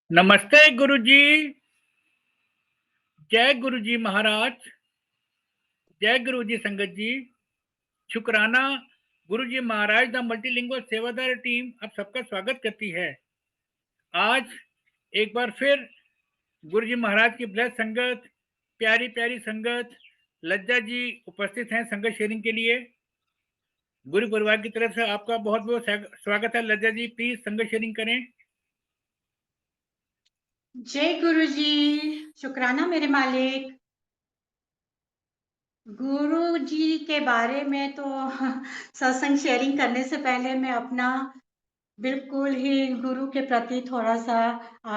नमस्ते गुरुजी। जय गुरुजी महाराज। जय गुरुजी संगत जी। शुक्राना। गुरुजी महाराज द मल्टीलिंगुअल सेवादार टीम आप सबका स्वागत करती है। आज एक बार फिर गुरुजी महाराज की ब्लेस संगत, प्यारी प्यारी संगत, लज्जा जी उपस्थित हैं संगत शेयरिंग के लिए। गुरु परिवार की तरफ से आपका बहुत बहुत स्वागत है। लज्जा जी प्लीज संगत शेयरिंग करें। जय गुरु जी। शुक्राना मेरे मालिक। गुरु जी के बारे में तो सत्संग शेयरिंग करने से पहले मैं अपना बिल्कुल ही गुरु के प्रति थोड़ा सा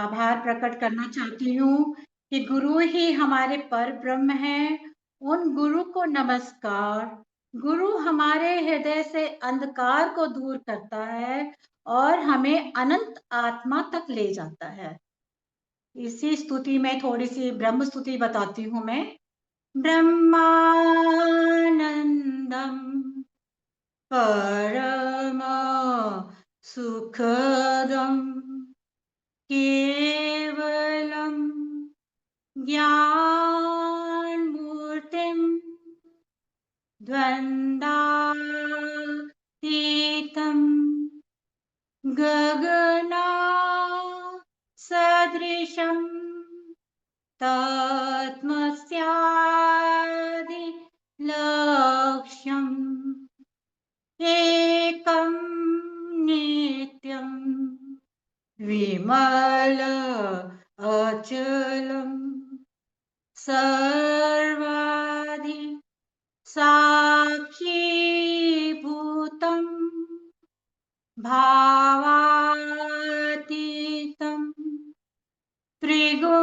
आभार प्रकट करना चाहती हूँ कि गुरु ही हमारे पर ब्रह्म हैं। उन गुरु को नमस्कार। गुरु हमारे हृदय से अंधकार को दूर करता है और हमें अनंत आत्मा तक ले जाता है। इसी स्तुति में थोड़ी सी ब्रह्म स्तुति बताती हूँ मैं। ब्रह्मानंदम परम सुखदम केवलम ज्ञान मूर्तिम द्वंद्वातीतम गगना सदृशम तत्मस्यादि लक्ष्यम् एकं नित्यं विमल अचलं सर्वादि साक्षीभूतं भावातीतं त्रिगुणारहितं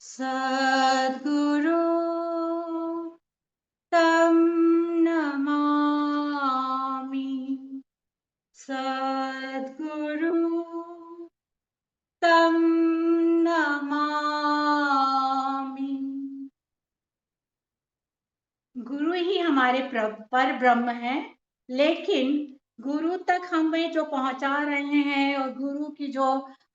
सद्गुरु तं नमामि। सद्गुरु तं नमामि। गुरु ही हमारे पर ब्रह्म है, लेकिन गुरु तक हमें जो पहुंचा रहे हैं और गुरु की जो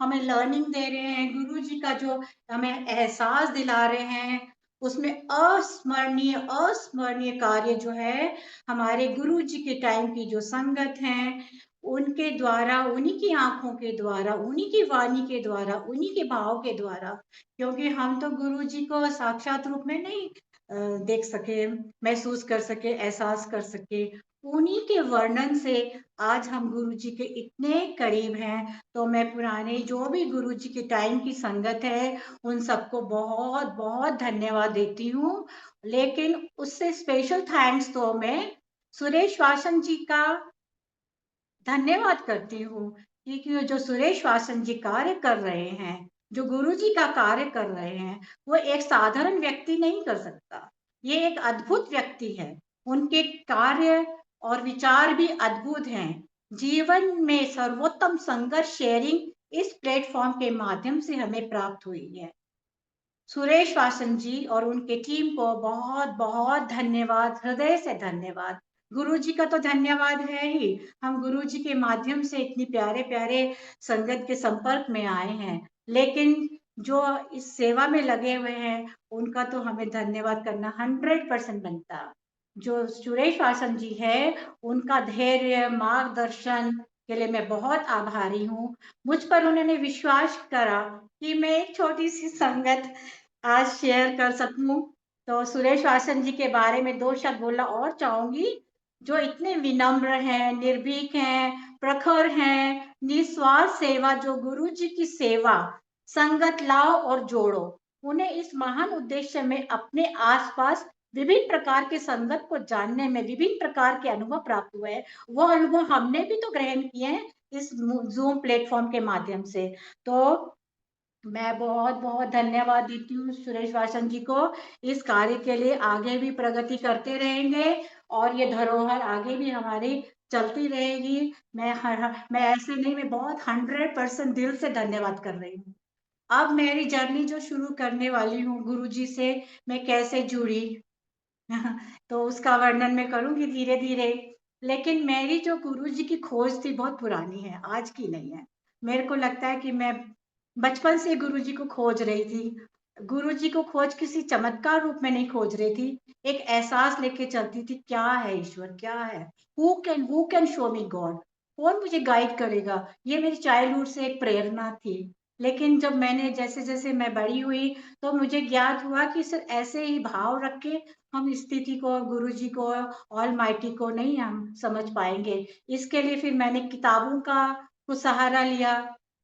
हमें लर्निंग दे रहे हैं, गुरु जी का जो हमें एहसास दिला रहे हैं, उसमें अस्मरणीय अस्मरणीय कार्य जो है हमारे गुरु जी के टाइम की जो संगत है उनके द्वारा, उन्हीं की आंखों के द्वारा, उन्हीं की वाणी के द्वारा, उन्हीं के भाव के द्वारा, क्योंकि हम तो गुरु जी को साक्षात रूप में नहीं देख सके, महसूस कर सके, एहसास कर सके। उन्हीं के वर्णन से आज हम गुरु जी के इतने करीब हैं। तो मैं पुराने जो भी गुरु जी के टाइम की संगत है उन सबको बहुत बहुत धन्यवाद देती हूँ। लेकिन उससे स्पेशल थैंक्स तो मैं सुरेश वासन जी का धन्यवाद करती हूँ, क्योंकि जो सुरेश वासन जी कार्य कर रहे हैं, जो गुरु जी का कार्य कर रहे हैं, वो एक साधारण व्यक्ति नहीं कर सकता। ये एक अद्भुत व्यक्ति है। उनके कार्य और विचार भी अद्भुत हैं। जीवन में सर्वोत्तम संघर्ष शेयरिंग इस प्लेटफॉर्म के माध्यम से हमें प्राप्त हुई है। सुरेश वासन जी और उनके टीम को बहुत बहुत धन्यवाद, हृदय से धन्यवाद। गुरु जी का तो धन्यवाद है ही, हम गुरु जी के माध्यम से इतनी प्यारे प्यारे संगत के संपर्क में आए हैं, लेकिन जो इस सेवा में लगे हुए हैं उनका तो हमें धन्यवाद करना 100% बनता। जो सुरेश वासन जी है उनका धैर्य मार्गदर्शन के लिए मैं बहुत आभारी हूँ। मुझ पर उन्होंने विश्वास करा कि मैं एक छोटी सी संगत आज शेयर कर सकूं। तो सुरेश वासन जी के बारे में दो शब्द बोलना और चाहूंगी। जो इतने विनम्र हैं, निर्भीक हैं, प्रखर हैं, निस्वार्थ सेवा, जो गुरु जी की सेवा, संगत लाओ और जोड़ो, उन्हें इस महान उद्देश्य में अपने आसपास विभिन्न प्रकार के संगत को जानने में विभिन्न प्रकार के अनुभव प्राप्त हुए हैं। वो अनुभव हमने भी तो ग्रहण किए हैं इस जूम प्लेटफॉर्म के माध्यम से। तो मैं बहुत बहुत धन्यवाद देती हूँ सुरेश वासन जी को। इस कार्य के लिए आगे भी प्रगति करते रहेंगे और ये धरोहर आगे भी हमारी चलती रहेगी। मैं ऐसे नहीं, मैं बहुत 100% दिल से धन्यवाद कर रही हूँ। अब मेरी जर्नी जो शुरू करने वाली हूँ गुरु जी से मैं कैसे जुड़ी तो उसका वर्णन मैं करूंगी धीरे धीरे। लेकिन मेरी जो गुरुजी की खोज थी बहुत पुरानी है, आज की नहीं है। मेरे को लगता है कि मैं बचपन से गुरुजी को खोज रही थी। गुरुजी को खोज किसी चमत्कार रूप में नहीं खोज रही थी, एक एहसास लेके चलती थी, क्या है ईश्वर, क्या है? हू कैन शो मी गॉड? कौन मुझे गाइड करेगा? ये मेरी चाइल्डहुड से एक प्रेरणा थी। लेकिन जब मैंने जैसे-जैसे मैं बड़ी हुई, तो मुझे ज्ञात हुआ कि सिर्फ़ ऐसे ही भाव रख के हम स्थिति को, गुरुजी को, ऑलमाइटी को नहीं हम समझ पाएँगे। इसके लिए फिर मैंने किताबों का कुछ सहारा लिया,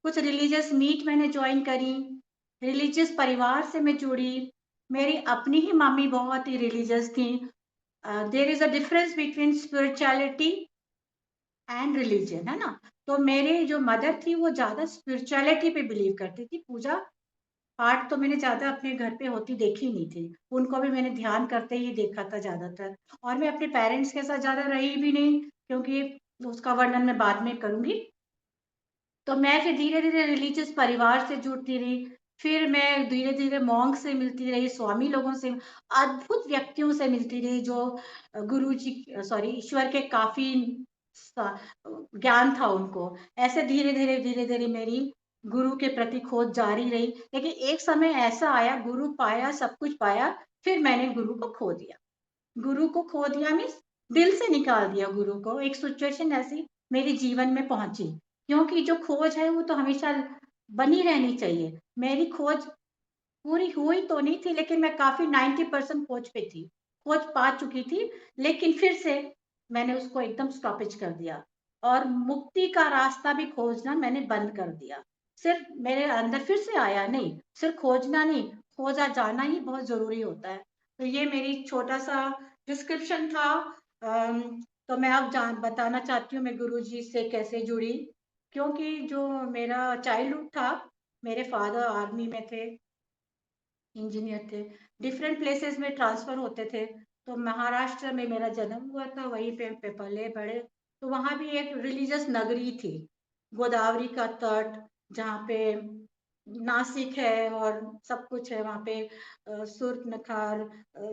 कुछ रिलीजियस मीट मैंने जॉइन करी, रिलीजियस परिवार से मैं जुड़ी। मेरी अपनी ही मम्मी बहुत ही रिलीजियस थी। There is a difference between spirituality and religion, है ना? तो मेरी जो मदर थी वो ज़्यादा स्पिरिचुअलिटी पे बिलीव करती थी। पूजा पाठ तो मैंने ज़्यादा अपने घर पे होती देखी नहीं थी। उनको भी मैंने ध्यान करते ही देखा था ज़्यादातर, और मैं अपने पेरेंट्स के साथ ज़्यादा रही भी नहीं, क्योंकि उसका वर्णन मैं बाद में करूँगी। तो मैं फिर धीरे-धीरे रिलीजियस परिवार से जुड़ती रही, फिर मैं धीरे-धीरे मॉन्क से मिलती रही, स्वामी लोगों से, अद्भुत व्यक्तियों से मिलती रही जो गुरुजी सॉरी ईश्वर के काफ़ी स ज्ञान था उनको। ऐसे धीरे-धीरे, धीरे-धीरे मेरी गुरु के प्रति खोज जारी रही, लेकिन एक समय ऐसा आया, गुरु पाया, सब कुछ पाया, फिर मैंने गुरु को खो दिया। गुरु को खो दिया मीन्स दिल से निकाल दिया गुरु को। एक सिचुएशन ऐसी मेरे जीवन में पहुँची, क्योंकि जो खोज है वो तो हमेशा बनी रहनी चाहिए। मेरी खोज पूरी हुई तो नहीं थी, लेकिन मैं काफ़ी 90% खोज पे थी। खोज पा चुकी थी, लेकिन फिर से मैंने उसको एकदम स्टॉपेज कर दिया, और मुक्ति का रास्ता भी खोजना मैंने बंद कर दिया। सिर्फ़ मेरे अंदर फिर से आया नहीं, सिर्फ़ खोजना नहीं, खोजा जाना ही बहुत ज़रूरी होता है। तो ये मेरी छोटा-सा डिस्क्रिप्शन था। अम, तो मैं अब बताना चाहती हूँ मैं गुरुजी से कैसे जुड़ी, क्योंकि जो मेरा चाइल्डहुड था, मेरे फादर आर्मी में थे, इंजीनियर थे, डिफरेंट प्लेसेस में ट्रांसफ़र होते थे। तो महाराष्ट्र में मेरा जन्म हुआ था, वहीं पे पले-बड़े। तो वहाँ भी एक रिलीजियस नगरी थी, गोदावरी का तट, जहाँ पे नासिक है और सब कुछ है वहाँ पे। सूर्पनखर,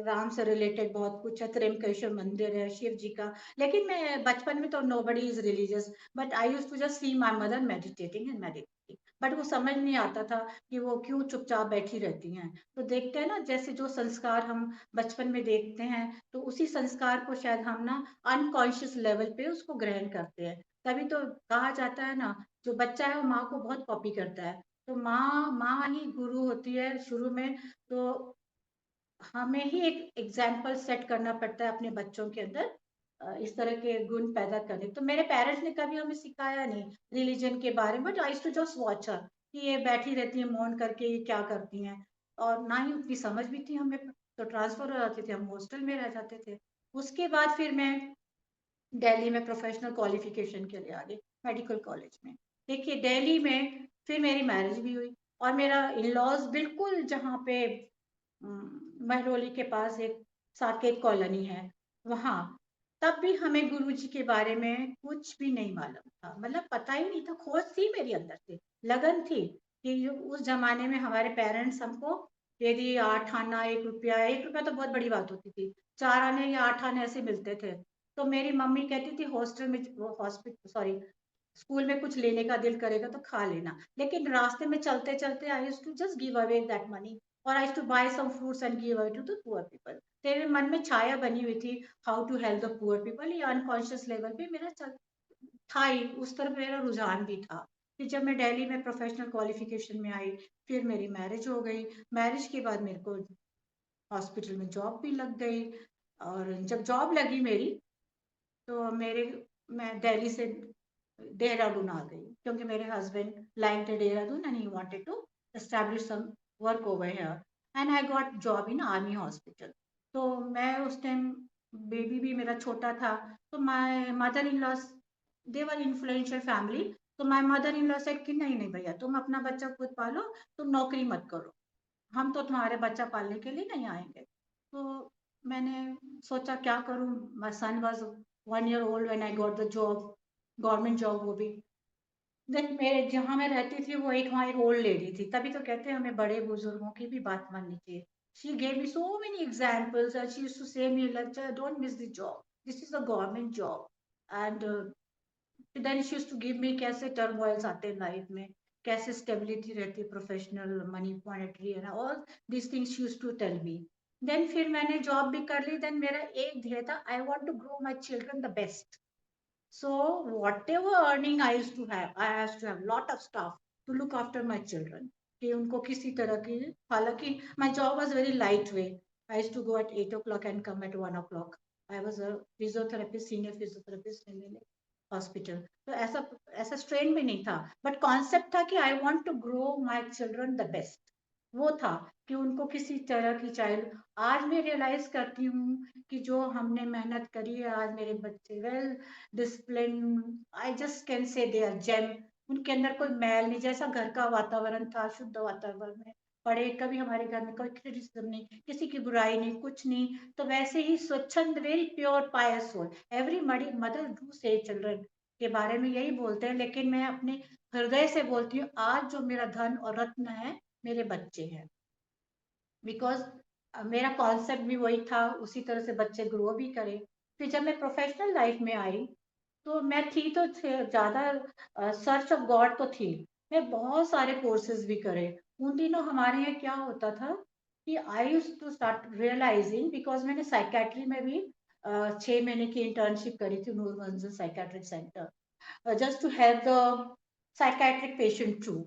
राम से रिलेटेड बहुत कुछ है, त्र्यंबकेश्वर मंदिर है शिव जी का। लेकिन मैं बचपन में तो nobody is religious, but I used to just see my mother meditating and meditating. बट वो समझ नहीं आता था कि वो क्यों चुपचाप बैठी रहती हैं। तो देखते हैं ना, जैसे जो संस्कार हम बचपन में देखते हैं, तो उसी संस्कार को शायद हम ना अनकॉन्शियस लेवल पे उसको ग्रहण करते हैं। तभी तो कहा जाता है ना, जो बच्चा है वो माँ को बहुत कॉपी करता है। तो माँ माँ ही गुरु होती है शुरू में। तो हमें ही एक एग्जाम्पल सेट करना पड़ता है अपने बच्चों के अंदर, इस तरह के गुण पैदा करने। तो मेरे पेरेंट्स ने कभी हमें सिखाया नहीं रिलीजन के बारे में, but I used to just watch her कि ये बैठी रहती है मौन करके, ये क्या करती हैं। और ना ही उतनी समझ भी थी हमें, तो ट्रांसफर हो जाते थे, हम हॉस्टल में रह जाते थे। उसके बाद फिर मैं दिल्ली में प्रोफेशनल क्वालिफिकेशन के लिए आ गई, मेडिकल कॉलेज में। देखिए दिल्ली में फिर मेरी मैरिज भी हुई, और मेरा इन-लॉज़ बिल्कुल जहाँ पे महरौली के पास एक साकेत कॉलोनी है, वहाँ। तब भी हमें गुरुजी के बारे में कुछ भी नहीं मालूम था, मतलब पता ही नहीं था। खोज थी मेरे अंदर से, लगन थी कि जो उस ज़माने में हमारे पेरेंट्स हमको दे दिए 8 आना, ₹1, ₹1 तो बहुत बड़ी बात होती थी। 4 आने या 8 आने ऐसे मिलते थे। तो मेरी मम्मी कहती थी हॉस्टल में वो सॉरी स्कूल में कुछ लेने का दिल करेगा तो खा लेना। लेकिन रास्ते में चलते-चलते I used to just give away that money, और I used to buy some fruits and give away to the poor people. तेरे मन में छाया बनी हुई थी, how to help the poor people, ये अनकॉन्शियस लेवल पे मेरा चल था ही, उस तरफ मेरा रुझान भी था। फिर जब मैं दिल्ली में प्रोफेशनल क्वालिफिकेशन में आई, फिर मेरी मैरिज हो गई। मैरिज के बाद मेरे को हॉस्पिटल में जॉब भी लग गई, और जब जॉब लगी मेरी, तो मेरे मैं दिल्ली से देहरादून आ गई, क्योंकि मेरे husband liked Dehradun and he wanted to establish some work over here and I got job in army hospital. तो मैं उस टाइम बेबी भी मेरा छोटा था, तो my mother in law, they were influential family. तो my mother in law said कि नहीं नहीं भैया, तुम अपना बच्चा खुद पालो, तुम नौकरी मत करो, हम तो तुम्हारे बच्चा पालने के लिए नहीं आएंगे। तो मैंने सोचा क्या करूं, my son was 1 year old when I got the job, government job वो भी। देख मेरे जहाँ मैं रहती थी वो एक वहाँ एक ओल्ड लेडी थी, तभी तो कहते हैं हमें बड़े बुजुर्गों की भी बात माननी चाहिए। She gave me so many examples and she used to say me like, don't miss the job, this is a government job. And then she used to give me कैसे टर्मोइल्स आते हैं लाइफ में, कैसे stability रहती है professional, money, monetary and all this things she used to tell me. Then फिर मैंने job भी कर ली। देन मेरा एक ध्येय था, I want to grow my children the best. So whatever earning I used to have, I used to have lot of stuff to look after my children. कि उनको किसी तरह की, हालांकि my job was very lightweight. I used to go at 8 o'clock and come at 1 o'clock. I was a physiotherapist, senior physiotherapist in the hospital. तो ऐसा ऐसा strain भी नहीं था. But concept था कि I want to grow my children the best. वो था कि उनको किसी तरह की चाइल्ड, आज मैं रियलाइज करती हूँ कि जो हमने मेहनत करी है, आज मेरे बच्चे well discipline, I just can say they are GeM. उनके अंदर कोई मैल नहीं, जैसा घर का वातावरण था, शुद्ध वातावरण में पढ़े, कभी हमारे घर में कोई क्रिटिसिज्म नहीं, किसी की बुराई नहीं, कुछ नहीं। तो वैसे ही स्वच्छंद, very pure pious soul. Every mother do say children के बारे में यही बोलते हैं, लेकिन मैं अपने हृदय से बोलती हूँ, आज जो मेरा धन और रत्न है मेरे बच्चे हैं। बिकॉज मेरा कॉन्सेप्ट भी वही था, उसी तरह से बच्चे ग्रो भी करें। फिर जब मैं प्रोफेशनल लाइफ में आई, तो मैं थी तो ज़्यादा सर्च ऑफ गॉड तो थी। मैं बहुत सारे कोर्सेज भी करे। उन दिनों हमारे यहाँ क्या होता था कि I used to start realising, because मैंने साइकेट्री में भी 6 महीने की इंटर्नशिप करी थी, नूर मंजिल psychiatric centre, just to help the psychiatric patient too.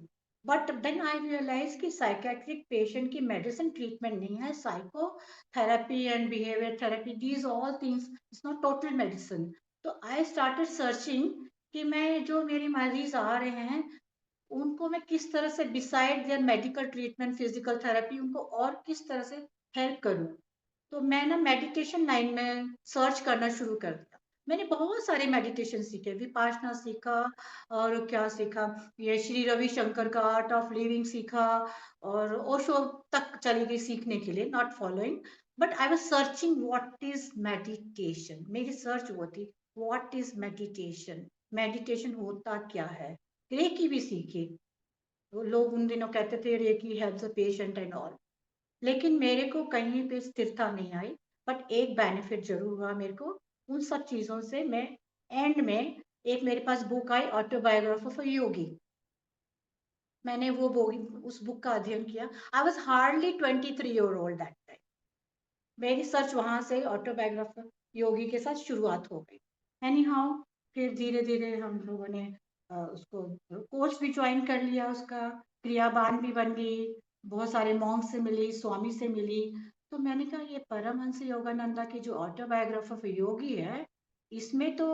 But then I realized कि psychiatric patient की medicine treatment नहीं है, psychotherapy and behavior therapy, these all things is not total medicine. तो I started searching कि मैं जो मेरे मरीज आ रहे हैं उनको मैं किस तरह से beside their medical treatment, physical therapy, उनको और किस तरह से हेल्प करूं। तो मैं ना मेडिटेशन लाइन में सर्च करना शुरू कर दिया। मैंने बहुत सारे मेडिटेशन सीखे, विपासना सीखा, और क्या सीखा, ये श्री रविशंकर का आर्ट ऑफ लिविंग सीखा, और ओशो तक चली गई सीखने के लिए, not following. But I was searching what is meditation. मेरी सर्च वो थी, व्हाट इज मेडिटेशन, मेडिटेशन होता क्या है। रेकी भी सीखी, वो लोग उन दिनों कहते थे reiki helps a patient and all, लेकिन मेरे को कहीं पे स्थिरता नहीं आई। बट एक बेनिफिट जरूर हुआ मेरे को उन सब चीजों से। मैं एंड में, एक मेरे पास बुक आई, ऑटोबायोग्राफी ऑफ योगी। मैंने वो उस बुक का अध्ययन किया। I was hardly 23 year old that time. मेरी सर्च वहां से ऑटोबायोग्राफर योगी के साथ शुरुआत हो गई। एनी हाउ, फिर धीरे धीरे हम लोगों ने उसको कोर्स भी ज्वाइन कर लिया, उसका क्रियाबान भी बन गई, बहुत सारे मॉन्क से मिली, स्वामी से मिली। तो मैंने कहा ये परमहंस योगानंदा की जो ऑटोबायोग्राफी ऑफ योगी है, इसमें तो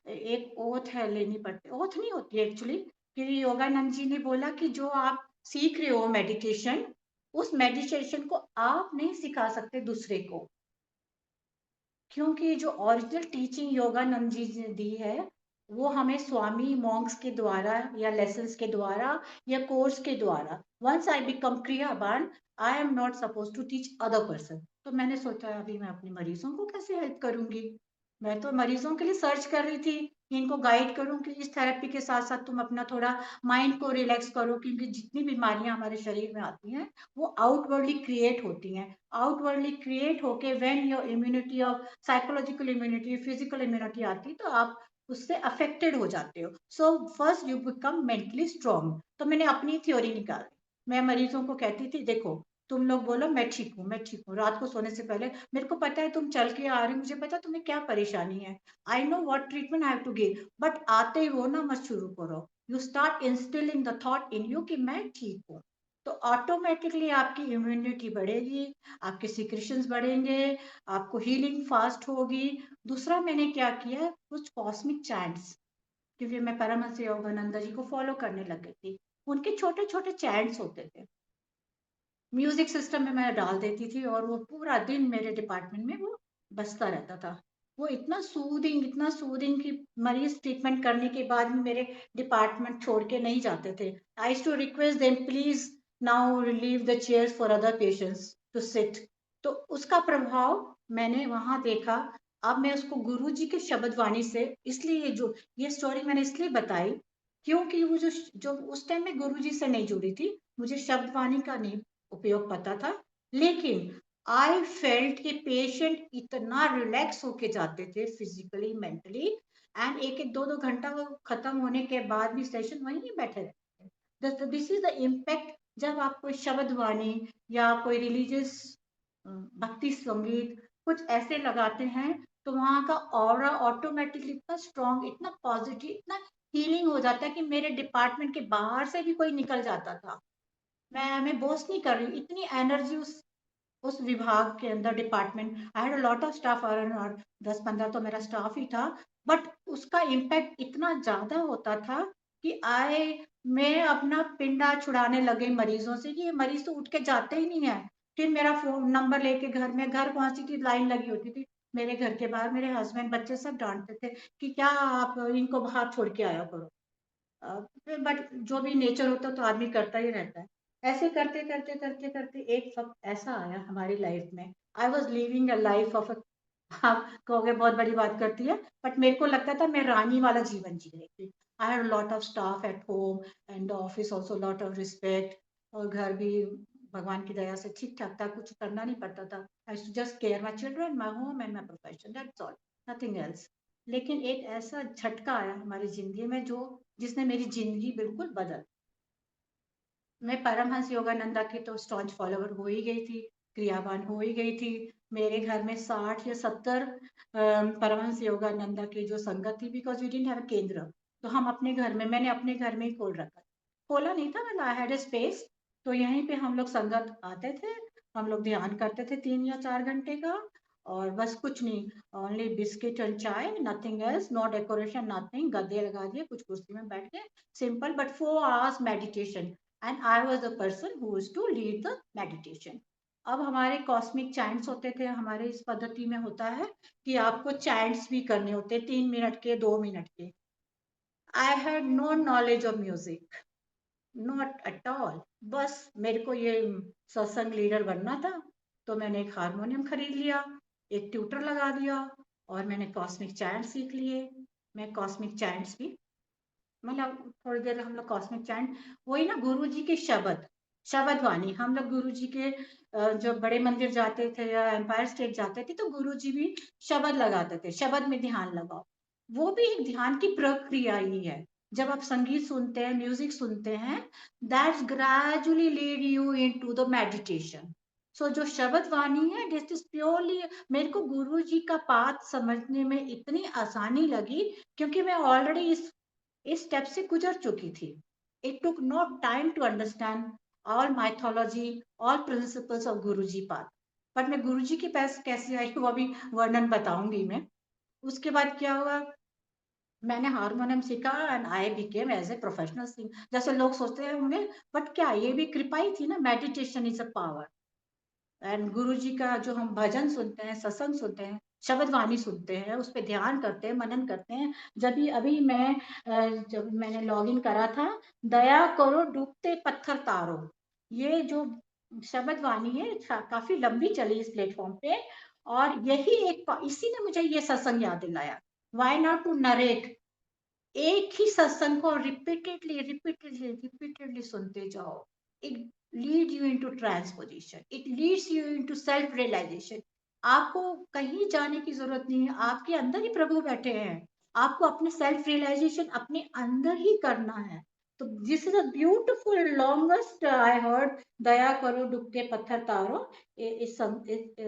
एक ओथ है लेनी पड़ती, ओथ नहीं होती एक्चुअली, कि योगानंद जी ने बोला कि जो आप सीख रहे हो मेडिटेशन, उस मेडिटेशन को आप नहीं सिखा सकते दूसरे को, क्योंकि जो ओरिजिनल टीचिंग योगानंद जी ने दी है वो हमें स्वामी मॉन्क्स के द्वारा या लेसन्स के द्वारा या कोर्स के द्वारा, once I become Kriyaban, I am not suppose to teach other person. तो मैंने सोचा अभी मैं अपने मरीजों को कैसे हेल्प करूंगी। मैं तो मरीजों के लिए सर्च कर रही थी कि इनको गाइड करूं कि इस थेरेपी के साथ साथ तुम अपना थोड़ा माइंड को रिलैक्स करो, क्योंकि जितनी बीमारियां हमारे शरीर में आती हैं वो आउटवर्डली क्रिएट होती हैं। आउटवर्डली क्रिएट होके when your immunity of psychological immunity, physical immunity आती है तो आप उससे अफेक्टेड हो जाते हो। So first you become mentally strong. तो मैंने अपनी थ्योरी निकाली। मैं मरीजों को कहती थी देखो, तुम लोग बोलो मैं ठीक हूँ, मैं ठीक हूँ, रात को सोने से पहले मेरे को पता है तुम चल के आ रहे हो, मुझे पता है तुम्हें क्या परेशानी है, I know what treatment I have to give, but आते ही रोना मत शुरू करो। You start instilling the thought in you कि मैं ठीक हूँ। तो ऑटोमेटिकली आपकी इम्यूनिटी बढ़ेगी, आपके सिक्रेशंस बढ़ेंगे, आपको हीलिंग फास्ट होगी। दूसरा मैंने क्या किया, कुछ कॉस्मिक चैंट्स, क्योंकि मैं परमहंस योगानंद जी को फॉलो करने लग गई थी। उनके छोटे छोटे चैंट्स होते थे, म्यूजिक सिस्टम में मैं डाल देती थी और वो पूरा दिन मेरे डिपार्टमेंट में वो बजता रहता था। वो इतना सूदिंग कि मरीज ट्रीटमेंट करने के बाद भी मेरे डिपार्टमेंट छोड़ के नहीं जाते थे। I to request them please now relieve the chairs for other patients to sit. तो उसका प्रभाव मैंने वहां देखा। अब मैं उसको गुरु जी के शब्द वाणी से, इसलिए जो ये स्टोरी मैंने इसलिए बताई क्योंकि वो जो जो उस टाइम में गुरु जी से नहीं जुड़ी थी, मुझे शब्द वाणी का नहीं उपयोग पता था, लेकिन आई फेल्ट कि पेशेंट इतना रिलैक्स होके जाते थे फिजिकली मेंटली, एंड एक एक दो दो घंटा वो खत्म होने के बाद भी सेशन वहीं बैठे रहते। This is the impact. जब आप कोई शब्द वाणी या कोई रिलीजियस भक्ति संगीत कुछ ऐसे लगाते हैं, तो वहाँ का ऑरा ऑटोमेटिकली इतना स्ट्रांग, इतना पॉजिटिव, इतना हीलिंग हो जाता है कि मेरे डिपार्टमेंट के बाहर से भी कोई निकल जाता था। मैं बोस्ट नहीं कर रही हूँ, इतनी एनर्जी उस विभाग के अंदर, department, I had a lot of staff, और 10-15 तो मेरा स्टाफ ही था, बट उसका इम्पैक्ट इतना ज्यादा होता था कि मैं अपना पिंडा छुड़ाने लगे मरीजों से कि ये मरीज तो उठ के जाते ही नहीं है। फिर मेरा फोन नंबर लेके घर पहुंची थी, लाइन लगी होती थी मेरे घर के बाहर, मेरे हस्बैंड बच्चे सब डांटते थे कि क्या आप इनको बाहर छोड़ के आया करो। बट जो भी नेचर होता है तो आदमी करता ही रहता है। ऐसे करते करते करते करते एक वक्त ऐसा आया हमारी लाइफ में, I was living a life of, आप कहोगे बहुत बड़ी बात करती है, बट मेरे को लगता था मैं रानी वाला जीवन जी रही थी। I had lot of staff at home and office also, lot of respect, और घर भी भगवान की दया से ठीक ठाक था, कुछ करना नहीं पड़ता था। I just care my children, my home and my profession, that's all, nothing else. लेकिन एक ऐसा झटका आया हमारी जिंदगी में जो जिसने मेरी जिंदगी बिल्कुल बदल। मैं परमहंस योगानंदा की तो स्टॉन्च फॉलोवर हो ही गई थी, क्रियावान हो ही गई थी। मेरे घर में 60 या 70 परमहंस योगानंदा की जो संगत थी, because we didn't have a केंद्र। तो हम अपने घर में, मैंने अपने घर में ही खोल रखा, खोला नहीं था, मतलब आई हैड अ स्पेस। तो यहीं पे हम लोग संगत आते थे, हम लोग ध्यान करते थे 3 या 4 घंटे का, और बस कुछ नहीं, only biscuit and chai, nothing else, no decoration, nothing, गद्दे लगा दिए, कुछ कुर्सी में बैठ के, simple, but 4 hours meditation, and I was the person who was to lead the meditation. अब हमारे कॉस्मिक चैंट्स होते थे, हमारे इस पद्धति में होता है कि आपको चैंट्स भी करने होते हैं, 3 मिनट के, 2 मिनट के। I had no knowledge of music, not at all. बस मेरे को ये सत्संग लीडर बनना था, तो मैंने एक हारमोनियम खरीद लिया, एक ट्यूटर लगा दिया, और मैंने कॉस्मिक चैंट सीख लिए। मैं कॉस्मिक चैंट्स भी, मतलब थोड़ी देर हम लोग कॉस्मिक चैंट, वही ना गुरु जी के शब्द, शब्द वाणी, हम लोग गुरु जी के जब बड़े मंदिर जाते थे या एम्पायर स्टेट जाते थे, तो गुरु जी भी शब्द लगाते थे, शब्द में ध्यान लगाओ। वो भी एक ध्यान की प्रक्रिया ही है। जब आप संगीत सुनते हैं, म्यूजिक सुनते हैं, that's gradually lead you into the meditation. So जो शब्द वाणी है, दिस इज प्योरली, मेरे को गुरु जी का पाठ समझने में इतनी आसानी लगी, क्योंकि मैं ऑलरेडी इस स्टेप से गुजर चुकी थी। It took no time to understand all mythology, all principles of guru ji path. But मैं गुरु जी के पास कैसे आई, वो अभी वर्णन बताऊंगी मैं। उसके बाद क्या हुआ, मैंने हारमोनियम सीखा and I became as a professional singer. जैसे लोग सोचते होंगे, बट क्या ये भी कृपा ही थी ना, meditation is a power. And गुरु जी का जो हम भजन सुनते हैं, सत्संग सुनते हैं, शब्द वाणी सुनते हैं, उस पर ध्यान करते हैं, मनन करते हैं। जब भी अभी जब मैंने लॉग इन करा था, दया करो डूबते पत्थर तारो, ये जो शब्द वाणी है, काफी लंबी चली इस प्लेटफॉर्म पे, और यही एक, इसी ने मुझे ये सत्संग याद दिलाया, व्हाई नॉट टू नरेट। एक ही सत्संग को रिपीटेडली रिपीटेडली रिपीटेडली सुनते जाओ, it lead you into transposition, it leads you into self realisation. आपको कहीं जाने की जरूरत नहीं है, आपके अंदर ही प्रभु बैठे हैं। आपको अपने सेल्फ रियलाइजेशन अपने अंदर ही करना है। तो this is a beautiful longest I heard, दया करो डूबते पत्थर तारो, इस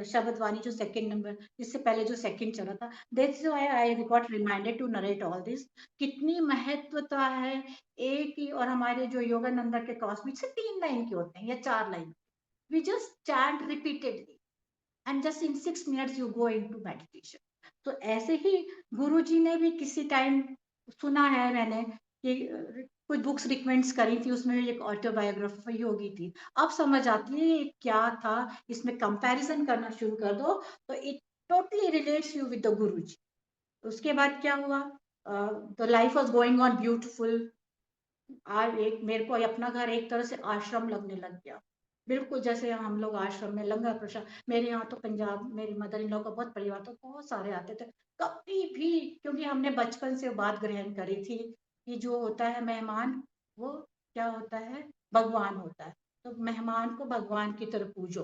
शब्द वाणी जो सेकंड नंबर, इससे पहले जो सेकंड चला था, that's why I got reminded to narrate all this. कितनी महत्वता है एक ही। और हमारे जो योगानंदा के कॉस्मिक से 3 लाइन के होते हैं या 4 line, we just chant repeatedly, and just in 6 minutes you go into meditation. तो ऐसे ही गुरु जी ने भी किसी टाइम, सुना है मैंने कि कुछ बुक्स रिकमेंड्स करी थी, उसमें एक ऑटोबायोग्राफी होगी थी। अब समझ आती है ये क्या था, इसमें कंपैरिजन करना शुरू कर दो, तो it totally relates you with the गुरु जी। उसके बाद क्या हुआ, the life was going on beautiful. आज एक मेरे को अपना घर एक तरह से आश्रम लगने लग गया, बिल्कुल जैसे हम लोग आश्रम में लंगर प्रसाद। मेरे यहाँ तो पंजाब, मेरी मदर इन लॉ का बहुत परिवार, तो बहुत सारे आते थे कभी भी, क्योंकि हमने बचपन से बात ग्रहण करी थी कि जो होता है मेहमान, वो क्या होता है, भगवान होता है। तो मेहमान को भगवान की तरह पूजो।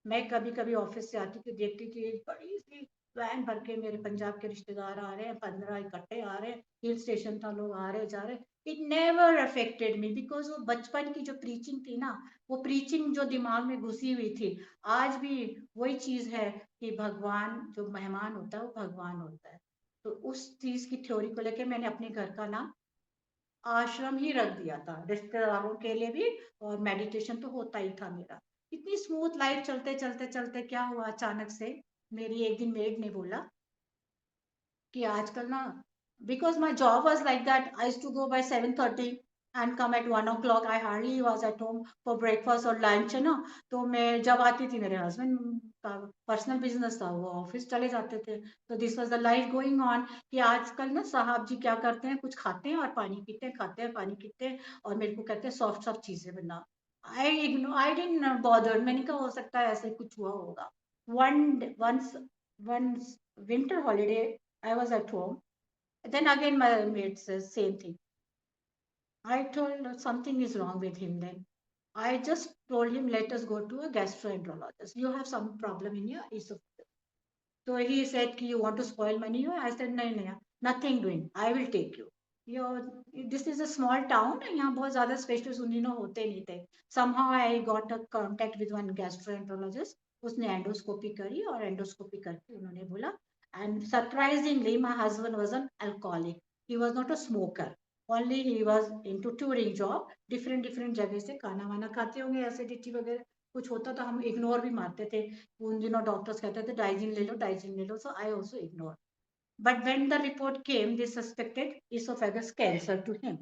मैं कभी-कभी ऑफिस से आती थी, देखती थी एक बड़ी-सी वैन भर के मेरे पंजाब के रिश्तेदार आ रहे हैं, 15 इकट्ठे आ रहे हैं, हिल स्टेशन था, लोग आ रहे जा रहे। It never affected me because वो बचपन की जो प्रीचिंग थी ना, वो प्रीचिंग जो दिमाग में घुसी हुई थी, आज भी वही चीज़ है कि भगवान जो मेहमान होता है, वो भगवान होता है। तो उस चीज़ की थ्योरी को लेके मैंने अपने घर का नाम आश्रम ही रख दिया था, रिश्तेदारों के लिए भी, और मेडिटेशन तो होता ही था मेरा। इतनी स्मूथ लाइफ चलते क्या हुआ अचानक से, मेरी एक दिन मेड ने बोला कि आजकल ना, because my job was like that, I to go by 7:30 and come at 1 o'clock, I hardly was at home for breakfast और लंच, है ना। तो मैं जब आती थी, मेरे हस्बैंड का पर्सनल बिजनेस था, वो ऑफिस चले जाते थे, तो this was the life going on कि आजकल ना साहब जी क्या करते हैं, कुछ खाते हैं और पानी पीते हैं, खाते हैं पानी पीते हैं, और मेरे को कहते हैं सॉफ्ट सॉफ्ट चीजें बना। आई डिडंट बॉदर, मैंने कहा हो सकता है ऐसे कुछ हुआ होगा। One once once winter holiday, I was at home. Then again, my maid says same thing. I told her something is wrong with him. Then I just told him, let us go to a gastroenterologist. You have some problem in your esophagus. So he said, you want to spoil money? I said, no, no, nothing doing. I will take you. This is a small town. यहाँ बहुत ज़्यादा specialist उन्हीं होते नहीं थे. Somehow I got a contact with one gastroenterologist. उसने endoscopy करी, और एंडोस्कोपी करके उन्होंने बोला, and surprisingly my husband was an alcoholic. He was not a smoker. Only he was into touring job. Different जगह से खाना वाना खाते होंगे, एसिडिटी वगैरह कुछ होता तो हम इग्नोर भी मारते थे. उन दिनों डॉक्टर्स कहते थे डाइजिन ले लो, so I also ignore. But when the report came, they suspected oesophagus cancer to him.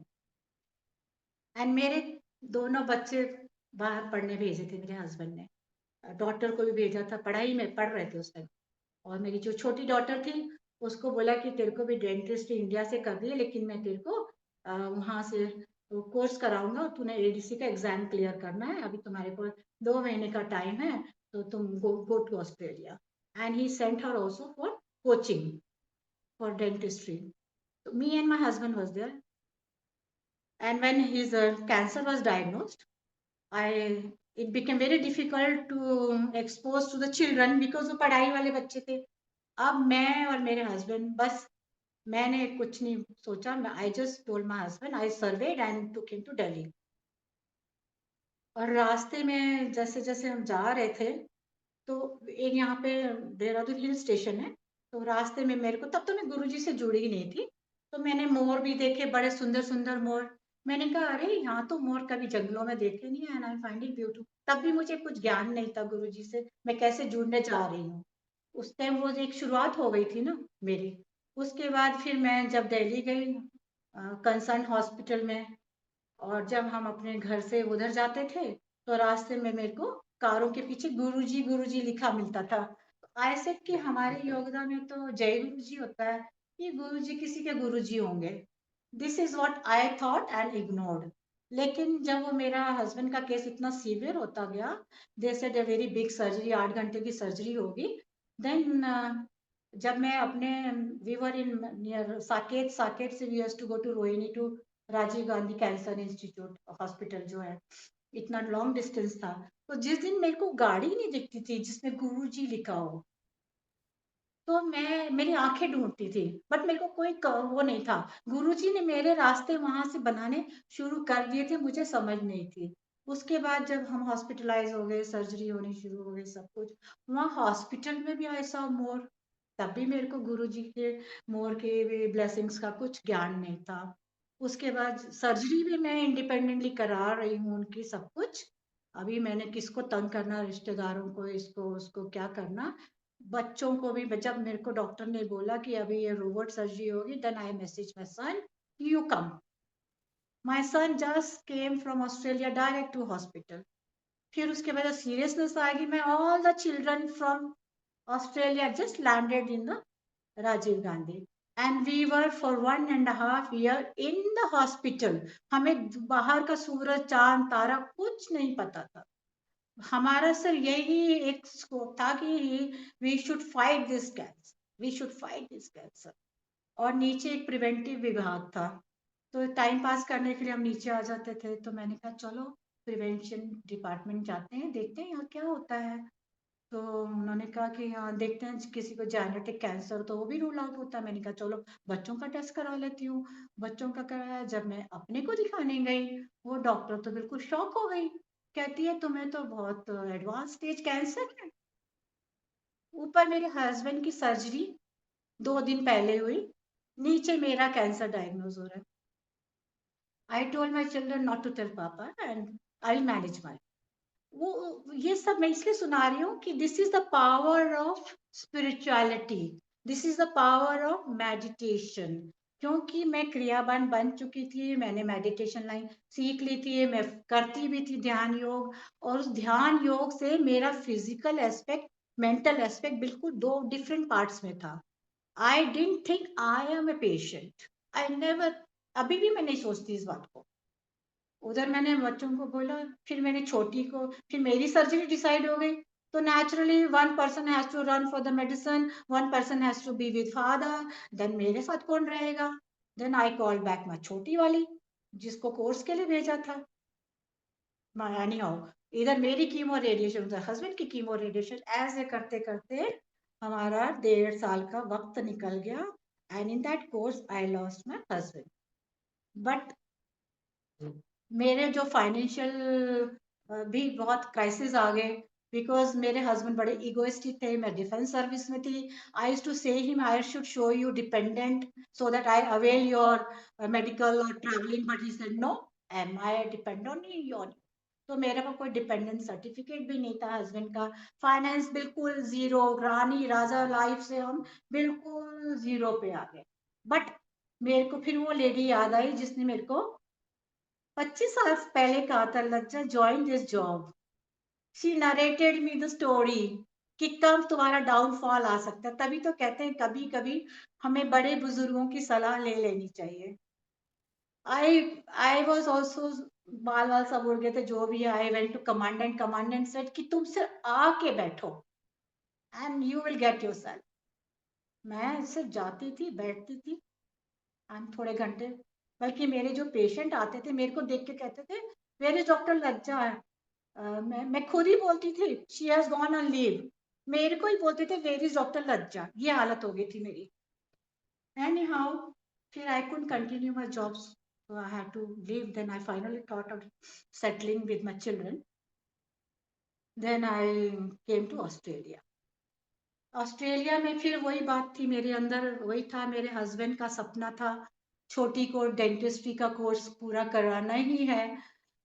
And मेरे दोनों बच्चे बाहर पढ़ने भेजे थे मेरे हस्बैंड ने, डॉटर को भी भेजा था, पढ़ाई में पढ़ रहे थे उस टाइम. और मेरी जो छोटी डॉटर थी, उसको बोला कि तेरे को भी डेंटिस्ट इंडिया से कर दिए, लेकिन मैं तेरे को वहाँ से कोर्स कराऊंगा, और तूने एडीसी का एग्जाम क्लियर करना है, अभी तुम्हारे को 2 महीने का टाइम है, तो तुम go to Australia. And he sent her also for coaching for dentistry. Me and my husband was there. And when his cancer was diagnosed, I it became very difficult to expose to the children because वो पढ़ाई वाले बच्चे थे. अब मैं और मेरे husband, बस मैंने कुछ नहीं सोचा, I just told my husband, I served and took him to Delhi. और रास्ते में जैसे जैसे हम जा रहे थे, तो एक यहाँ पे देहरादून हिल स्टेशन है, तो रास्ते में मेरे को, तब तो मैं गुरुजी से जुड़ी ही नहीं थी, तो मैंने मोर भी देखे, बड़े सुंदर सुंदर मोर. मैंने कहा अरे यहाँ तो मोर कभी जंगलों में देखे नहीं है, and I find it beautiful. तब भी मुझे कुछ ज्ञान नहीं था गुरुजी से मैं कैसे जुड़ने जा रही हूँ. उस टाइम वो एक शुरुआत हो गई थी ना मेरी. उसके बाद फिर मैं जब दिल्ली गई कंसर्न हॉस्पिटल में, और जब हम अपने घर से उधर जाते थे, तो रास्ते में मेरे को कारों के पीछे गुरुजी लिखा मिलता था. आई सेड कि हमारे योगदा में तो जय गुरुजी होता है, ये गुरुजी किसी के गुरुजी होंगे. This is what I thought and ignored. लेकिन जब वो मेरा हस्बैंड का केस इतना सीवियर होता गया, they said a very big surgery, 8 घंटे की सर्जरी होगी. देन जब मैं अपने, we were in near Saket, Saket से we have to go to Rohini to Rajiv Gandhi cancer institute hospital जो है, इतना लॉन्ग डिस्टेंस था. तो जिस दिन मेरे को गाड़ी नहीं दिखती थी जिसमें गुरुजी लिखा हो, तो मैं, मेरी आंखें ढूंढती थी, बट मेरे को कोई वो नहीं था. गुरुजी ने मेरे रास्ते वहां से बनाने शुरू कर दिए थे, मुझे समझ नहीं थी. उसके बाद जब हम हॉस्पिटलाइज हो गए, सर्जरी होनी शुरू हो गई, सब कुछ, वहाँ हॉस्पिटल में भी ऐसा मोर, तब भी मेरे को गुरुजी के मोर के ब्लेसिंग्स का कुछ ज्ञान नहीं था. उसके बाद सर्जरी भी मैं इंडिपेंडेंटली करा रही हूँ उनकी, सब कुछ. अभी मैंने किसको तंग करना, रिश्तेदारों को, इसको उसको क्या करना. बच्चों को भी, जब मेरे को डॉक्टर ने बोला कि अभी ये रोबोट सर्जरी होगी, then I message my son, you come. My son just came from Australia direct to hospital. फिर उसके बाद सीरियसनेस आएगी, मैं, all the children from Australia just landed in the Rajiv Gandhi, and we were for 1.5 year in the hospital. हमें बाहर का सूरज चांद तारा कुछ नहीं पता था. हमारा सर यही एक स्कोप था कि we should fight this cancer, we should fight this cancer. और नीचे एक प्रिवेंटिव विभाग था, तो टाइम पास करने के लिए हम नीचे आ जाते थे. तो मैंने कहा चलो प्रिवेंशन डिपार्टमेंट जाते हैं, देखते हैं यहाँ क्या होता है. तो उन्होंने कहा कि हाँ, देखते हैं किसी को जेनेटिक कैंसर तो वो भी रूल आउट होता है। मैंने कहा चलो बच्चों का टेस्ट करा लेती हूँ। बच्चों का कराया, जब मैं अपने को दिखाने गई, वो डॉक्टर तो बिल्कुल शॉक हो गई। कहती है तुम्हें तो बहुत एडवांस स्टेज कैंसर है। ऊपर मेरे हस्बैंड की सर्जरी 2 दिन पहले हुई, नीचे मेरा कैंसर डायग्नोज हो रहा है। I told my children not to tell papa and I manage my. वो ये सब मैं इसलिए सुना रही हूँ कि this is the power of spirituality, this is the power of meditation. क्योंकि मैं क्रियावान बन चुकी थी, मैंने मेडिटेशन लाइन सीख ली थी, मैं करती भी थी ध्यान योग। और उस ध्यान योग से मेरा फिजिकल एस्पेक्ट, मेंटल एस्पेक्ट बिल्कुल दो डिफरेंट पार्ट्स में था। I didn't think I am a patient. I never, अभी भी मैं नहीं सोचती इस बात को। उधर मैंने बच्चों को बोला, फिर मैंने छोटी को, फिर मेरी सर्जरी डिसाइड हो गई। तो naturally one person has to run for the medicine, one person has to be with father, then मेरे साथ कौन रहेगा। Then I call back my छोटी वाली, जिसको कोर्स के लिए भेजा था। एनी हाउ, इधर मेरी कीमो रेडिएशन, उधर हस्बैंड की कीमो रेडिएशन, ऐसे करते करते हमारा 1.5 साल का वक्त निकल गया। And in that course I lost my husband. But मेरे जो फाइनेंशियल भी बहुत क्राइसिस आ गए, बिकॉज मेरे हस्बैंड बड़े इगोइस्टिक थे। मैं डिफेंस सर्विस में थी। I used to say him I should show you dependent so that I avail your medical और travelling, but he said no, am I depend on you. तो मेरे को कोई डिपेंडेंट सर्टिफिकेट भी नहीं था हस्बैंड का। फाइनेंस बिल्कुल जीरो, रानी राजा लाइफ से हम बिल्कुल जीरो पे आ गए। बट मेरे को फिर वो लेडी याद आई जिसने मेरे को 25 साल पहले कहा था, लज्जा join this job. She narrated me the story कि कब तुम्हारा डाउनफॉल आ सकता है। तभी तो कहते हैं कभी कभी हमें बड़े बुजुर्गों की सलाह ले लेनी चाहिए। आई आई वॉज ऑल्सो, बाल वाल सब उड़ गए थे जो भी। I went to commandant, commandant said कि तुम सिर्फ आके बैठो and you will get your self. मैं सिर्फ जाती थी, बैठती थी एंड थोड़े घंटे, बल्कि मेरे जो पेशेंट आते थे मेरे को देख के कहते थे वेयर इज डॉक्टर लज्जा है। मैं खुद ही बोलती थी she has gone on leave. मेरे को ही बोलते थे वेयर इज डॉक्टर लज्जा। ये हालत हो गई थी मेरी। एनी हाउ, फिर I couldn't continue my jobs, so I had to leave. Then I finally thought of settling with my children. Then I came to Australia. Australia में फिर वही बात थी मेरे अंदर, वही था, मेरे हस्बैंड का सपना था छोटी को डेंटिस्ट्री का कोर्स पूरा कराना ही है,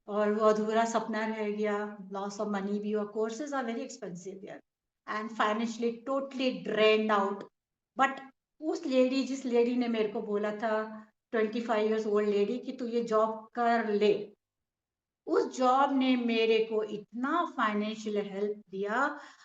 और वो अधूरा सपना रह गया। लॉस ऑफ मनी भी हुआ, courses are very expensive here and financially totally drained out. But उस लेडी, जिस लेडी ने मेरे को बोला था, 25 years ओल्ड लेडी, कि तू ये जॉब कर ले, उस जॉब ने मेरे को इतना फाइनेंशियल हेल्प दिया।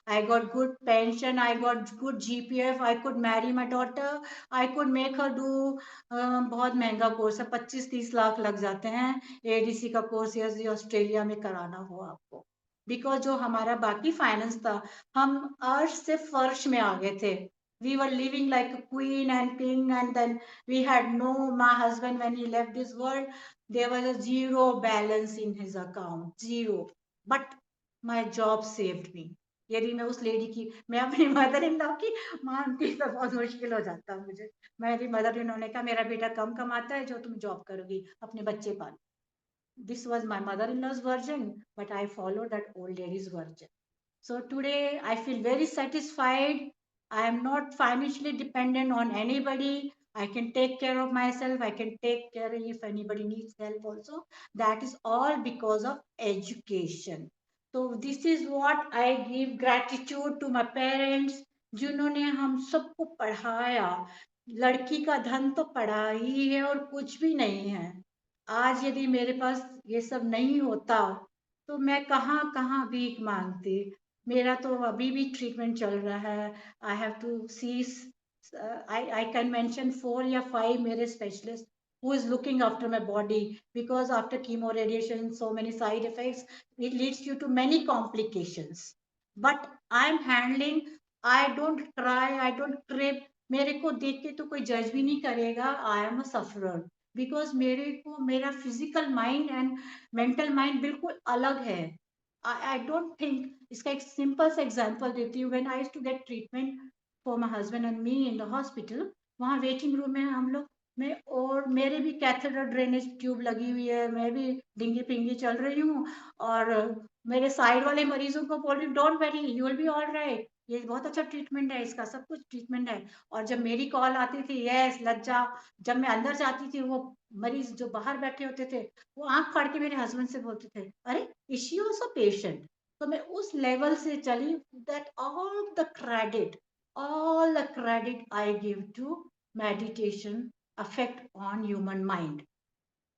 I got good pension, I got good GPF, I could Mary my daughter, I could make her do. बहुत महंगा कोर्स है, 25-30 लाख लग जाते हैं एडीसी का कोर्स यदि ऑस्ट्रेलिया में कराना हो आपको। बिकॉज जो हमारा बाकी फाइनेंस था, हम अर्श से फर्श में आ गए थे। We were living like a queen and king, and then we had no, my husband when he left this world, there was a zero balance in his account, zero. But my job saved me. यदि मैं उस lady की, मैं अपनी mother in law की मानती तो बहुत मुश्किल हो जाता मुझे। मेरी मदर इन्होंने कहा मेरा बेटा कम कमाता है, जो तुम जॉब करोगी अपने बच्चे पाल। This was my mother-in-law's version, but I followed that old lady's version. So today I feel very satisfied. I am not financially dependent on anybody. I can take care of myself. I can take care if anybody needs help also. That is all because of education. So this is what I give gratitude to my parents, जिन्होंने हम सबको पढ़ाया। लड़की का धन तो पढ़ाई ही है और कुछ भी नहीं है। आज यदि मेरे पास ये सब नहीं होता तो मैं कहाँ कहाँ भीख मांगती। मेरा तो अभी भी ट्रीटमेंट चल रहा है। I have to see, I can mention 4 या 5 मेरे specialist who is looking after my body, because after chemo radiation so many side effects, it leads you to many complications. But I'm handling, I don't cry, I don't trip. मेरे को देख के तो कोई जज भी नहीं करेगा। I am a sufferer, because मेरे को मेरा physical mind and mental mind बिल्कुल अलग है। I don't think, इसका एक सिंपल सा एग्जांपल देती हूँ. When I used to get treatment for my husband and me in the hospital, वहाँ वेटिंग रूम में हम लोग में, और मेरे भी कैथेटर ड्रेनेज ट्यूब लगी हुई है, मैं भी डिंगी पिंगी चल रही हूँ, और मेरे साइड वाले मरीजों को बोल रही हूँ don't worry you will be all right, ये बहुत अच्छा ट्रीटमेंट है, इसका सब कुछ ट्रीटमेंट है. और जब मेरी कॉल आती थी, यस लज्जा, जब मैं अंदर जाती थी, वो मरीज जो बाहर बैठे होते थे, वो आंख फाड़ के मेरे हस्बैंड से बोलते थे, अरे इज शी आल्सो पेशेंट. तो मैं उस लेवल से चली, that all the credit I give to meditation affect on human mind.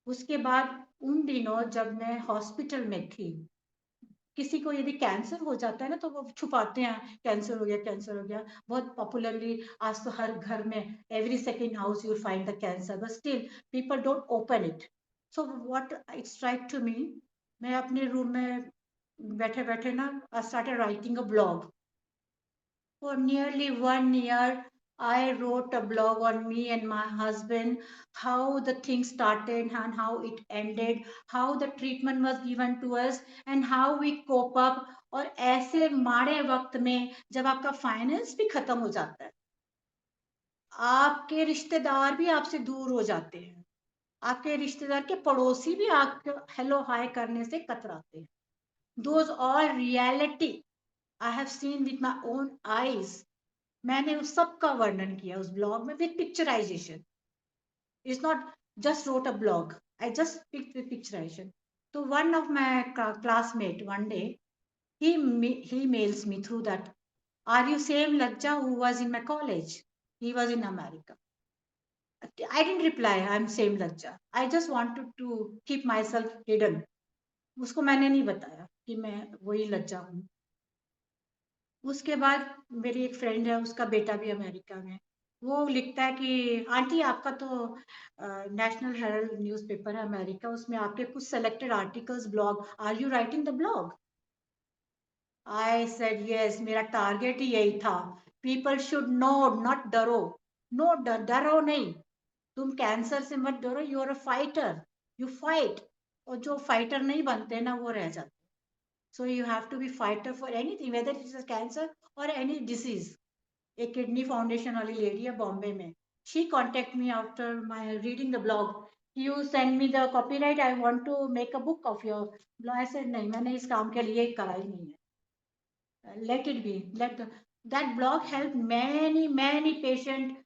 उसके बाद उन दिनों जब मैं हॉस्पिटल में थी, किसी को यदि कैंसर हो जाता है ना, तो वो छुपाते हैं, कैंसर हो गया, कैंसर हो गया. बहुत पॉपुलरली आज तो हर घर में, every second house you find the cancer, but still people don't open it. So what it strike to me, मैं अपने रूम में बैठे बैठे ना, I started writing a blog. For nearly 1 year, I wrote a blog on me and my husband, how the thing started and how it ended, how the treatment was given to us and how we cope up. और ऐसे माड़े वक्त में जब आपका finance भी खत्म हो जाता है, आपके रिश्तेदार भी आपसे दूर हो जाते हैं, आपके रिश्तेदार के पड़ोसी भी आपके हेलो हाय करने से कतराते हैं. Those all reality I have seen with my own eyes. मैंने उस सब का वर्णन किया उस ब्लॉग में with picturisation. It's not just wrote a blog, I just picked with picturisation. तो one of my classmate one day, he mails me through that, are you same Lajja who was in my college? He was in America. I didn't reply I'm same Lajja. I just wanted to keep myself hidden. उसको मैंने नहीं बताया कि मैं वही लज्जा हूँ. उसके बाद मेरी एक फ्रेंड है, उसका बेटा भी अमेरिका में, वो लिखता है कि आंटी आपका तो नेशनल हेराल्ड न्यूज़पेपर है अमेरिका, उसमें आपके कुछ selected articles blog, are you writing the blog? I said yes, मेरा टारगेट ही यही था. पीपल शुड नो, नॉट डरो. नो डरो नहीं, तुम कैंसर से मत डरो, you are a fighter, you fight. और जो फाइटर नहीं बनते ना, वो रह जाते. So you have to be fighter for anything, whether it is a cancer or any disease. एक किडनी फाउंडेशन वाली लेडी है बॉम्बे में, she contact me after my reading the blog, you send me the copyright, I want to make a book of your blog. ऐसे नहीं, मैंने इस काम के लिए करा ही नहीं है. Let it be, let that blog help many many patient.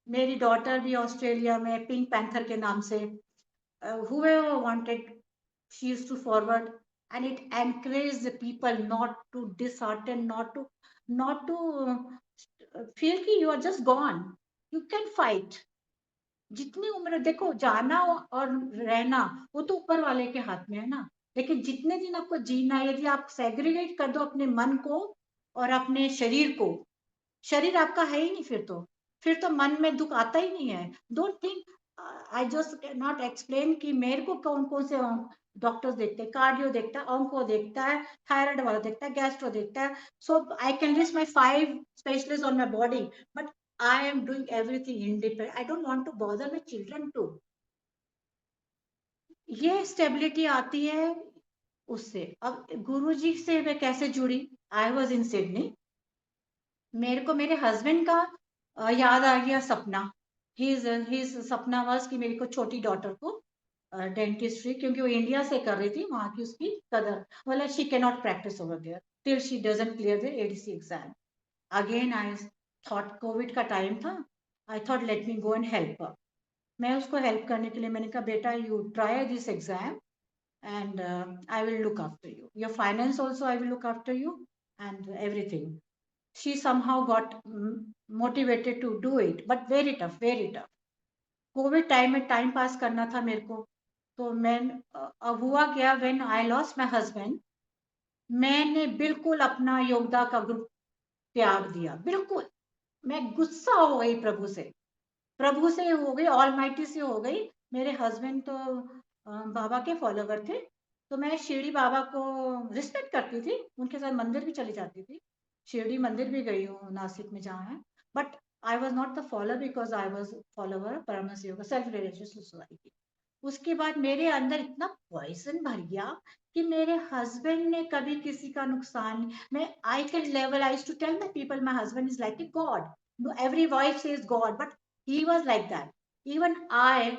मेरी डॉटर भी ऑस्ट्रेलिया में पिंक पैंथर के नाम से, whoever wanted, she used to forward, and it encouraged the people not to dishearten, not to feel कि you are just gone. You can fight. जितनी उम्र देखो, जाना और रहना वो तो ऊपर वाले के हाथ में है ना, लेकिन जितने दिन आपको जीना, यदि आप सेग्रीगेट कर दो अपने मन को और अपने शरीर को, शरीर आपका है ही नहीं, फिर तो मन में दुख आता ही नहीं है. Don't think, I just can not explain कि मेरे को कौन कौन से डॉक्टर्स देखते हैं. कार्डियो देखता है, ऑन्को देखता है, थायराइड वाला देखता है, गैस्ट्रो देखता है. So I can list my 5 specialist on my body, but I am doing everything independent. I don't want to bother my children too. ये स्टेबिलिटी आती है उससे. अब गुरुजी से मैं कैसे जुड़ी, आई वॉज इन सिडनी. मेरे को मेरे हस्बैंड का याद आ गया सपना. हिज सपना वाज कि मेरी को छोटी डॉटर को डेंटिस्ट्री, क्योंकि वो इंडिया से कर रही थी, वहां की उसकी कदर, बोला she can not practise over there till she doesn't clear the ADC exam. Again I thought, Covid का टाइम था, I thought let me go and help her. मैं उसको हेल्प करने के लिए मैंने कहा, बेटा you try this exam and I will look after you. Your finance also I will look after you and everything. She somehow got motivated to do it, but very tough, very tough. Covid time में time pass करना था मेरे को, तो मैं अब हुआ क्या, when I lost my husband, मैंने बिल्कुल अपना योगदा का ग्रुप त्याग दिया, बिल्कुल. मैं गुस्सा हो गई प्रभु से हो गई, ऑलमाइटी से हो गई. मेरे हस्बैंड तो बाबा के फॉलोवर थे, तो मैं शिरडी बाबा को रिस्पेक्ट करती थी, उनके साथ मंदिर भी चली जाती थी. शिरडी मंदिर भी गई हूँ नासिक में जहाँ है, but I was not the follower because I was follower Paramahansa yoga self realisation society. उसके बाद मेरे अंदर इतना पॉइज़न भर गया कि मेरे हस्बैंड ने कभी किसी का नुकसान मैं I can never I used to tell my people my husband is like a god. No every wife says god but he was like that. Even I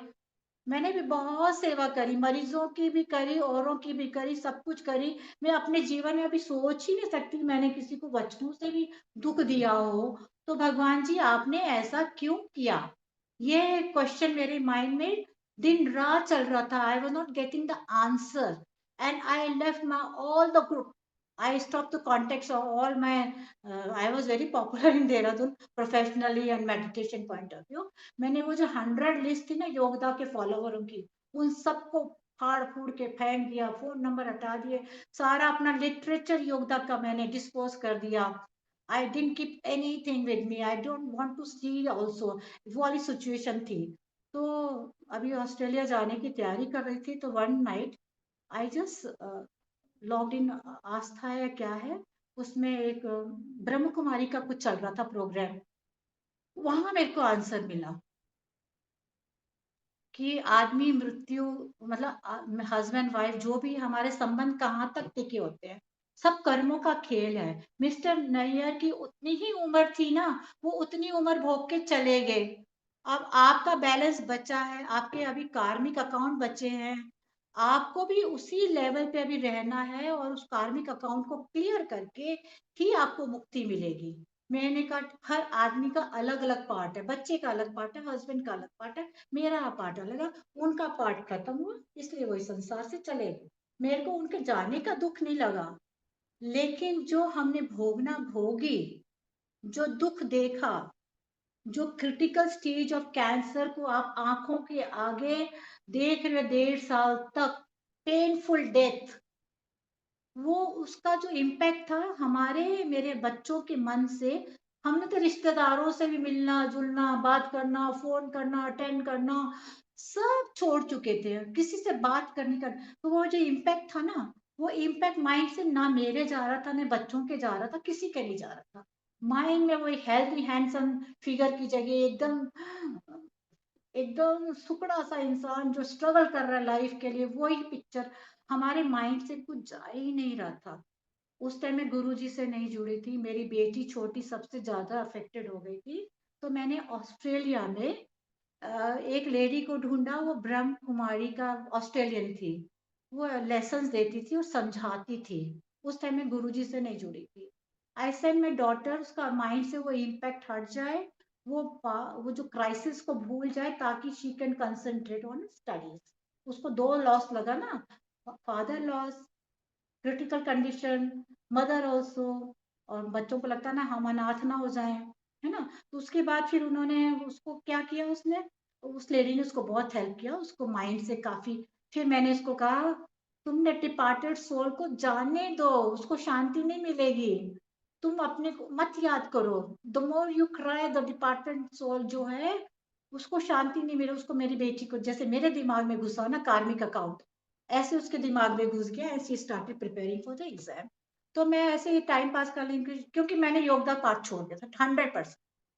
मैंने भी बहुत सेवा करी, मरीज़ों की भी करी, औरों की भी करी, सब कुछ करी। मैं अपने जीवन में अभी सोच ही नहीं सकती मैंने किसी को वचनों से भी दुःख दिया हो। तो भगवान जी आपने ऐसा क्यों किया? ये क्वेश्चन मेरे माइंड में दिन-रात चल रहा था। I was not getting the answer and I left my all the group. I stopped the contacts of all my I was very popular in Dehradun professionally and meditation point of view। मैंने वो जो 100 list थी ना योगदा के फॉलोवरों की, उन सबको फाड़-फूड़ के फेंक दिया, फ़ोन नंबर हटा दिए, सारा अपना लिटरेचर योगदा का मैंने डिस्पोज़ कर दिया। I didn't keep anything with me, I don't want to see also. वो वाली सिचुएशन थी। तो अभी ऑस्ट्रेलिया जाने की तैयारी कर रही थी, तो one night I just logged in Aastha या क्या है, उसमें एक ब्रह्म कुमारी का कुछ चल रहा था प्रोग्राम। वहाँ मेरे को आंसर मिला। कि आदमी मृत्यु मतलब हस्बैंड वाइफ जो भी हमारे संबंध कहाँ तक टिके होते हैं, सब कर्मों का खेल है। मिस्टर नैयर की उतनी ही उम्र थी ना, वो उतनी उम्र भोग के चले गए। अब आपका बैलेंस बचा है, आपके अभी कार्मिक अकाउंट बचे हैं, आपको भी उसी लेवल पे अभी रहना है और उस कार्मिक अकाउंट को क्लियर करके ही आपको मुक्ति मिलेगी। मैंने कहा हर आदमी का अलग-अलग पार्ट है, बच्चे का अलग पार्ट है, हस्बैंड का अलग पार्ट है, मेरा पार्ट अलग है, उनका पार्ट खत्म हुआ, इसलिए वो इस संसार से चले गए। मेरे को उनके जाने का दुःख नहीं लगा, लेकिन जो हमने भोगना भोगी, जो दुःख देखा, जो क्रिटिकल स्टेज ऑफ कैंसर को आप आँखों के आगे देख रहे हो 1.5 साल तक, पेनफुल डेथ, वो उसका जो इम्पैक्ट था हमारे मेरे बच्चों के मन से। हमने तो रिश्तेदारों से भी मिलना-जुलना, बात करना, फ़ोन करना, अटेंड करना, सब छोड़ चुके थे। किसी से बात करने का तो वो जो इम्पैक्ट था ना, वो इम्पैक्ट माइंड से ना मेरे जा रहा था, ना बच्चों के जा रहा था, किसी के नहीं जा रहा था। माइंड में वो एक हेल्दी हैंडसम फिगर की जगह एकदम एकदम सुकड़ा-सा इंसान जो स्ट्रगल कर रहा है लाइफ़ के लिए, वही पिक्चर हमारे माइंड से कुछ जा ही नहीं रहा था। उस टाइम मैं गुरुजी से नहीं जुड़ी थी, मेरी बेटी छोटी सबसे ज़्यादा अफ़ेक्टेड हो गई थी। तो मैंने ऑस्ट्रेलिया में एक लेडी को ढूँढा, वो ब्रह्म कुमारी का ऑस्ट्रेलियन थी। वो लेसन्स देती थी और समझाती थी। उस टाइम मैं गुरुजी से नहीं जुड़ी थी। आई सेड माय डॉटर उसका माइंड से वो इम्पैक्ट हट जाए, वो जो क्राइसिस को भूल जाए ताकि she can concentrate on studies. उसको 2 लॉस लगा ना, father loss critical condition, mother also, और बच्चों को लगता है ना हम अनाथ ना हो जाएँ, है ना? तो उसके बाद फिर उन्होंने उसको क्या किया उसने, उस लेडी ने उसको बहुत हेल्प किया, उसको माइंड से काफ़ी। फिर मैंने उसको कहा, "तुमने डिपार्टेड सोल को जाने दो, उसको शांति नहीं मिलेगी। तुम अपने को मत याद करो। The more you cry the departed soul जो है, उसको शांति नहीं मिले।" उसको मेरी बेटी को जैसे मेरे दिमाग में घुसा ना कार्मिक अकाउंट, ऐसे उसके दिमाग में घुस गया and she started preparing for the exam. तो मैं ऐसे ही टाइम पास कर रही थी क्योंकि मैंने योगदा पाठ छोड़ दिया था 100%।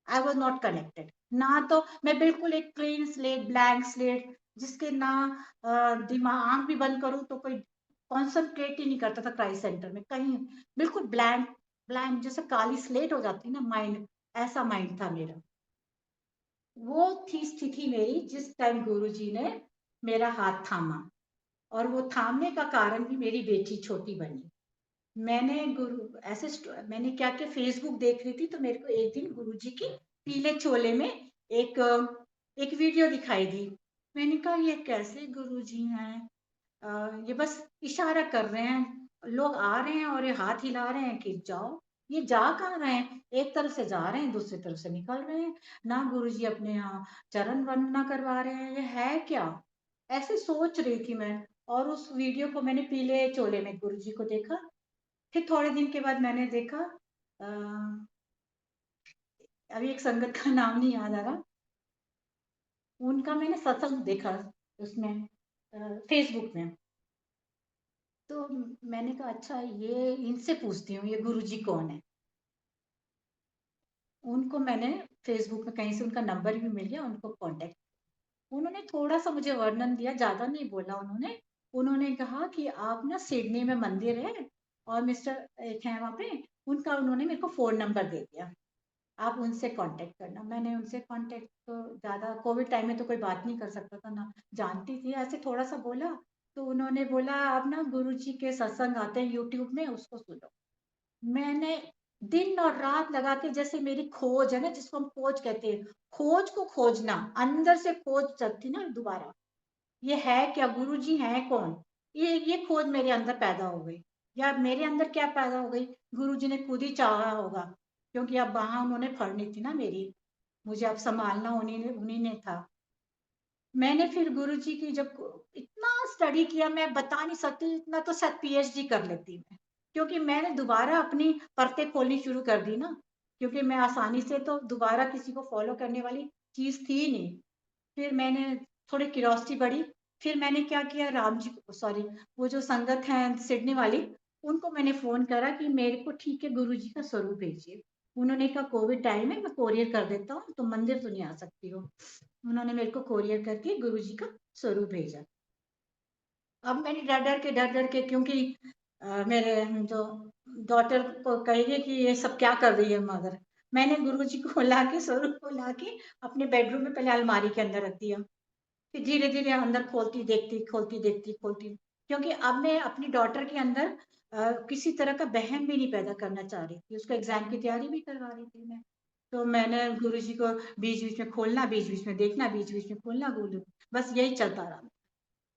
I was not connected. ना तो मैं बिल्कुल एक क्लीन स्लेट, ब्लैंक स्लेट जिसके ना दिमाग आँख भी बंद करूँ तो कोई कॉन्संट्रेट ही नहीं करता था क्राइस्ट सेंटर में कहीं, बिल्कुल ब्लैंक ब्लैंक जैसे काली स्लेट हो जाती है ना माइंड, ऐसा माइंड था मेरा। वो थी स्थिति मेरी जिस टाइम गुरुजी ने मेरा हाथ थामा। और वो थामने का कारण भी मेरी बेटी छोटी बनी। मैंने क्या किया फ़ेसबुक देख रही थी तो मेरे को एक दिन गुरुजी की पीले चोले में एक एक वीडियो दिखाई दी। मैंने कहा ये कैसे गुरुजी हैं? ये बस इशारा कर रहे हैं, लोग आ रहे हैं और ये हाथ हिला रहे हैं कि जाओ। ये जा कहाँ रहे हैं? एक तरफ से जा रहे हैं, दूसरी तरफ से निकल रहे हैं। ना गुरुजी अपने यहाँ चरण वंदना करवा रहे हैं, ये है क्या? ऐसे सोच रही थी मैं। और उस वीडियो को मैंने पीले चोले में गुरुजी को देखा। फिर थोड़े दिन के बाद मैंने देखा अ, अभी एक संगत का नाम नहीं याद आ रहा, उनका मैंने सत्संग देखा उसमें फ़ेसबुक में। तो मैंने कहा अच्छा ये इनसे पूछती हूँ ये गुरुजी कौन है? उनको मैंने फ़ेसबुक में कहीं से उनका नंबर भी मिल गया, उनको कॉन्टैक्ट। उन्होंने थोड़ा-सा मुझे वर्णन दिया, ज़्यादा नहीं बोला उन्होंने। उन्होंने कहा कि आप ना सिडनी में मंदिर है और मिस्टर एक हैं वहाँ पे, उनका उन्होंने मेरे को फ़ोन नंबर दे दिया। आप उनसे कॉन्टैक्ट करना। मैंने उनसे कॉन्टैक्ट तो ज़्यादा कोविड टाइम में तो कोई बात नहीं कर सकता था ना, जानती थी, ऐसे थोड़ा-सा बोला, तो उन्होंने बोला आप ना गुरुजी के सत्संग आते हैं यूट्यूब में उसको सुनो। मैंने दिन और रात लगा के जैसे मेरी खोज है ना जिसको हम खोज कहते हैं, खोज को खोजना, अंदर से खोज जगती ना दोबारा, ये है क्या? गुरुजी हैं कौन? ये खोज मेरे अंदर पैदा हो गई। या मेरे अंदर क्या पैदा हो गई? गुरुजी ने खुद ही चाहा होगा, क्योंकि अब वहाँ उन्होंने फड़नी थी ना मेरी, मुझे अब सँभालना उन्हीं ने था। मैंने फिर गुरुजी की जब इतना स्टडी किया मैं बता नहीं सकती, इतना तो शायद पीएचडी कर लेती मैं। क्योंकि मैंने दोबारा अपनी परतें खोलनी शुरू कर दी ना, क्योंकि मैं आसानी से तो दोबारा किसी को फ़ॉलो करने वाली चीज़ थी ही नहीं। फिर मैंने थोड़ी क्यूरियोसिटी बढ़ी, फिर मैंने क्या किया राम जी को सॉरी वो जो संगत है सिडनी वाली, उनको मैंने फ़ोन करा कि मेरे को ठीक है गुरुजी का स्वरूप भेजिए। उन्होंने कहा कोविड टाइम है मैं कोरियर कर देता हूँ, तुम मंदिर तो नहीं आ सकती हो। उन्होंने मेरे को कोरियर करके गुरुजी का स्वरूप भेजा। अब मैंने डर-डर के क्योंकि मेरे जो डॉटर को कहेंगे कि ये सब क्या कर रही है मदर। मैंने गुरुजी को लाके स्वरूप को लाके अपने बेडरूम में पहले अलमारी के अंदर रख दिया। फिर धीरे-धीरे अंदर खोलती देखती, खोलती देखती, खोलती क्योंकि अब मैं अपनी डॉटर के अंदर किसी तरह का वहम भी नहीं पैदा करना चाह रही थी। उसको एग्ज़ाम की तैयारी भी करवा रही थी मैं। तो मैंने गुरुजी को बीच-बीच में खोलना, बीच-बीच में देखना, बीच-बीच में खोलना गुरु बस यही चलता रहा।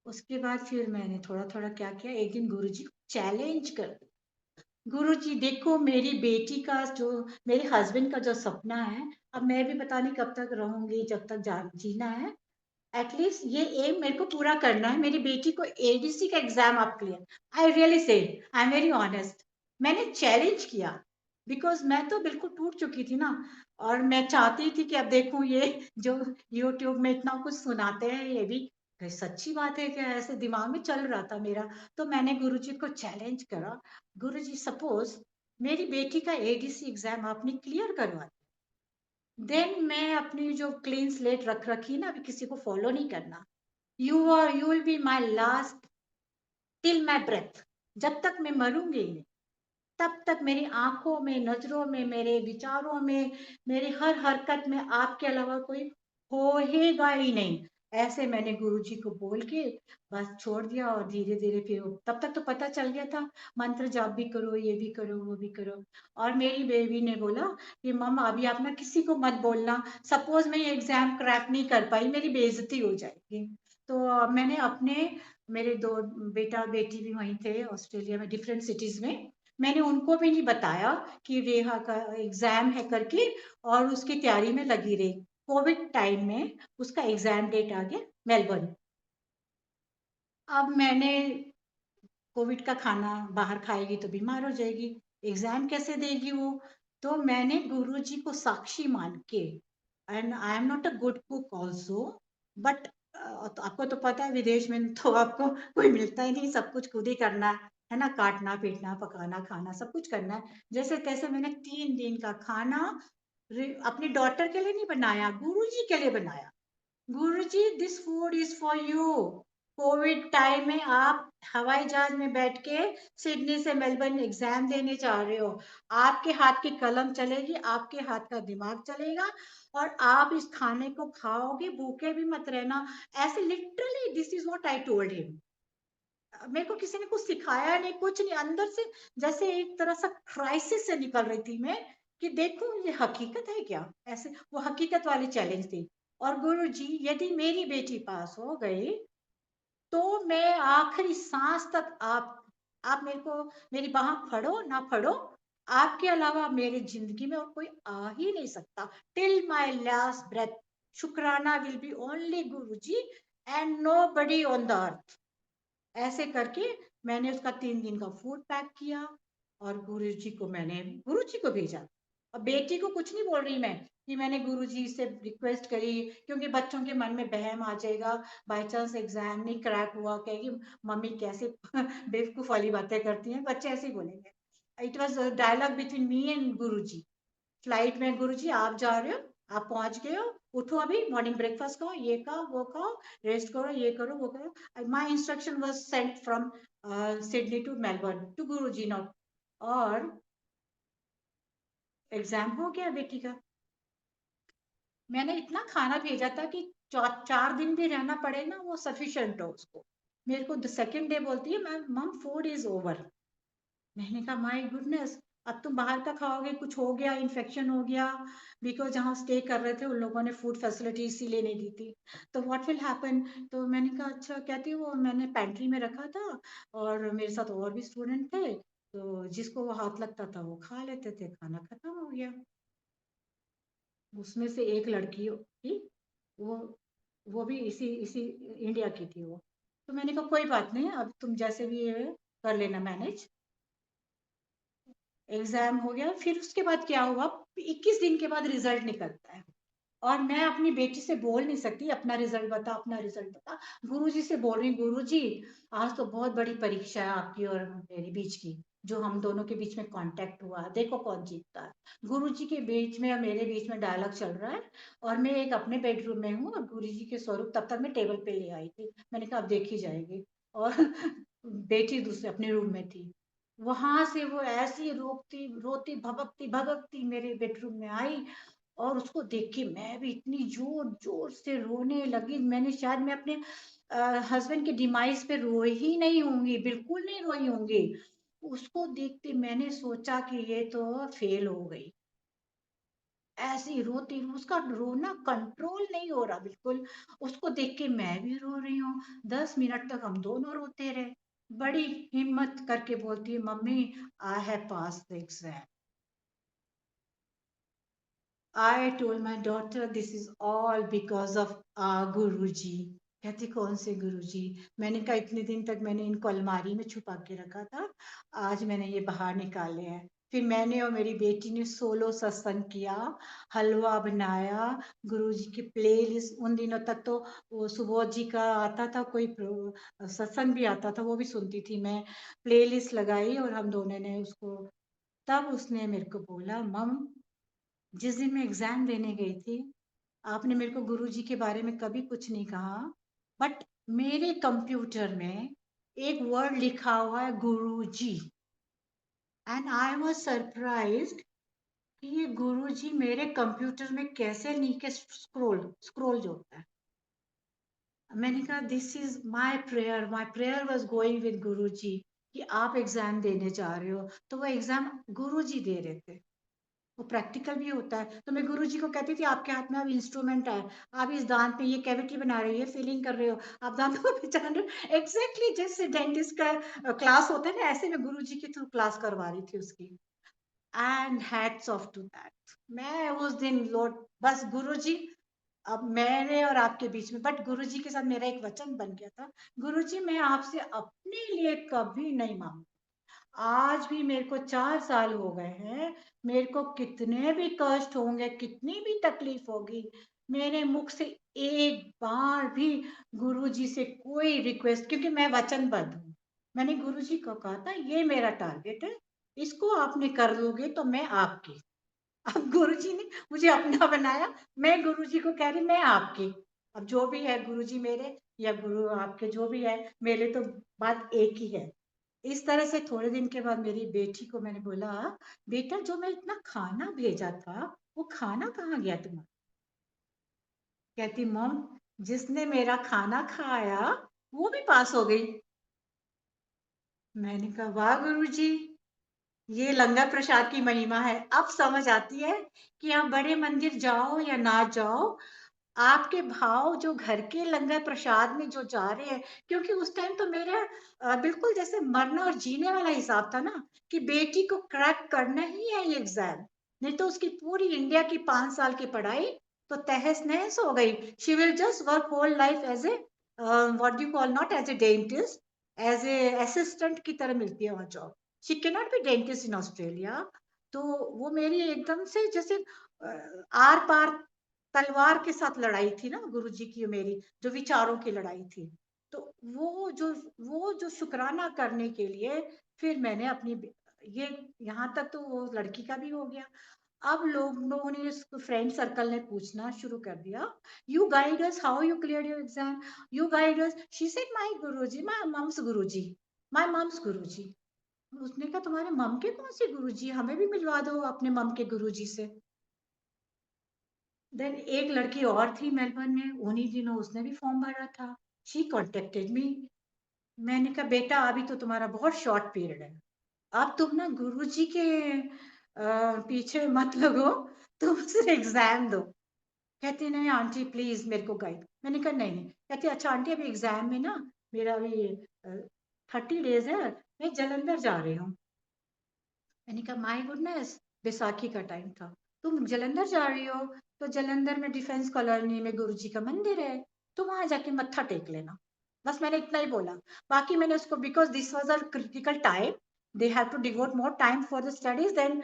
उसके बाद फिर मैंने थोड़ा-थोड़ा क्या किया, एक दिन गुरुजी को चैलेंज कर दिया। गुरुजी देखो मेरी बेटी का जो मेरे हस्बैंड का जो सपना है, अब मैं भी पता नहीं कब तक रहूँगी, जब तक जा जीना है। एटलीस्ट ये एम मेरे को पूरा करना है। मेरी बेटी को एडीसी का एग्ज़ाम आप clear I really said I am very honest मैंने चैलेंज किया बिकॉज़ मैं तो बिल्कुल टूट चुकी थी ना और मैं चाहती थी कि अब देखूँ ये जो यूट्यूब में इतना कुछ सुनाते हैं ये भी कहीं सच्ची बात है क्या? ऐसे दिमाग में चल रहा था मेरा। तो मैंने गुरुजी को चैलेंज करा, गुरुजी सपोज़ मेरी बेटी का एडीसी एग्ज़ाम आपने क्लियर करवा देन मैं अपनी जो क्लीन स्लेट रख रखी ना अभी किसी को फॉलो नहीं करना। You will be my last till my breath जब तक मैं मरूँगी नहीं, तब तक मेरी आँखों में, नज़रों में, मेरे विचारों में, मेरी हर हरकत में आपके अलावा कोई होएगा ही नहीं। ऐसे मैंने गुरुजी को बोल के बस छोड़ दिया और धीरे-धीरे फिर वो तब तक तो पता चल गया था, मंत्र जाप भी करो, ये भी करो, वो भी करो। और मेरी बेबी ने बोला कि मम्मा अभी आप ना किसी को मत बोलना, सपोज़ मैं ये एग्ज़ाम क्रैक नहीं कर पाई, मेरी बेइज़्ज़ती हो जाएगी। तो मैंने अपने मेरे 2 बेटा-बेटी भी वहीं थे ऑस्ट्रेलिया में डिफरेंट सिटीज़ में। मैंने उनको भी नहीं बताया कि रेहा का एग्ज़ाम है करके और उसकी तैयारी में लगी रही। कोविड टाइम में उसका एग्ज़ाम डेट आ गया मेलबर्न। अब मैंने कोविड का खाना बाहर खाएगी तो बीमार हो जाएगी, एग्ज़ाम कैसे देगी वो? तो मैंने गुरुजी को साक्षी मान के and I am not a good cook also but तो आपको तो पता है विदेश में तो आपको कोई मिलता ही नहीं, सब कुछ खुद ही करना है ना? काटना-पीटना, पकाना, खाना सब कुछ करना है। जैसे-तैसे मैंने 3 दिन का खाना अपनी डॉटर के लिए नहीं बनाया, गुरुजी के लिए बनाया। Guruji this food is for you Covid time में आप हवाई जहाज में बैठ के सिडनी से मेलबर्न एग्जाम देने जा रहे हो आपके हाथ की कलम चलेगी आपके हाथ का दिमाग चलेगा और आप इस खाने को खाओगे भूखे भी मत रहना ऐसे literally this is what I told him मेरे को किसी ने कुछ सिखाया नहीं कुछ नहीं अंदर से जैसे एक तरह सा क्राइसिस से निकल रही थी मैं कि देखूं ये हकीकत है क्या ऐसे वो हकीकत वाली चैलेंज थी और गुरु जी यदि मेरी बेटी पास हो गई तो मैं आखिरी सांस तक आप मेरे को मेरी बाह फड़ो ना फड़ो आपके अलावा मेरी जिंदगी में और कोई आ ही नहीं सकता टिल माय लास्ट ब्रेथ शुक्राना will be only Guru ji and nobody on the earth ऐसे करके मैंने उसका 3 दिन का फूड पैक किया और गुरुजी को मैंने गुरुजी को भेजा। अब बेटी को कुछ नहीं बोल रही मैं कि मैंने गुरुजी से रिक्वेस्ट करी क्योंकि बच्चों के मन में वहम आ जाएगा, बाय चांस एग्ज़ाम नहीं क्रैक हुआ कहेगी मम्मी कैसे बेवकूफ़ वाली बातें करती हैं, बच्चे ऐसे ही बोलेंगे। It was dialogue between me and Guruji. Flight में गुरुजी आप जा रहे हो, आप पहुँच गए हो, उठो अभी, मॉर्निंग ब्रेकफास्ट खाओ, ये खाओ, वो खाओ, रेस्ट करो, ये करो, वो करो। My instruction was sent from Sydney to Melbourne to Guruji now. और एग्जाम हो गया बेटी का। मैंने इतना खाना भेजा था कि 4 दिन भी रहना पड़े ना, वो सफिशिएंट हो उसको। मेरे को सेकेंड डे बोलती है, मैम मम फूड इज ओवर। मैंने कहा माय गुडनेस, अब तुम बाहर का खाओगे, कुछ हो गया, इन्फेक्शन हो गया। बिकॉज जहाँ स्टे कर रहे थे उन लोगों ने फूड फैसिलिटी इसीलिए नहीं दी थी। तो व्हाट विल हैपन? तो मैंने कहा अच्छा, कहती वो मैंने पैंट्री में रखा था, और मेरे साथ और भी स्टूडेंट थे, तो जिसको वो हाथ लगता था वो खा लेते थे, खाना खत्म हो गया। उसमें से एक लड़की थी, वो वो भी इसी इसी इंडिया की थी वो। तो मैंने कहा कोई बात नहीं, अब तुम जैसे भी ये कर लेना मैनेज। एग्जाम हो गया, फिर उसके बाद क्या हुआ, 21 दिन के बाद रिजल्ट निकलता है। और मैं अपनी बेटी से बोल नहीं सकती अपना रिजल्ट बता, अपना रिजल्ट बता। गुरुजी से बोल रही, गुरुजी आज तो बहुत बड़ी परीक्षा है आपकी और मेरी बीच की, जो हम दोनों के बीच में कांटेक्ट हुआ, देखो कौन जीतता है। गुरुजी के बीच में और मेरे बीच में डायलॉग चल रहा है, और मैं एक अपने बेडरूम में हूँ, और गुरुजी के स्वरूप तब तक मैं टेबल पे ले आई थी। मैंने कहा अब देखी जाएगी। और बेटी दूसरे अपने रूम में थी। वहां से वो ऐसी रोती रोती भबकती भबकती मेरे बेडरूम में आई, और उसको देख के मैं भी इतनी जोर जोर से रोने लगी। मैंने शायद मैं अपने हस्बैंड के डिमाइस पे रोई ही नहीं होंगी, बिल्कुल नहीं रोई होंगी। उसको देखते मैंने सोचा कि ये तो फेल हो गई। ऐसी रोती, उसका रोना कंट्रोल नहीं हो रहा बिल्कुल। उसको देख के मैं भी रो रही हूँ। 10 मिनट तक हम दोनों रोते रहे। बड़ी हिम्मत करके बोलती है, mummy I have pass the exam. I told my daughter this is all because of गुरुजी। कहती कौन से गुरुजी? मैंने कहा इतने दिन तक मैंने इनको अलमारी में छुपा के रखा था, आज मैंने ये बाहर निकाले हैं। फिर मैंने और मेरी बेटी ने सोलो सत्संग किया, हलवा बनाया, गुरुजी की प्ले लिस्ट। उन दिनों तक तो वो सुबोध जी का आता था, कोई सत्संग भी आता था, वो भी सुनती थी मैं। प्ले लिस्ट लगाई और हम दोनों ने उसको। तब उसने मेरे को बोला, मम जिस दिन मैं एग्जाम देने गई थी, आपने मेरे को गुरुजी के बारे में कभी कुछ नहीं कहा, बट मेरे कंप्यूटर में एक वर्ड लिखा हुआ है गुरुजी। एंड आई वाज सरप्राइज्ड कि ये गुरुजी मेरे कंप्यूटर में कैसे नीचे स्क्रोल स्क्रोल जो होता है। मैंने कहा this is my prayer was going with Guruji, कि आप एग्जाम देने जा रहे हो। तो वो एग्जाम गुरुजी दे रहे थे, वो प्रैक्टिकल भी होता है। तो मैं गुरुजी को कहती थी आपके हाथ में अब इंस्ट्रूमेंट है, आप इस दांत पे ये कैविटी बना रहे हो, ये फीलिंग कर रहे हो, आप दांतों को पहचान रहे हो। एग्जैक्टली जैसे डेंटिस्ट का क्लास होता है ना, ऐसे मैं गुरुजी के थ्रू क्लास करवा रही थी उसकी। And hats off to that. मैं उस दिन लौट, बस गुरुजी, अब मेरे और आपके बीच में, बट गुरुजी के साथ मेरा एक वचन बन गया था, गुरुजी मैं आपसे अपने लिए कभी नहीं मांगू। आज भी मेरे को 4 साल हो गए हैं, मेरे को कितने भी कष्ट होंगे, कितनी भी तकलीफ होगी, मेरे मुख से एक बार भी गुरुजी से कोई रिक्वेस्ट, क्योंकि मैं वचनबद्ध हूँ। मैंने गुरुजी को कहा था ये मेरा टारगेट है, इसको आपने कर लोगे तो मैं आपकी। अब गुरुजी ने मुझे अपना बनाया, मैं गुरुजी को कह रही मैं आपकी। अब जो भी है गुरुजी मेरे या गुरु आपके, जो भी है मेरे, तो बात एक ही है। इस तरह से थोड़े दिन के बाद मेरी बेटी को मैंने बोला, बेटा जो मैं इतना खाना भेजा था वो खाना कहाँ गया तुम्हारा? कहती मॉम जिसने मेरा खाना खाया वो भी पास हो गई। मैंने कहा वाह गुरुजी, ये लंगर प्रसाद की महिमा है। अब समझ आती है कि आप बड़े मंदिर जाओ या ना जाओ, आपके भाव जो घर के लंगर प्रसाद में जो जा रहे हैं। क्योंकि उस टाइम तो मेरा बिल्कुल जैसे मरना और जीने वाला हिसाब था ना, कि बेटी को क्रैक करना ही है ये एग्जाम, नहीं तो उसकी पूरी इंडिया की 5 साल की पढ़ाई तो तहस नहस हो गई। She will just work whole life as a what you call, not as a dentist, as a assistant की तरह मिलती है वहाँ job. She can not be dentist in Australia. तो वो मेरी एकदम से जैसे आर पार तलवार के साथ लड़ाई थी ना गुरुजी की, मेरी जो विचारों की लड़ाई थी। तो वो जो शुक्राना करने के लिए फिर मैंने अपनी ये, यहाँ तक तो वो लड़की का भी हो गया। अब लोगों ने उसको फ्रेंड सर्कल ने पूछना शुरू कर दिया, "you guide us, how you cleared your exam? You guide us." She said, "my Guruji, my mum's Guruji, my mum's Guruji." उसने कहा, "तुम्हारे मम के कौन-से गुरुजी? हमें भी मिलवा दो अपने मम के गुरुजी से।" देन एक लड़की और थी मेलबर्न में, उन्हीं दिनों उसने भी फॉर्म भरा था। She contacted me. मैंने कहा, "बेटा अभी तो तुम्हारा बहुत शॉर्ट पीरियड है। अब तुम ना गुरुजी के पीछे मत लगो, तुम सिर्फ एग्ज़ाम दो।" कहती, "नहीं आंटी प्लीज़ मेरे को गाइड।" मैंने कहा, "नहीं, नहीं।" कहती, "अच्छा आंटी अभी एग्ज़ाम में ना मेरा अभी 30 डेज़ है, मैं जालंधर जा रही हूँ।" मैंने कहा, माय गुडनेस! बैसाखी का टाइम था। तुम जालंधर जा रही हो, तो जालंधर में डिफेंस कॉलोनी में गुरुजी का मंदिर है, तो वहाँ जाके मत्था टेक लेना। बस मैंने इतना ही बोला। बाकी मैंने उसको because this was a critical time, they have to devote more time for the studies then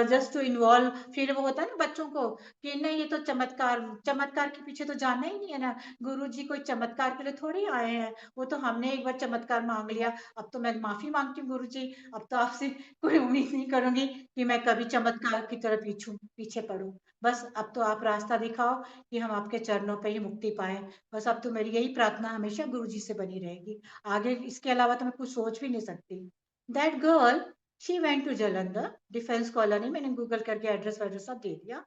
just to involve फिर वो होता है ना बच्चों को कि नहीं ये तो चमत्कार चमत्कार के पीछे तो जाना ही नहीं है ना, गुरुजी कोई चमत्कार के लिए थोड़ी आए हैं। वो तो हमने एक बार चमत्कार माँग लिया, अब तो मैं माफ़ी माँगती हूँ गुरुजी, अब तो आपसे कोई उम्मीद नहीं करूँगी कि मैं कभी चमत्कार की तरह पीछे पड़ूँ। बस अब तो आप रास्ता दिखाओ कि हम आपके चरणों पे ही मुक्ति पाएँ। बस अब तो मेरी यही प्रार्थना हमेशा गुरुजी से बनी रहेगी। आगे इसके अलावा तो मैं कुछ सोच भी नहीं सकती। That girl she went to Jalandhar defence colony मैंने गूगल करके एड्रेस-वैड्रेस सब दे दिया।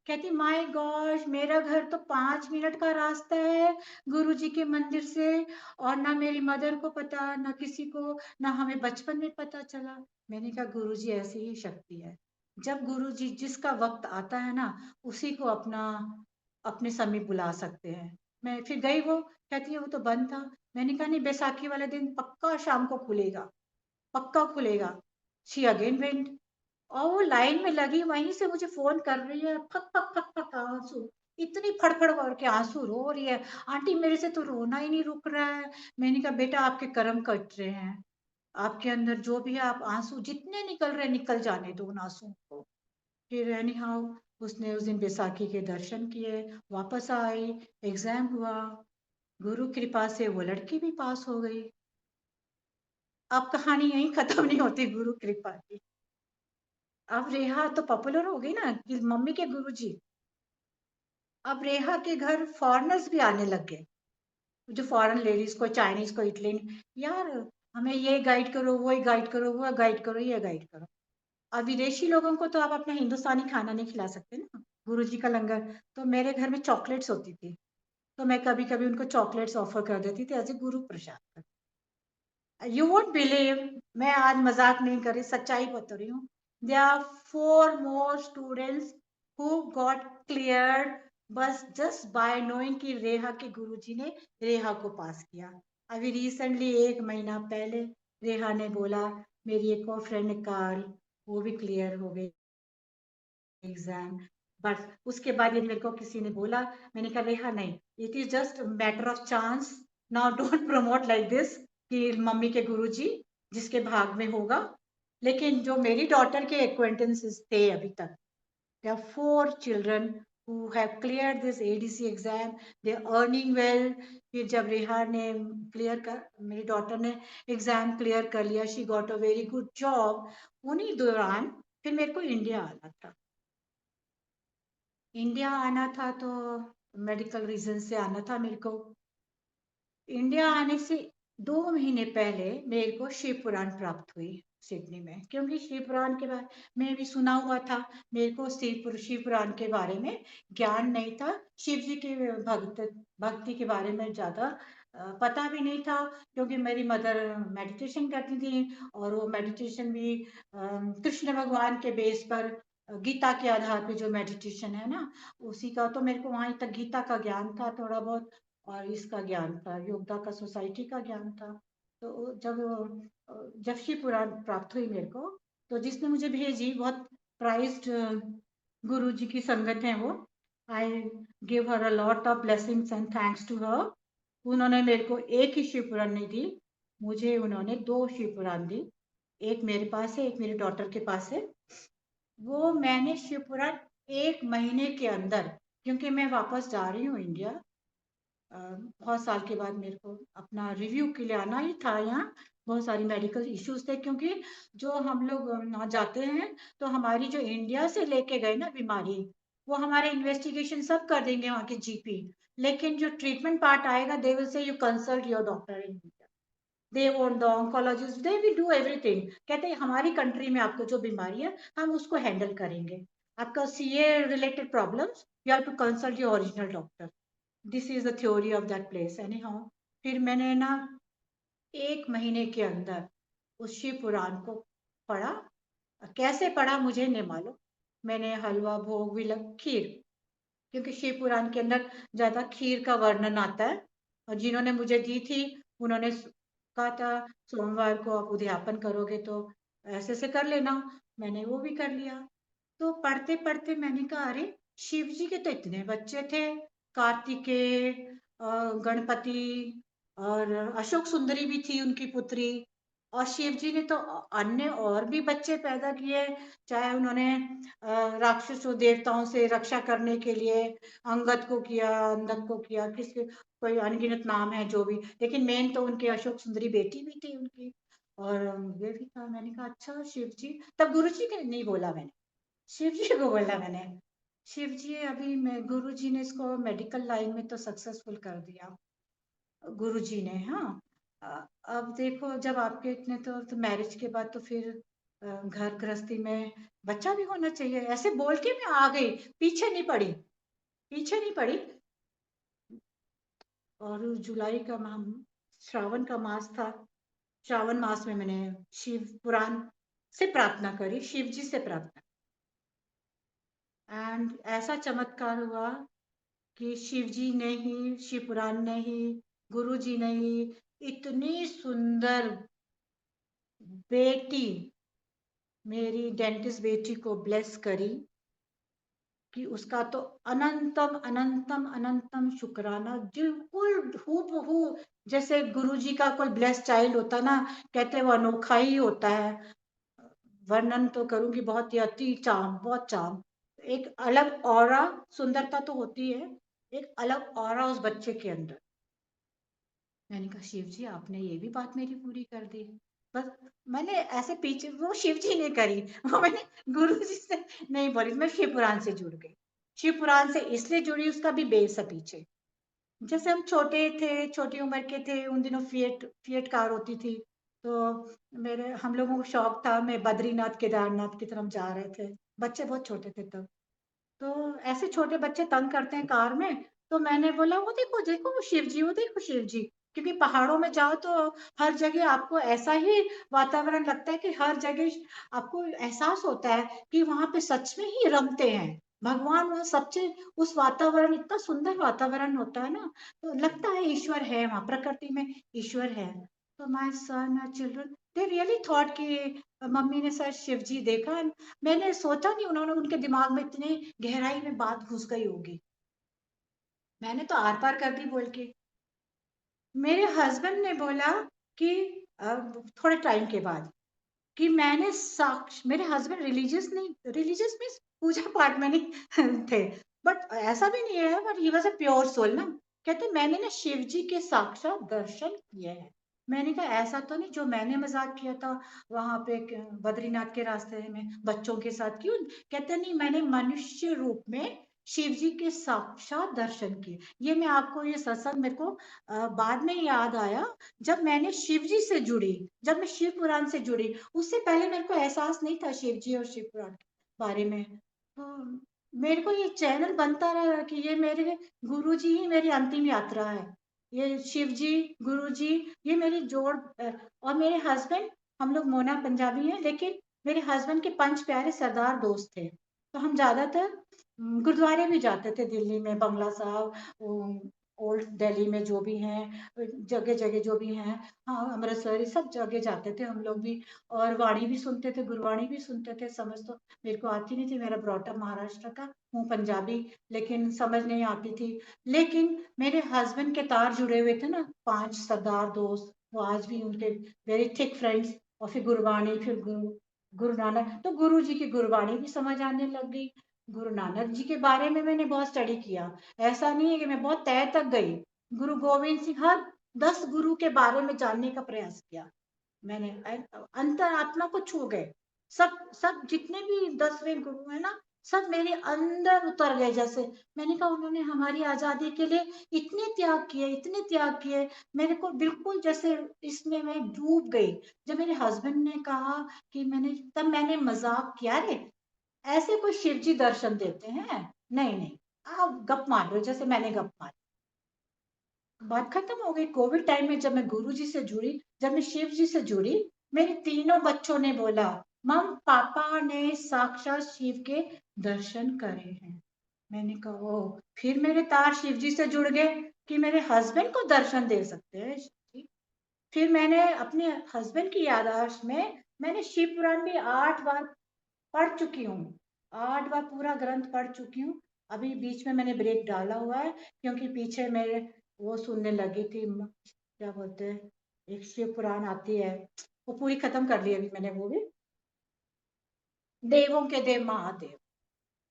कहती माय गॉड! मेरा घर तो 5 मिनट का रास्ता है गुरुजी के मंदिर से और ना मेरी मदर को पता, ना किसी को, ना हमें बचपन में पता चला। मैंने कहा गुरुजी ऐसी ही शक्ति है। जब गुरुजी जिसका वक़्त आता है ना, उसी को अपने समीप बुला सकते हैं। मैं फिर गई वो, कहती है वो तो बंद था। मैंने कहा नहीं बैसाखी वाले दिन पक्का शाम को खुलेगा, पक्का खुलेगा। शी अगेन वेंट और वो लाइन में लगी वहीं से मुझे फ़ोन कर रही है, फक, फक, फक, फक आँसू, इतनी फड़-फड़ करके आँसू रो रही है, "आंटी मेरे से तो रोना ही नहीं रुक रहा है।" मैंने कहा, "बेटा आपके कर्म कट रहे हैं, आपके अंदर जो भी है आप आँसू जितने निकल रहे हैं, निकल जाने दो उन आँसुओं को।" फिर एनी हाउ उसने उस दिन बैसाखी के दर्शन किए, वापस आई, एग्ज़ाम हुआ, गुरु कृपा से वो लड़की भी पास हो गई। अब कहानी यहीं खत्म नहीं होती गुरु कृपा की। अब रेहा तो पॉपुलर हो गई ना कि मम्मी के गुरुजी। अब रेहा के घर फॉरेनर्स भी आने लग गए। जो फॉरेन लेडीज़ को चाइनीज़ को इटलियन यार हमें ये गाइड करो, वो गाइड करो, वो गाइड करो, ये गाइड करो। अब विदेशी लोगों को तो आप अपना हिंदुस्तानी खाना नहीं खिला सकते ना, गुरुजी का लंगर। तो मेरे घर में चॉकलेट्स होती थी, तो मैं कभी-कभी उनको चॉकलेट्स ऑफ़र कर देती थी as a Guru Prasad. You won't believe मैं आज मज़ाक नहीं कर रही, सच्चाई बता रही हूँ। There are 4 more students who got cleared बस जस्ट बाय नोइंग कि रेहा के गुरुजी ने रेहा को पास किया। अभी रिसेंटली 1 महीना पहले रेहा ने बोला मेरी एक और फ्रेंड काल वो भी क्लियर हो गई एग्ज़ाम। बस उसके बाद यदि मेरे को किसी ने बोला मैंने कहा रेहा नहीं, it is just matter of chance, now don't promote like this कि मम्मी के गुरुजी जिसके भाग में होगा। लेकिन जो मेरी डॉटर के एक्वेंटेंसेस थे अभी तक, there are 4 children who have cleared this ADC exam, they are earning well। फिर जब रेहा ने क्लियर कर मेरी डॉटर ने एग्ज़ाम क्लियर कर लिया, she got a very good job. उन्हीं दौरान फिर मेरे को इंडिया आना था। इंडिया आना था तो मेडिकल रीज़न से आना था मेरे को। इंडिया आने से 2 महीने पहले मेरे को शिव पुराण प्राप्त हुई सिडनी में, क्योंकि शिव पुराण के बारे में भी सुना हुआ था। मेरे को शिव पुराण के बारे में ज्ञान नहीं था। शिव जी के भक्ति के बारे में ज़्यादा पता भी नहीं था, क्योंकि मेरी मदर मेडिटेशन करती थी और वो मेडिटेशन भी कृष्ण भगवान के बेस पर गीता के आधार पे जो मेडिटेशन है ना, उसी का तो मेरे को वहीं तक गीता का ज्ञान था थोड़ा बहुत और इसका ज्ञान था, योगदा का सोसाइटी का ज्ञान था। तो जब शिव पुराण प्राप्त हुई मेरे को, तो जिसने मुझे भेजी बहुत प्राइज़्ड गुरुजी की संगत है वो। I give her a lot of blessings and thanks to her. उन्होंने मेरे को एक ही शिव पुराण नहीं दी, मुझे उन्होंने 2 शिव पुराण दी। एक मेरे पास है, एक मेरी डॉटर के पास है। वो मैंने शिव पुराण 1 महीने के अंदर क्योंकि मैं वापस जा रही हूँ इंडिया बहुत साल के बाद मेरे को अपना रिव्यू के लिए आना ही था यहाँ। बहुत सारी मेडिकल इश्यूज थे, क्योंकि जो हम लोग वहाँ जाते हैं तो हमारी जो इंडिया से लेके गए ना बीमारी, वो हमारे इन्वेस्टिगेशन सब कर देंगे वहाँ के जीपी, लेकिन जो ट्रीटमेंट पार्ट आएगा they will say you consult your doctor in India, they won't the oncologist, they will do everything. कहते हैं हमारी कंट्री में आपको जो बीमारी है हम उसको हैंडल करेंगे, आपका CA related problems you have to consult your original doctor. This is the theory of that place anyhow. फिर मैंने ना 1 महीने के अंदर उस शिव पुराण को पढ़ा। कैसे पढ़ा मुझे नहीं मालूम। मैंने हलवा भोग भी खीर, क्योंकि शिव पुराण के अंदर ज्यादा खीर का वर्णन आता है, और जिन्होंने मुझे दी थी उन्होंने कहा था सोमवार को आप उद्यापन करोगे तो ऐसे से कर लेना। मैंने वो भी कर लिया। तो पढ़ते पढ़ते मैंने कहा अरे शिव जी के तो इतने बच्चे थे, कार्तिकेय, गणपति, और अशोक सुंदरी भी थी उनकी पुत्री, और शिव जी ने तो अन्य और भी बच्चे पैदा किए, चाहे उन्होंने राक्षसों देवताओं से रक्षा करने के लिए अंगद को किया, अंगद को किया, किसके कोई अनगिनत नाम है जो भी, लेकिन मेन तो उनके अशोक सुंदरी बेटी भी थी उनकी, और ये भी था। मैंने कहा अच्छा शिव जी, तब गुरु जी के नहीं बोला मैंने, शिव जी को बोला मैंने। शिव जी अभी मैं गुरु जी ने इसको मेडिकल लाइन में तो सक्सेसफुल कर दिया, गुरु जी ने। हाँ, अब देखो जब आपके इतने तो मैरिज के बाद तो फिर घर गृहस्थी में बच्चा भी होना चाहिए, ऐसे बोल के मैं आ गई, पीछे नहीं पड़ी, पीछे नहीं पड़ी। और जुलाई का माह, श्रावण का मास था, श्रावण मास में मैंने शिव पुराण से प्रार्थना करी, शिव जी से प्रार्थना, एंड ऐसा चमत्कार हुआ कि शिव जी ने ही, शिव पुराण ने ही, गुरु जी ने ही इतनी सुंदर बेटी, मेरी डेंटिस्ट बेटी को ब्लेस करी कि उसका तो अनंतम अनंतम अनंतम शुक्राना, बिल्कुल हूबहू जैसे गुरु जी का कोई ब्लेस चाइल्ड होता ना, कहते वो अनोखा ही होता है। वर्णन तो करूंगी, बहुत ही अति चाम, बहुत चाम, एक अलग ऑरा, सुंदरता तो होती है, एक अलग ऑरा उस बच्चे के अंदर। मैंने कहा शिव जी आपने ये भी बात मेरी पूरी कर दी। बस मैंने ऐसे पीछे, वो शिव जी ने करी, वो मैंने गुरु जी से नहीं बोली, मैं शिव पुराण से जुड़ गई। शिव पुराण से इसलिए जुड़ी, उसका भी बेस है पीछे। जैसे हम छोटे थे, छोटी उम्र के थे, उन दिनों फिएट फिएट कार होती थी, तो मेरे हम लोगों को शौक था, मैं बद्रीनाथ केदारनाथ की तरफ जा रहे थे, बच्चे बहुत छोटे थे तब। तो ऐसे छोटे बच्चे तंग करते हैं कार में, तो मैंने बोला वो देखो देखो वो शिव जी, वो देखो शिव जी। क्योंकि पहाड़ों में जाओ तो हर जगह आपको ऐसा ही वातावरण लगता है कि हर जगह आपको एहसास होता है कि वहां पे सच में ही रमते हैं भगवान, वहाँ सच्चे, उस वातावरण, इतना सुंदर वातावरण होता है ना, तो लगता है ईश्वर है वहाँ, प्रकृति में ईश्वर है। तो my son, my children, they really thought कि मम्मी ने शायद शिव जी देखा। मैंने सोचा नहीं उन्होंने, उनके दिमाग में इतनी गहराई में बात घुस गई होगी। मैंने तो आर पार कर दी बोल के। मेरे हस्बैंड ने बोला कि थोड़े टाइम के बाद कि मैंने साक्ष, मेरे हस्बैंड रिलीजियस नहीं, रिलीजियस मीन्स पूजा पाठ में नहीं थे, बट ऐसा भी नहीं है, but he was a pure soul ना। कहते मैंने ना शिव जी के साक्षात दर्शन किए हैं। मैंने कहा ऐसा तो नहीं जो मैंने मजाक किया था वहां पे बद्रीनाथ के रास्ते में बच्चों के साथ, क्यों? कहते नहीं, मैंने मनुष्य रूप में शिव जी के साक्षात दर्शन किए। ये मैं आपको, ये सत्संग मेरे को बाद में याद आया, जब मैंने शिव जी से जुड़ी, जब मैं शिव पुराण से जुड़ी। उससे पहले मेरे को एहसास नहीं था शिव जी और शिव पुराण के बारे में। तो मेरे को ये चैनल बनता रहा कि ये मेरे गुरु जी ही मेरी अंतिम यात्रा है, ये शिव जी, गुरु जी, ये मेरी जोड़। और मेरे हस्बैंड, हम लोग मोना पंजाबी हैं, लेकिन मेरे हस्बैंड के पंच प्यारे सरदार दोस्त थे, तो हम ज्यादातर गुरुद्वारे भी जाते थे, दिल्ली में बंगला साहब, ओल्ड दिल्ली में जो भी हैं, जगह जगह जो भी हैं, हाँ अमृतसर, सब जगह जाते थे हम लोग भी। और वाणी भी सुनते थे, गुरबाणी भी सुनते थे। समझ तो मेरे को आती नहीं थी, मेरा ब्रॉटअप महाराष्ट्र का, हूँ पंजाबी, लेकिन समझ नहीं आती थी। लेकिन मेरे हस्बैंड के तार जुड़े हुए थे ना, 5 सरदार दोस्त, वो आज भी उनके वेरी थिक फ्रेंड्स। और फिर गुरबाणी, फिर गुरु नानक, तो गुरु जी की गुरबाणी भी समझ आने लग गई। गुरु नानक जी के बारे में मैंने बहुत स्टडी किया, ऐसा नहीं है कि मैं बहुत तय तक गई। गुरु गोविंद सिंह, हर 10 गुरु के बारे में जानने का प्रयास किया। मैंने अंतरात्मा को छू गए। सब सब जितने भी 10वें गुरु हैं ना, सब मेरे अंदर उतर गए जैसे। मैंने कहा उन्होंने हमारी आज़ादी के लिए इतने त्याग किए, मेरे को बिल्कुल जैसे इसमें मैं डूब गई। जब मेरे हस्बैंड ने कहा कि मैंने मज़ाक किया, "अरे! ऐसे कोई शिव जी दर्शन देते हैं? नहीं, नहीं, आप गप मार रहे हो।" जैसे मैंने गप मारी। बात खत्म हो गई। कोविड टाइम में जब मैं गुरुजी से जुड़ी, जब मैं शिव जी से जुड़ी, मेरे तीनों बच्चों ने बोला, मम पापा ने साक्षात शिव के दर्शन करे हैं। मैंने कहा ओह! फिर मेरे तार शिव जी से जुड़ गए कि मेरे हस्बैंड को दर्शन दे सकते हैं शिव जी। फिर मैंने अपने हस्बैंड की याददाश्त में मैंने शिव पुराण भी 8 बार पढ़ चुकी हूँ। 8 बार पूरा ग्रंथ पढ़ चुकी हूँ। अभी बीच में मैंने ब्रेक डाला हुआ है क्योंकि पीछे मेरे वो सुनने लगी थी क्या बोलते हैं, एक शिव पुराण आती है, वो पूरी खत्म कर ली अभी मैंने वो भी। देवों के देव महादेव।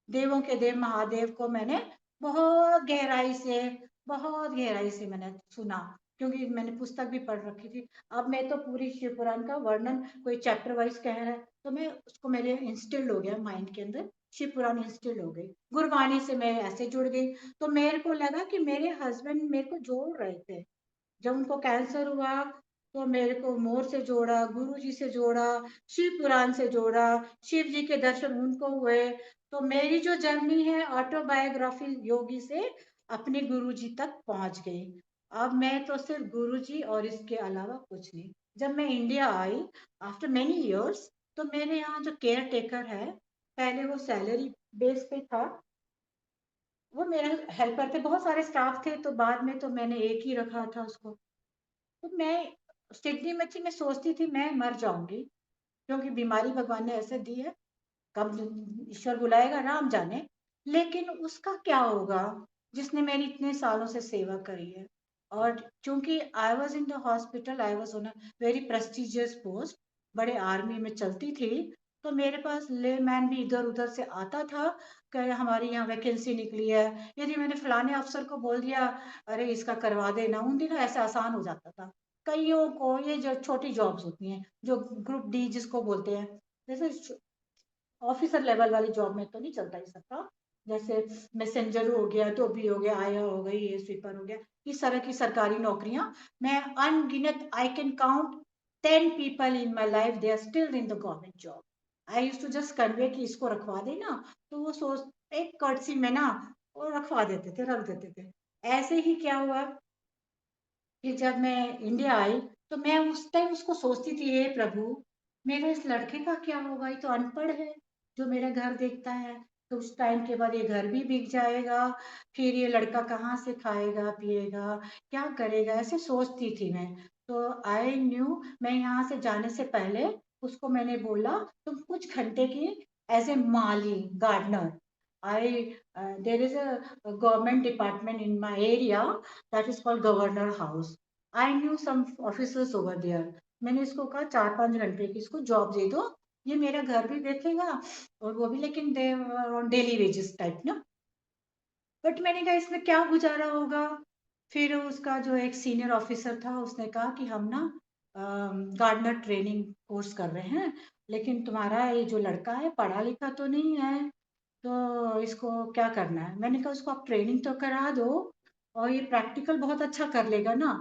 देवों के देव महादेव को मैंने बहुत गहराई से बहुत गहराई से मैंने सुना, क्योंकि मैंने पुस्तक भी पढ़ रखी थी। अब मैं तो पूरी शिव पुराण का वर्णन कोई चैप्टर वाइज कह रहा है तो मैं उसको मेरे इंस्टिल्ड हो गया माइंड के अंदर। शिव पुराण इंस्टिल्ड हो गई, गुरबाणी से मैं ऐसे जुड़ गई। तो मेरे को लगा कि मेरे हस्बैंड मेरे को जोड़ रहे थे। जब उनको कैंसर हुआ तो मेरे को मोर से जोड़ा, गुरु जी से जोड़ा, शिव पुराण से जोड़ा, शिव जी के दर्शन उनको हुए। तो मेरी जो जर्नी है ऑटोबायोग्राफी योगी से अपने गुरु जी तक पहुंच गई। अब मैं तो सिर्फ गुरु जी और इसके अलावा कुछ नहीं। जब मैं India I after many years, तो मेरे यहाँ जो केयर टेकर है, पहले वो सैलरी बेस पे था, वो मेरे हेल्पर थे, बहुत सारे स्टाफ थे, तो बाद में तो मैंने एक ही रखा था उसको। तो मैं सिडनी में थी, मैं सोचती थी मैं मर जाऊंगी, क्योंकि बीमारी भगवान ने ऐसे दी है, कब ईश्वर बुलाएगा राम जाने। लेकिन उसका क्या होगा जिसने मेरी इतने सालों से सेवा करी है। और क्योंकि I was in the hospital, I was on a very prestigious post, बड़े आर्मी में चलती थी, तो मेरे पास ले मैन भी इधर उधर से आता था कि हमारी यहाँ वैकेंसी निकली है। यदि मैंने फलाने अफसर को बोल दिया अरे इसका करवा देना, उन दिनों ऐसा आसान हो जाता था। कईयों को ये जो छोटी जॉब्स होती हैं जो ग्रुप डी जिसको बोलते हैं, जैसे ऑफिसर लेवल वाली जॉब में तो नहीं चलता ये सबका। जैसे मैसेंजर हो गया, धोबी हो गया, आया हो गई, ये स्वीपर हो गया, इस तरह की सरकारी नौकरियां मैं अनगिनत, I can count 10 people in my life they are still in the government job. I use to just convey कि इसको रखवा देना, तो वो सोच एक कर्टसी में ना वो रखवा देते थे, रख देते थे। ऐसे ही क्या हुआ कि जब मैं इंडिया आई तो मैं उस टाइम उसको सोचती थी, हे प्रभु मेरे इस लड़के का क्या होगा, ये तो अनपढ़ है जो मेरा घर देखता है। तो उस टाइम के बाद ये घर भी बिक जाएगा, फिर ये लड़का कहाँ से खाएगा पिएगा, क्या करेगा, ऐसे सोचती थी मैं। तो आई न्यू, मैं यहाँ से जाने से पहले उसको मैंने बोला तुम कुछ घंटे की as a mali gardener, I there is a government department in my area that is called governor house. I knew some officers over there. मैंने इसको कहा 4-5 घंटे की इसको जॉब दे दो, ये मेरा घर भी देखेगा और वो भी, लेकिन दे ऑन डेली वेजेस टाइप ना। बट मैंने कहा इसमें क्या गुजारा होगा। फिर उसका जो एक सीनियर ऑफिसर था उसने कहा कि हम ना गार्डनर ट्रेनिंग कोर्स कर रहे हैं, लेकिन तुम्हारा ये जो लड़का है पढ़ा लिखा तो नहीं है, तो इसको क्या करना है। मैंने कहा उसको आप ट्रेनिंग तो करा दो और ये प्रैक्टिकल बहुत अच्छा कर लेगा ना।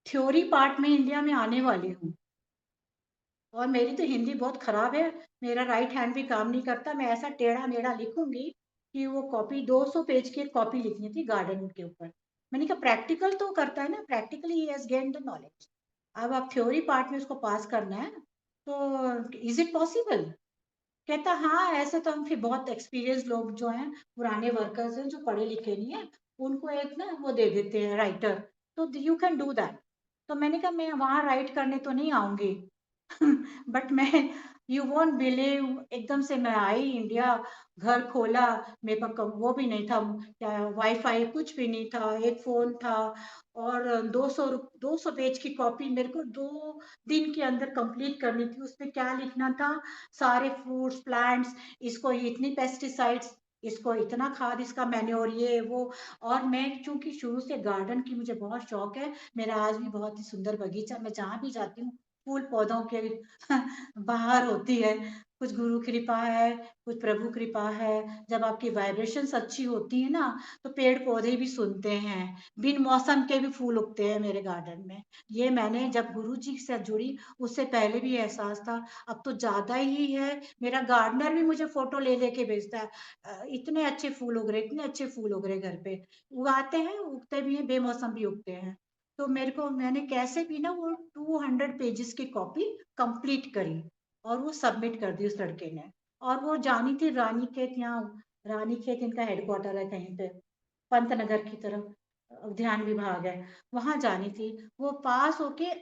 थ्योरी पार्ट में इंडिया में आने वाली हूँ, और मेरी तो हिंदी बहुत खराब है, मेरा राइट हैंड भी काम नहीं करता, मैं ऐसा टेढ़ा मेढ़ा लिखूंगी कि वो कॉपी 200 पेज की एक कॉपी लिखनी थी गार्डन के ऊपर। मैंने कहा प्रैक्टिकल तो करता है ना, practically he has gain the knowledge. अब आप थ्योरी पार्ट में उसको पास करना है, तो इज इट पॉसिबल। कहता हाँ ऐसे तो हम फिर बहुत एक्सपीरियंस लोग जो हैं, पुराने वर्कर्स हैं जो पढ़े लिखे नहीं है, उनको एक ना वो दे देते हैं राइटर, तो यू कैन डू दैट। तो मैंने कहा मैं वहां राइट करने तो नहीं आऊंगी। बट मैं, यू वोंट बिलीव, एकदम से मैं आई इंडिया, घर खोला, मेरे पास वो भी नहीं था, क्या वाईफाई कुछ भी नहीं था, एक फोन था, और 200 पेज की कॉपी मेरे को 2 दिन के अंदर कंप्लीट करनी थी। उसमें क्या लिखना था, सारे फ्रूट्स प्लांट्स, इसको इतनी पेस्टिसाइड्स इसको इतना खाद, इसका मैन्योर ये वो। और मैं चूँकि शुरू से गार्डन की मुझे बहुत शौक है, मेरा आज भी बहुत ही सुंदर बगीचा, मैं जहाँ भी जाती हूँ, फूल-पौधों के बहार होती है। कुछ गुरु कृपा है, कुछ प्रभु कृपा है। जब आपकी वाइब्रेशंस अच्छी होती है ना, तो पेड़-पौधे भी सुनते हैं। बिन मौसम के भी फूल उगते हैं मेरे गार्डन में। ये मैंने जब गुरुजी से जुड़ी, उससे पहले भी एहसास था, अब तो ज़्यादा ही है। मेरा गार्डनर भी मुझे फ़ोटो ले-ले के भेजता है। इतने अच्छे फूल उग रहे, इतने अच्छे फूल उग रहे घर पे। उगाते हैं, उगते भी हैं, बेमौसम भी उगते हैं। तो मैंने कैसे भी ना वो 200 पेजेस की कॉपी कंप्लीट करी और वो सबमिट कर दी उस लड़के ने। और वो जानी थी रानीखेत, यहाँ रानीखेत इनका हेडक्वार्टर है कहीं पे, पंतनगर की तरफ, उद्यान विभाग है, वहाँ जानी थी। वो पास होके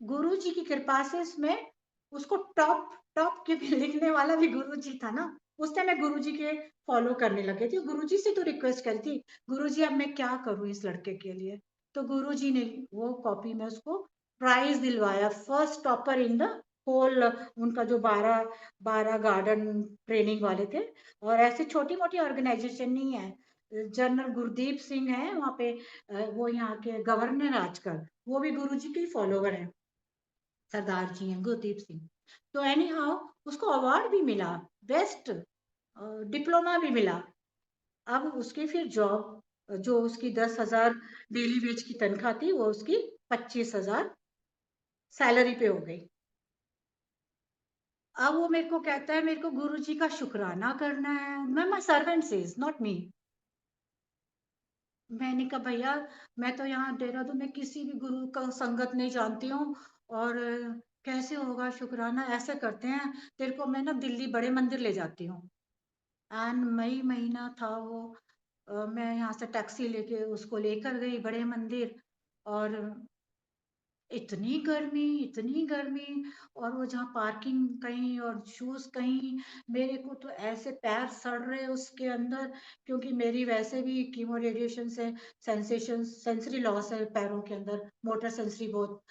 गुरुजी की कृपा से इसमें उसको टॉप टॉप क्योंकि लिखने वाला भी गुरुजी था ना, उस टाइम मैं गुरुजी के फॉलो करने लगी थी। गुरुजी से तो रिक्वेस्ट करी थी, गुरुजी अब मैं क्या करूँ इस लड़के के लिए? तो गुरुजी ने वो कॉपी में उसको प्राइज़ दिलवाया, first topper in the whole, उनका जो 12 गार्डन ट्रेनिंग वाले थे। और ऐसी छोटी-मोटी ऑर्गेनाइज़ेशन नहीं है। जनरल गुरदीप सिंह हैं वहाँ पे, वो यहाँ के गवर्नर आजकल, वो भी गुरुजी के ही फॉलोवर हैं। सरदार जी हैं, गुरदीप सिंह। तो एनी हाउ उसको अवार्ड भी मिला, बेस्ट डिप्लोमा भी मिला। अब उसकी फिर जॉब, जो उसकी 10,000 डेली वेज की तनख्वाह थी, वो उसकी 25,000 सैलरी पे हो गई। अब वो मेरे को कहता है, मेरे को गुरुजी का शुक्राना करना है। My servant says, not me. मैंने कहा भैया, मैं तो यहाँ देहरादून में किसी भी गुरु का संगत नहीं जानती हूँ, और कैसे होगा शुक्राना? ऐसे करते हैं, तेरे को मैं ना दिल्ली बड़े मंदिर ले जाती हूँ। एंड मई महीना था वो, मैं यहाँ से टैक्सी लेके उसको लेकर गई बड़े मंदिर। और इतनी गर्मी, और वो जहाँ पार्किंग कहीं और शूज़ कहीं, मेरे को तो ऐसे पैर सड़ रहे उसके अंदर, क्योंकि मेरी वैसे भी कीमो रेडिएशन से सेंसरी लॉस है पैरों के अंदर, मोटर सेंसरी बहुत।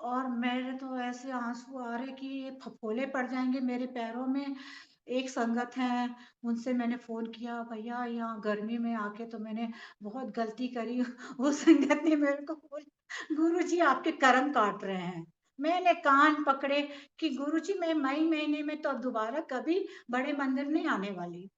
और मेरे तो ऐसे आँसू आ रहे कि ये फफोले पड़ जाएँगे मेरे पैरों में। एक संगत है, उनसे मैंने फ़ोन किया, भैया यहाँ गर्मी में आके तो मैंने बहुत गलती करी। वो संगत ने मेरे को बोला, गुरुजी आपके कर्म काट रहे हैं। मैंने कान पकड़े कि गुरुजी मैं मई महीने में तो अब दोबारा कभी बड़े मंदिर नहीं आने वाली।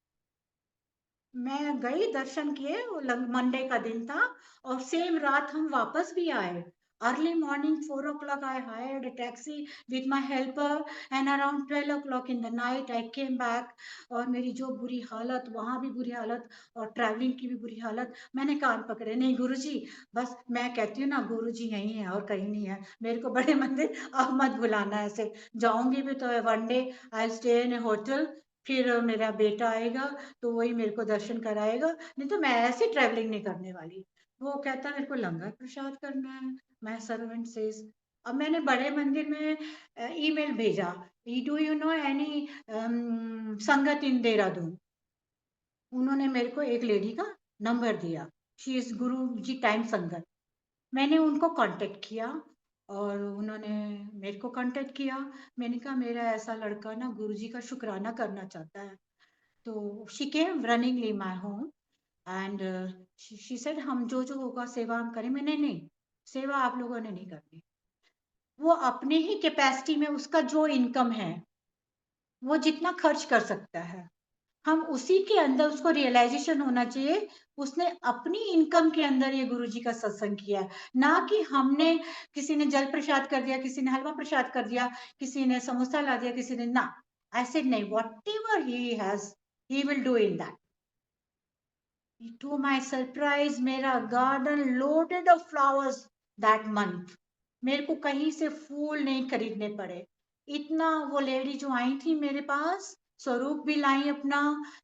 मैं गई, दर्शन किए, वो मंडे का दिन था, और सेम रात हम वापस भी आए। Early morning 4 o'clock I hired a taxi with my helper, and around 12 o'clock in the night I came back। और मेरी जो बुरी हालत, वहाँ भी बुरी हालत और ट्रैवलिंग की भी बुरी हालत। मैंने कान पकड़े, नहीं गुरुजी, बस मैं कहती हूँ ना, गुरुजी यहीं है और कहीं नहीं है। मेरे को बड़े मंदिर अब मत बुलाना ऐसे। जाऊँगी भी तो one day I stay in a hotel, फिर मेरा बेटा आएगा तो वही मेरे को दर्शन कराएगा, नहीं तो मैं ऐसी ट्रैवलिंग नहीं करने वाली। वो कहता है मेरे को लंगर प्रसाद करना है, माय सर्वेंट सेज। अब मैंने बड़े मंदिर में ईमेल भेजा, डू यू नो एनी संगत इन देहरादून? उन्होंने मेरे को एक लेडी का नंबर दिया, she is Guru ji time संगत। मैंने उनको कांटेक्ट किया, और उन्होंने मेरे को कांटेक्ट किया। मैंने कहा मेरा ऐसा लड़का ना गुरुजी का शुक्राना करना चाहता है। तो she came runningly my home, and she said हम जो होगा सेवा हम करें। मैं नहीं नहीं, सेवा आप लोगों ने नहीं करनी। वो अपने ही कैपेसिटी में उसका जो इनकम है, वो जितना खर्च कर सकता है, हम उसी के अंदर उसको रियलाइजेशन होना चाहिए। उसने अपनी इनकम के अंदर ये गुरुजी का सत्संग किया है, ना कि हमने, किसी ने जल प्रसाद कर दिया, किसी ने हलवा प्रसाद कर दिया, किसी ने समोसा ला दिया, किसी ने ना। आई सेड नहीं, whatever he has he will do in that. To my surprise मेरा garden loaded of flowers that month. मेरे को कहीं से फूल नहीं खरीदने पड़े। इतना, वो लेडी जो आई थी मेरे पास, स्वरूप भी लाई अपना,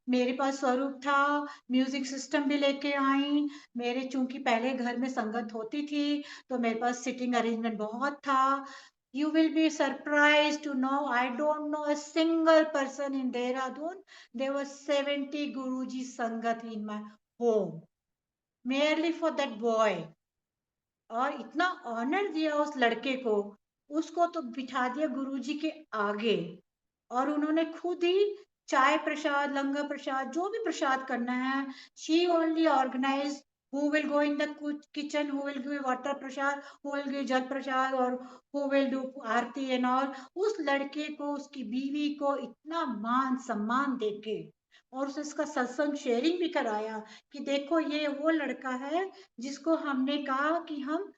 मेरे पास स्वरूप था, म्यूजिक सिस्टम भी लेके आई। मेरे चूंकि पहले घर में संगत होती थी, तो मेरे पास सिटिंग अरेंजमेंट बहुत था। You will be surprised to know I don't know a single person in Dehradun. There was 70 Guruji Sangat in my home, merely for that boy। और इतना ऑनर दिया उस लड़के को, उसको तो बिठा दिया गुरुजी के आगे, और उन्होंने खुद ही चाय प्रसाद, लंगर प्रसाद, जो भी प्रसाद करना है, she only organise who will go in the kitchen, who will give water prasad, who will give jal prasad और who will do Aarti and all। उस लड़के को, उसकी बीवी को इतना मान सम्मान देके और उसे इसका सत्संग शेयरिंग भी कराया कि देखो ये वो लड़का है जिसको हमने कहा कि हम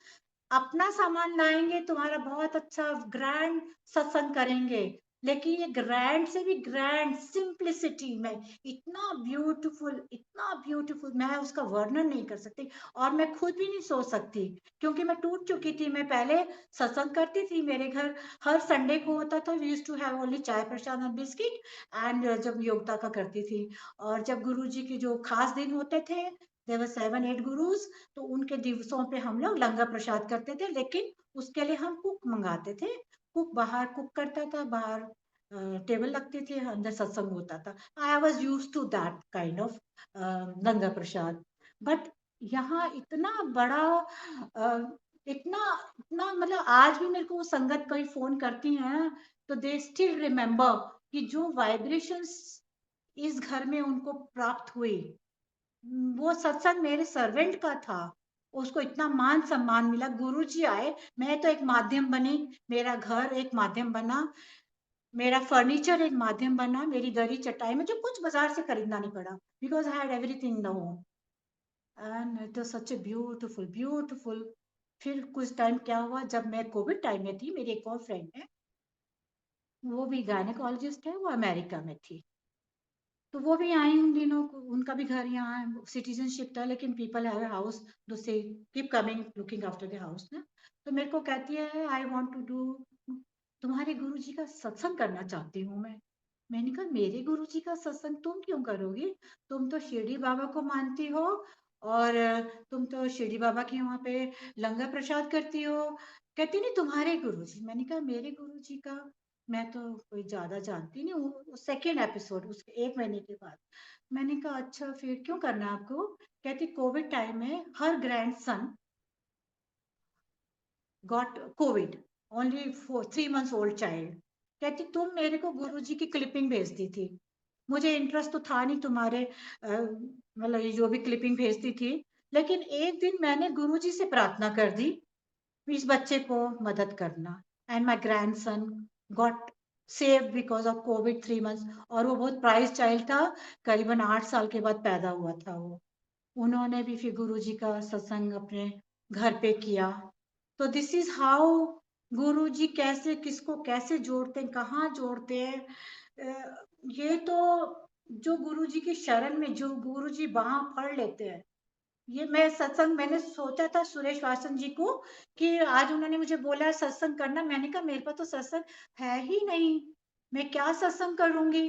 अपना सामान लाएंगे, तुम्हारा बहुत अच्छा ग्रैंड सत्संग करेंगे, लेकिन ये ग्रैंड से भी ग्रैंड सिंप्लिसिटी में इतना ब्यूटीफुल, मैं उसका वर्णन नहीं कर सकती और मैं खुद भी नहीं सोच सकती, क्योंकि मैं टूट चुकी थी। मैं पहले सत्संग करती थी, मेरे घर हर संडे को होता था, we used to have only chai prasad और बिस्किट एंड जब योगता का करती थी। और जब गुरुजी के जो खास दिन होते थे, देयर वर 7-8 गुरुज, तो उनके दिवसों पे हम लोग लंगर प्रसाद करते थे, लेकिन उसके लिए हम कुक मंगाते थे। कुक बाहर कुक करता था, बाहर टेबल लगती थी, अंदर सत्संग होता था। I was use to that kind of langar prasad. But यहाँ इतना बड़ा इतना इतना मतलब आज भी मेरे को वो संगत कोई फोन करती है तो दे स्टिल रिमेम्बर कि जो वाइब्रेशंस इस घर में उनको प्राप्त हुई, वो सत्संग मेरे सर्वेंट का था, उसको इतना मान सम्मान मिला। गुरुजी आए, मैं तो एक माध्यम बनी, मेरा घर एक माध्यम बना, मेरा फर्नीचर एक माध्यम बना, मेरी दरी चटाई में जो कुछ बाजार से खरीदना नहीं पड़ा, because I had everything in the home and it was such a beautiful beautiful. फिर कुछ टाइम क्या हुआ, जब मैं कोविड टाइम में थी, मेरी एक और फ्रेंड है, वो भी गायनेकोलॉजिस्ट है, वो अमेरिका में थी, तो वो भी आई उन दिनों को, उनका भी घर यहाँ है, सिटीजनशिप था, लेकिन पीपल हैव अ हाउस, दो से keep coming looking after the house ना। तो मेरे को कहती है आई वांट टू डू, तुम्हारे गुरुजी का सत्संग करना चाहती हूँ मैं। मैंने कहा मेरे गुरुजी का सत्संग तुम क्यों करोगी, तुम तो शिरडी बाबा को मानती हो और तुम तो शिरडी बाबा के वहाँ पे लंगर प्रसाद करती हो। कहती नहीं तुम्हारे गुरुजी। मैंने कहा मेरे गुरुजी का मैं तो कोई ज्यादा जानती नहीं हूँ। सेकेंड एपिसोड उसके 1 महीने के बाद मैंने कहा अच्छा फिर क्यों करना है आपको। कहती कोविड टाइम में her grandson got Covid, only 3 months old child. कहती तुम मेरे को गुरुजी की क्लिपिंग भेजती थी, मुझे इंटरेस्ट तो था नहीं तुम्हारे मतलब ये जो भी क्लिपिंग भेजती थी, लेकिन एक दिन मैंने गुरुजी से प्रार्थना कर दी इस बच्चे को मदद करना, and my grandson got save because of Covid 3 months। और वो बहुत प्राइज चाइल्ड था, करीबन 8 साल के बाद पैदा हुआ था वो। उन्होंने भी फिर गुरुजी का सत्संग अपने घर पे किया। तो दिस इज हाउ गुरुजी कैसे किसको कैसे जोड़ते हैं, कहाँ जोड़ते हैं। ये तो जो गुरुजी की शरण में जो गुरुजी बाह फड़ लेते हैं। ये मैं सत्संग मैंने सोचा था सुरेश वासन जी को कि आज उन्होंने मुझे बोला है सत्संग करना, मैंने कहा मेरे पास तो सत्संग है ही नहीं, मैं क्या सत्संग करूंगी।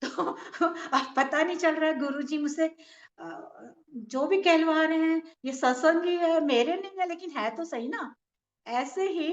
तो अब पता नहीं चल रहा है गुरुजी मुझसे जो भी कहलवा रहे हैं ये सत्संग ही है, मेरे नहीं है, लेकिन है तो सही ना। ऐसे ही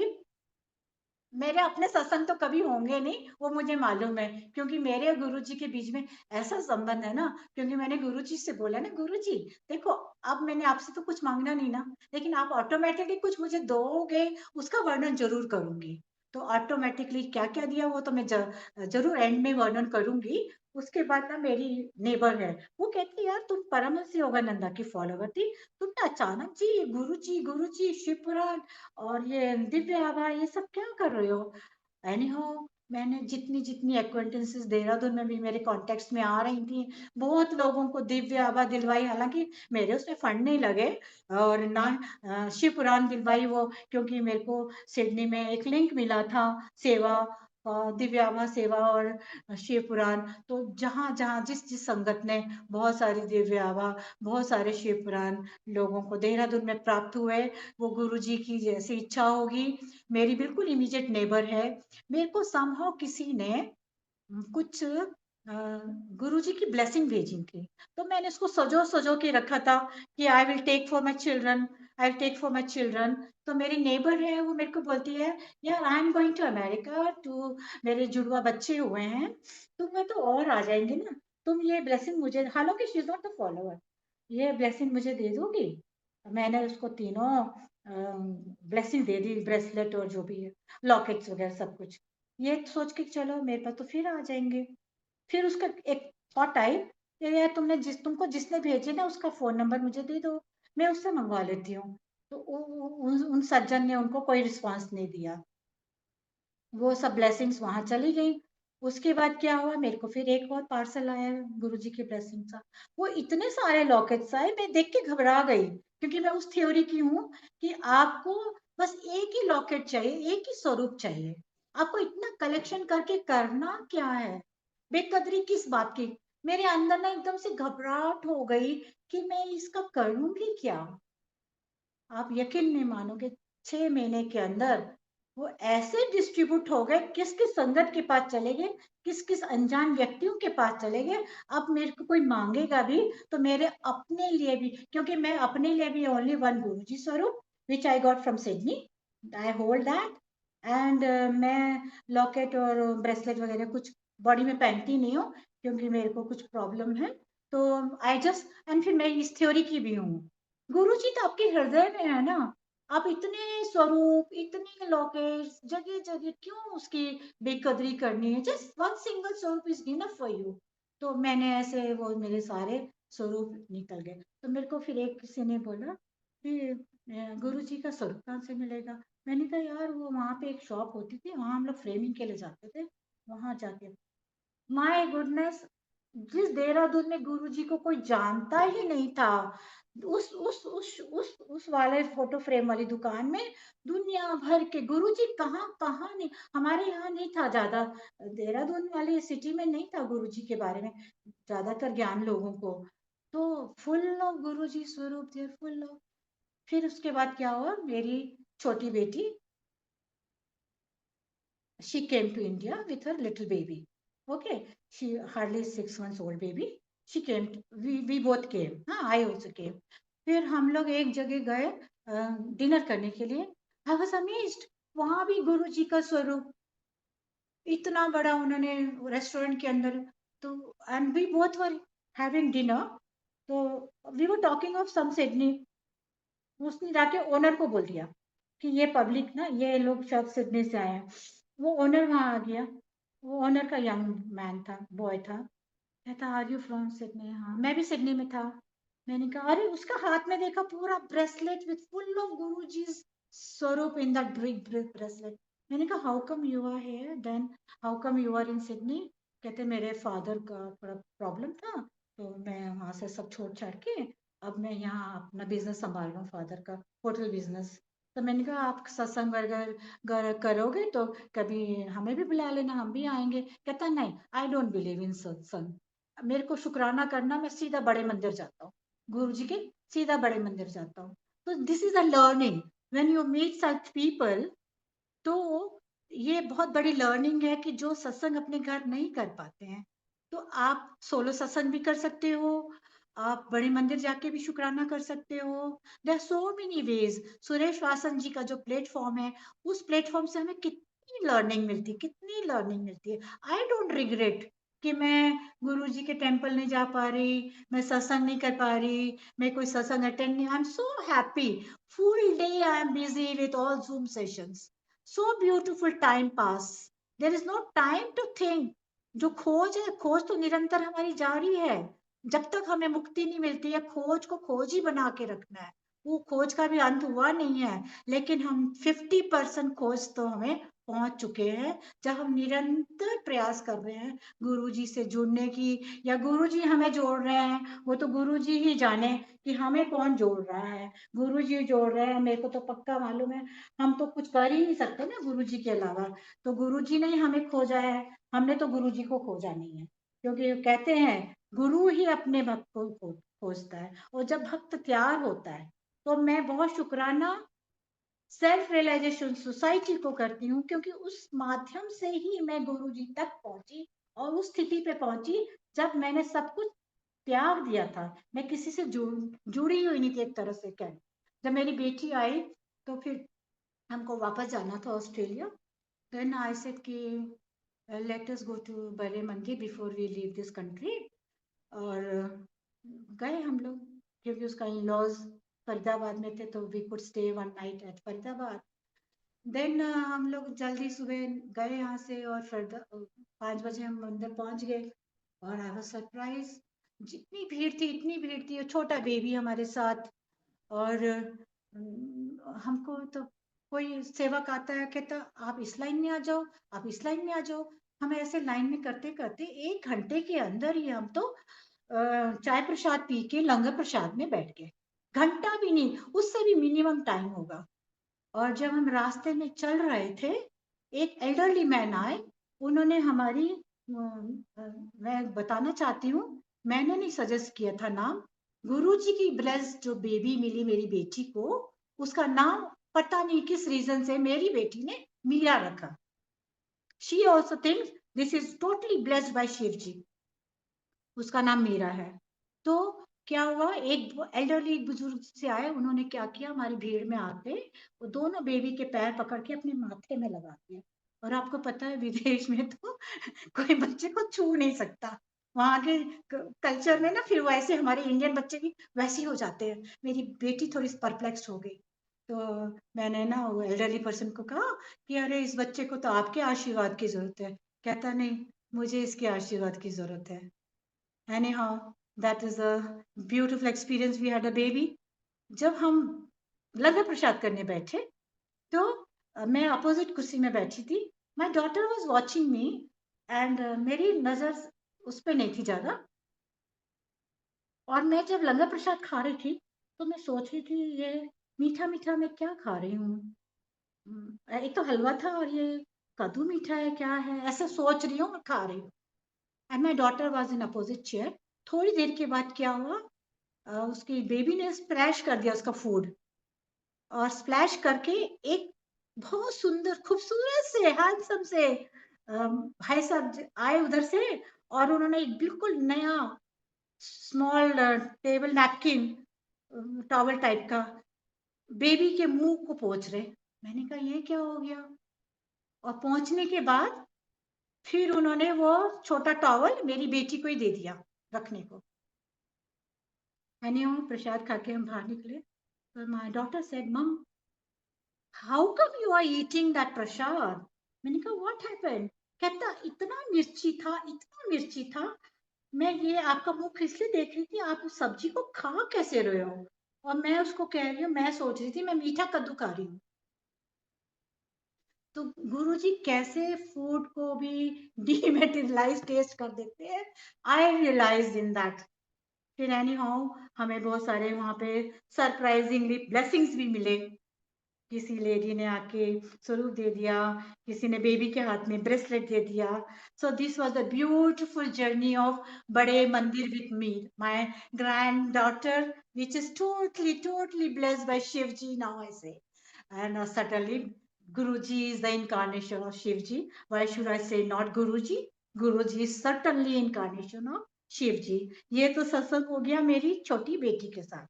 मेरे अपने सत्संग तो कभी होंगे नहीं, वो मुझे मालूम है, क्योंकि मेरे और गुरुजी के बीच में ऐसा संबंध है ना। क्योंकि मैंने गुरुजी से बोला ना गुरुजी देखो अब मैंने आपसे तो कुछ मांगना नहीं ना, लेकिन आप ऑटोमेटिकली कुछ मुझे दोगे, उसका वर्णन जरूर करूंगी। तो ऑटोमेटिकली क्या क्या दिया वो तो मैं जरूर एंड में वर्णन करूंगी। उसके बाद ना मेरी नेबर है, वो कहती है यार तुम परमहंस योगानंदा की फॉलोवर थी, तुमने अचानक जी गुरु जी शिव पुराण और ये दिव्य आभा ये सब क्या कर रहे हो। एनी हाउ मैंने जितनी जितनी एक्वेंटेंसेस देहरादून में भी मेरे कॉन्टेक्ट्स में आ रही थी, बहुत लोगों को दिव्य आभा दिलवाई, हालांकि मेरे उसमें फंड नहीं लगे और ना शिव पुराण दिलवाई वो, क्योंकि मेरे को सिडनी में एक लिंक मिला था सेवा दिव्य आभा सेवा और शिव पुराण। तो जहाँ जहाँ जिस जिस संगत ने बहुत सारी दिव्य आभा बहुत सारे शिव पुराण लोगों को देहरादून में प्राप्त हुए, वो गुरुजी की जैसी इच्छा होगी। मेरी बिल्कुल इमीडिएट नेबर है, मेरे को समहाउ किसी ने कुछ गुरुजी की ब्लेसिंग भेजी थी, तो मैंने उसको सजो सजो के रखा था कि I will take for my children, I will take for my children. तो मेरी नेबर है वो मेरे को बोलती है यार I am going to America too, मेरे जुड़वा बच्चे हुए हैं तो मैं तो और आ जाएंगे ना, तुम ये ब्लेसिंग मुझे, हालांकि she is not the follower, ये ब्लेसिंग मुझे दे दोगी। मैंने उसको तीनों ब्लेसिंग दे दी, ब्रेसलेट और जो भी है लॉकेट्स वगैरह सब कुछ, ये सोच के चलो मेरे पास तो फिर आ जाएंगे। फिर उसका एक थॉट आई कि यार तुमको जिसने भेजे ना उसका फ़ोन नंबर मुझे दे दो, मैं उससे मँगवा लेती हूँ। तो उन सज्जन ने उनको कोई रिस्पॉन्स नहीं दिया। वो सब ब्लेसिंग्स वहाँ चली गई। उसके बाद क्या हुआ, मेरे को फिर एक और पार्सल आया गुरुजी की ब्लेसिंग का। वो इतने सारे लॉकेट्स आए, मैं देख के घबरा गई, क्योंकि मैं उस थ्योरी की हूँ कि आपको बस एक ही लॉकेट चाहिए, एक ही स्वरूप चाहिए। आपको इतना कलेक्शन करके करना क्या है? बेकदरी किस बात की? मेरे अंदर ना एकदम से घबराहट हो गई कि मैं इसका करूँगी क्या? आप यकीन नहीं मानोगे, 6 महीने के अंदर वो ऐसे डिस्ट्रीब्यूट हो गए, किस किस संगत के पास चले गए, किस किस अनजान व्यक्तियों के पास चले गए। अब मेरे को कोई मांगेगा भी तो मेरे अपने लिए भी, क्योंकि मैं अपने लिए भी ओनली वन गुरु जी स्वरूप which I got from Sydney, I hold that. And मैं लॉकेट और ब्रेसलेट वगैरह कुछ बॉडी में पहनती नहीं हूँ, क्योंकि मेरे को कुछ प्रॉब्लम है। तो आई जस्ट, एंड फिर मैं इस थ्योरी की भी हूँ, गुरुजी तो आपके हृदय में है ना। आप इतने स्वरूप, इतने लॉकेट्स, जगह-जगह क्यों उसकी बेकदरी करनी है? जस्ट वन सिंगल स्वरूप इज़ इनफ फॉर यू। तो मैंने ऐसे वो मेरे सारे स्वरूप निकल गए। तो मेरे को फिर एक किसी ने बोला कि गुरुजी का स्वरूप कहाँ से मिलेगा? मैंने कहा यार वो वहाँ पे एक शॉप होती थी, वहाँ हम लोग फ्रेमिंग के लिए जाते थे, वहाँ जाके माय गुडनेस, जिस देहरादून में गुरुजी को कोई जानता ही नहीं था, उस वाले फोटो फ्रेम वाली दुकान में दुनिया भर के गुरुजी कहाँ कहाँ नहीं, हमारे यहाँ नहीं था ज्यादा, देहरादून वाली सिटी में नहीं था गुरुजी के बारे में ज्यादातर ज्ञान लोगों को। तो फुल ऑफ गुरुजी स्वरूप थे, फुल ऑफ। फिर उसके बाद क्या हुआ, मेरी छोटी बेटी, she came to India with her little baby. Okay, she hardly 6 months old baby. She came. We both came. हाँ, I also came. फिर हम लोग एक जगह गए डिनर करने के लिए। I was amazed. वहाँ भी गुरु जी का स्वरूप, इतना बड़ा उन्होंने रेस्टोरेंट के अंदर। तो and we both were having dinner. तो we were talking of some Sydney. उसने जाके ओनर को बोल दिया कि ये पब्लिक ना, ये लोग शायद सिडनी से आए हैं। वो ओनर वहां आ गया। वो ओनर का यंग मैन था, बॉय था। कहता आर यू फ्रॉम सिडनी? हाँ, मैं भी सिडनी में था। मैंने कहा अरे, उसका हाथ में देखा पूरा bracelet with full of Guruji's swaroop in that big bracelet. मैंने कहा how come you are here then, how come you are in Sydney? कहते मेरे फादर का थोड़ा प्रॉब्लम था, तो मैं वहां से सब छोड़ छाड़ के अब मैं यहाँ अपना बिजनेस संभाल रहा हूँ, फादर का होटल बिजनेस। तो मैंने कहा आप सत्संग वगैरह करोगे तो कभी हमें भी बुला लेना, हम भी आएंगे। कहता नहीं, आई डोंट बिलीव इन सत्संग, मेरे को शुक्राना करना, मैं सीधा बड़े मंदिर जाता हूँ, गुरु जी के सीधा बड़े मंदिर जाता हूँ। तो this is a learning, when you meet such people. तो ये बहुत बड़ी लर्निंग है कि जो सत्संग अपने घर नहीं कर पाते हैं, तो आप सोलो सत्संग भी कर सकते हो, आप बड़े मंदिर जाके भी शुक्राना कर सकते हो। There so many ways. Suresh Vasan ji का जो प्लेटफॉर्म है, उस प्लेटफॉर्म से हमें कितनी लर्निंग मिलती है, कितनी लर्निंग मिलती है। आई डोंट रिग्रेट कि मैं गुरु जी के टेम्पल नहीं जा पा रही, मैं सत्संग नहीं कर पा रही, मैं कोई सत्संग अटेंड नहीं, आई am so happy. Full day I am busy with all zoom sessions, so beautiful time pass, there is no time to think। जो खोज है, खोज तो निरंतर हमारी जारी है। जब तक हमें मुक्ति नहीं मिलती है, खोज को खोज ही बना के रखना है। वो खोज का भी अंत हुआ नहीं है, लेकिन हम 50% खोज तो हमें पहुंच चुके हैं, जब हम निरंतर प्रयास कर रहे हैं गुरु जी से जुड़ने की, या गुरु जी हमें जोड़ रहे हैं, वो तो गुरु जी ही जाने कि हमें कौन जोड़ रहा है। गुरु जी जोड़ रहे हैं, मेरे को तो पक्का मालूम है, हम तो कुछ कर ही नहीं सकते ना गुरु जी के अलावा। तो गुरु जी ने ही हमें खोजा है, हमने तो गुरु जी को खोजा नहीं है। क्योंकि कहते हैं गुरु ही अपने भक्त को खोजता है, और जब भक्त तैयार होता है, तो मैं बहुत शुक्राना सेल्फ रियलाइजेशन सोसाइटी को करती हूँ, क्योंकि उस माध्यम से ही मैं गुरु जी तक पहुंची, और उस स्थिति पे पहुंची जब मैंने सब कुछ त्याग दिया था। मैं किसी से जुड़ी हुई नहीं थी एक तरह से। क्या, जब मेरी बेटी आई तो फिर हमको वापस जाना था ऑस्ट्रेलिया। देन आई सेड कि let us go to Bade Mandir before we leave this country. और गए हम लोग, क्योंकि उसका इन लॉज फरीदाबाद में थे, तो we could stay one night at Faridabad. Then हम लोग जल्दी सुबह गए यहाँ से, और 5 बजे हम मंदिर पहुंच गए। और आई वाज सरप्राइज, जितनी भीड़ थी इतनी भीड़ थी, और छोटा बेबी हमारे साथ। और हमको तो कोई सेवक आता है, कहता आप इस लाइन में आ जाओ, आप इस लाइन में आ जाओ। हमें ऐसे लाइन में करते करते 1 घंटे के अंदर ही हम तो चाय प्रसाद पी के लंगर प्रसाद में बैठ गए। घंटा भी नहीं, उससे भी मिनिमम टाइम होगा। और जब हम रास्ते में चल रहे थे, एक एल्डरली मैन आए। उन्होंने हमारी मैं बताना चाहती हूँ, मैंने नहीं सजेस्ट किया था नाम। गुरुजी की ब्लेस्ड जो बेबी मिली मेरी बेटी को, उसका नाम पता नहीं किस रीजन से मेरी बेटी ने मीरा रखा। She also thinks this is totally blessed by Shiv ji. उसका नाम मीरा है। तो क्या हुआ, एक एल्डरली बुजुर्ग से आए, उन्होंने क्या किया, हमारी भीड़ में आके वो दोनों बेबी के पैर पकड़ के अपने माथे में लगा दिए। और आपको पता है विदेश में तो कोई बच्चे को छू नहीं सकता। वहां के कल्चर में ना फिर वैसे हमारे इंडियन बच्चे भी वैसे ही हो जाते हैं। मेरी बेटी थोड़ी परप्लेक्स हो गई। तो मैंने ना वो एल्डरली पर्सन को कहा कि अरे इस बच्चे को तो आपके आशीर्वाद की जरूरत है। कहता नहीं, मुझे इसके आशीर्वाद की जरूरत है। Anyhow, that is a beautiful experience. We had a baby. जब हम लंगर प्रसाद करने बैठे, तो मैं अपोजिट कुर्सी में बैठी थी। My daughter was watching me, and मेरी नजर उस पर नहीं थी ज्यादा। और मैं जब लंगर प्रसाद खा रही थी, तो मैं सोच रही थी ये मीठा मीठा मैं क्या खा रही हूँ। एक तो हलवा था, और ये कद्दू मीठा है क्या है, ऐसे सोच रही हूँ और खा रही हूँ। And my daughter was in opposite chair. थोड़ी देर के बाद क्या हुआ, उसकी बेबी ने स्प्लैश कर दिया उसका फूड। और स्प्लैश करके एक बहुत सुंदर खूबसूरत से हैंडसम से भाई साहब आए उधर से। और उन्होंने एक बिल्कुल नया small table napkin, towel type का, बेबी के मुंह को पोंछ रहे। मैंने कहा ये क्या हो गया। और पहुंचने के बाद फिर उन्होंने वो छोटा टॉवल मेरी बेटी को ही दे दिया रखने को। मैंने वो प्रसाद खा के हम बाहर निकले, तो my daughter said, mum, how come you are eating that prasad. मैंने कहा व्हाट हैपेंड। कहता इतना मिर्ची था, इतना मिर्ची था। मैं ये आपका मुंह इसलिए देख रही थी, आप उस सब्जी को खा कैसे रहे हो। और मैं उसको कह रही हूँ, मैं सोच रही थी मैं मीठा कद्दू खा रही हूँ। तो गुरुजी कैसे फूड को भी डीमेटेरियलाइज टेस्ट कर देते हैं, आई रियलाइज इन दैट। फिर एनी हाउ हमें बहुत सारे वहां पे सरप्राइजिंगली ब्लेसिंग्स भी मिले। किसी लेडी ने आके स्वरूप दे दिया, किसी ने बेबी के हाथ में ब्रेसलेट दे दिया। So this was the beautiful journey of बड़े मंदिर with me, my grand daughter, which is totally blessed by Shivji now I say. And certainly Guruji is the incarnation of Shivji. Why should I say not Guruji? Guruji is certainly incarnation of Shivji. ये तो सत्संग हो गया मेरी छोटी बेटी के साथ।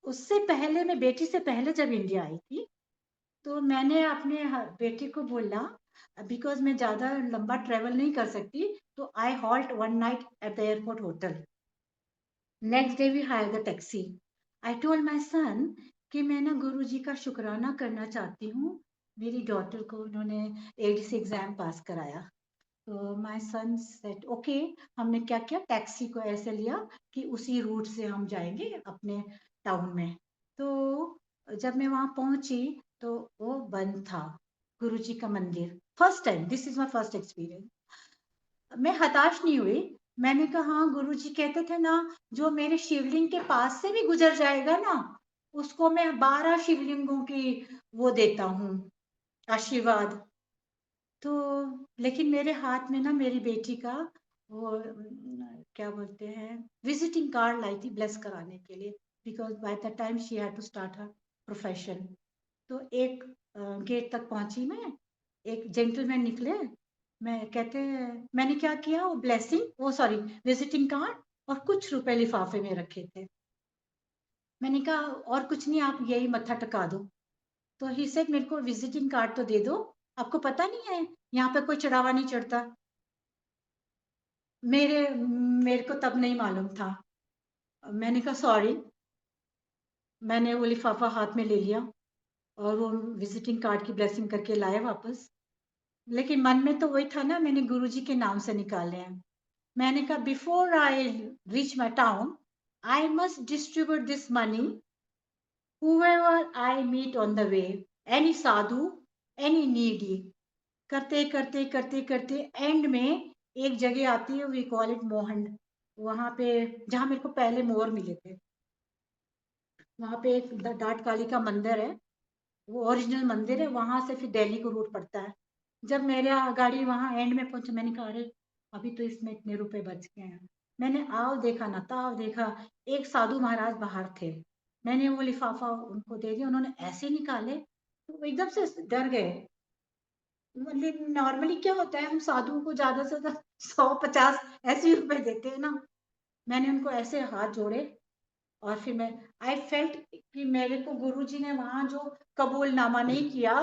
उससे पहले मैं बेटी से पहले जब इंडिया आई थी, तो मैंने अपने बेटे को बोला, बिकॉज मैं ज्यादा लंबा ट्रेवल नहीं कर सकती, तो I halt one night at the airport hotel. Next day we hire the taxi. I told my son कि मैं ना गुरु जी का शुक्राना करना चाहती हूँ, मेरी डॉटर को उन्होंने एडीसी एग्जाम पास कराया। तो माई सन सेड ओके। हमने क्या किया, टैक्सी को ऐसे लिया कि उसी रूट से हम जाएंगे अपने टाउन में। तो जब मैं वहां पहुंची, तो वो बंद था, गुरुजी का मंदिर। First time, this is my first experience. मैं हताश नहीं हुई। मैंने कहा हाँ, गुरुजी कहते थे ना, जो मेरे शिवलिंग के पास से भी गुजर जाएगा ना, उसको मैं 12 शिवलिंगों की वो देता हूँ, आशीर्वाद। तो लेकिन मेरे हाथ में ना मेरी बेटी का वो क्या बोलते हैं, विजिटिंग कार्ड लाई थी ब्लेस कराने के लिए, because by the time she had to start her profession. तो एक गेट तक पहुंची मैं, एक जेंटलमैन निकले। मैं कहते मैंने क्या किया, वो ब्लेसिंग, वो सॉरी, विजिटिंग कार्ड और कुछ रुपए लिफाफे में रखे थे। मैंने कहा और कुछ नहीं, आप यही मत्था टका दो। तो ही सेड मेरे को विजिटिंग कार्ड तो दे दो, आपको पता नहीं है यहाँ पे कोई चढ़ावा नहीं चढ़ता। मेरे मेरे को तब नहीं मालूम था। मैंने कहा सॉरी। मैंने वो लिफाफा हाथ में ले लिया और वो विजिटिंग कार्ड की ब्लेसिंग करके लाया वापस। लेकिन मन में तो वही था ना, मैंने गुरुजी के नाम से निकाले हैं। मैंने कहा before I reach my town I must distribute this money whoever I meet on the way, any sadhu, any needy. करते करते करते करते एंड में एक जगह आती है, वी कॉल इट मोहन, वहां पे जहां मेरे को पहले मोर मिले थे, वहां पे एक डाट काली का मंदिर है, वो ओरिजिनल मंदिर है, वहां से फिर दिल्ली को रूट पड़ता है। जब मेरा गाड़ी वहां एंड में पहुंचे, मैंने कहा अरे अभी तो इसमें इतने रुपए बच गए हैं। मैंने आव देखा ना ताव देखा, एक साधु महाराज बाहर थे, मैंने वो लिफाफा उनको दे दिया, उन्होंने ऐसे निकाले तो वो एकदम से डर गए। मतलब नॉर्मली क्या होता है, हम साधुओं को ज्यादा से ज्यादा 100-50 ऐसे ही रुपए देते हैं ना। मैंने उनको ऐसे हाथ जोड़े और फिर मैं आई फेल्ट कि मेरे को गुरुजी ने वहां जो कबूलनामा नहीं किया,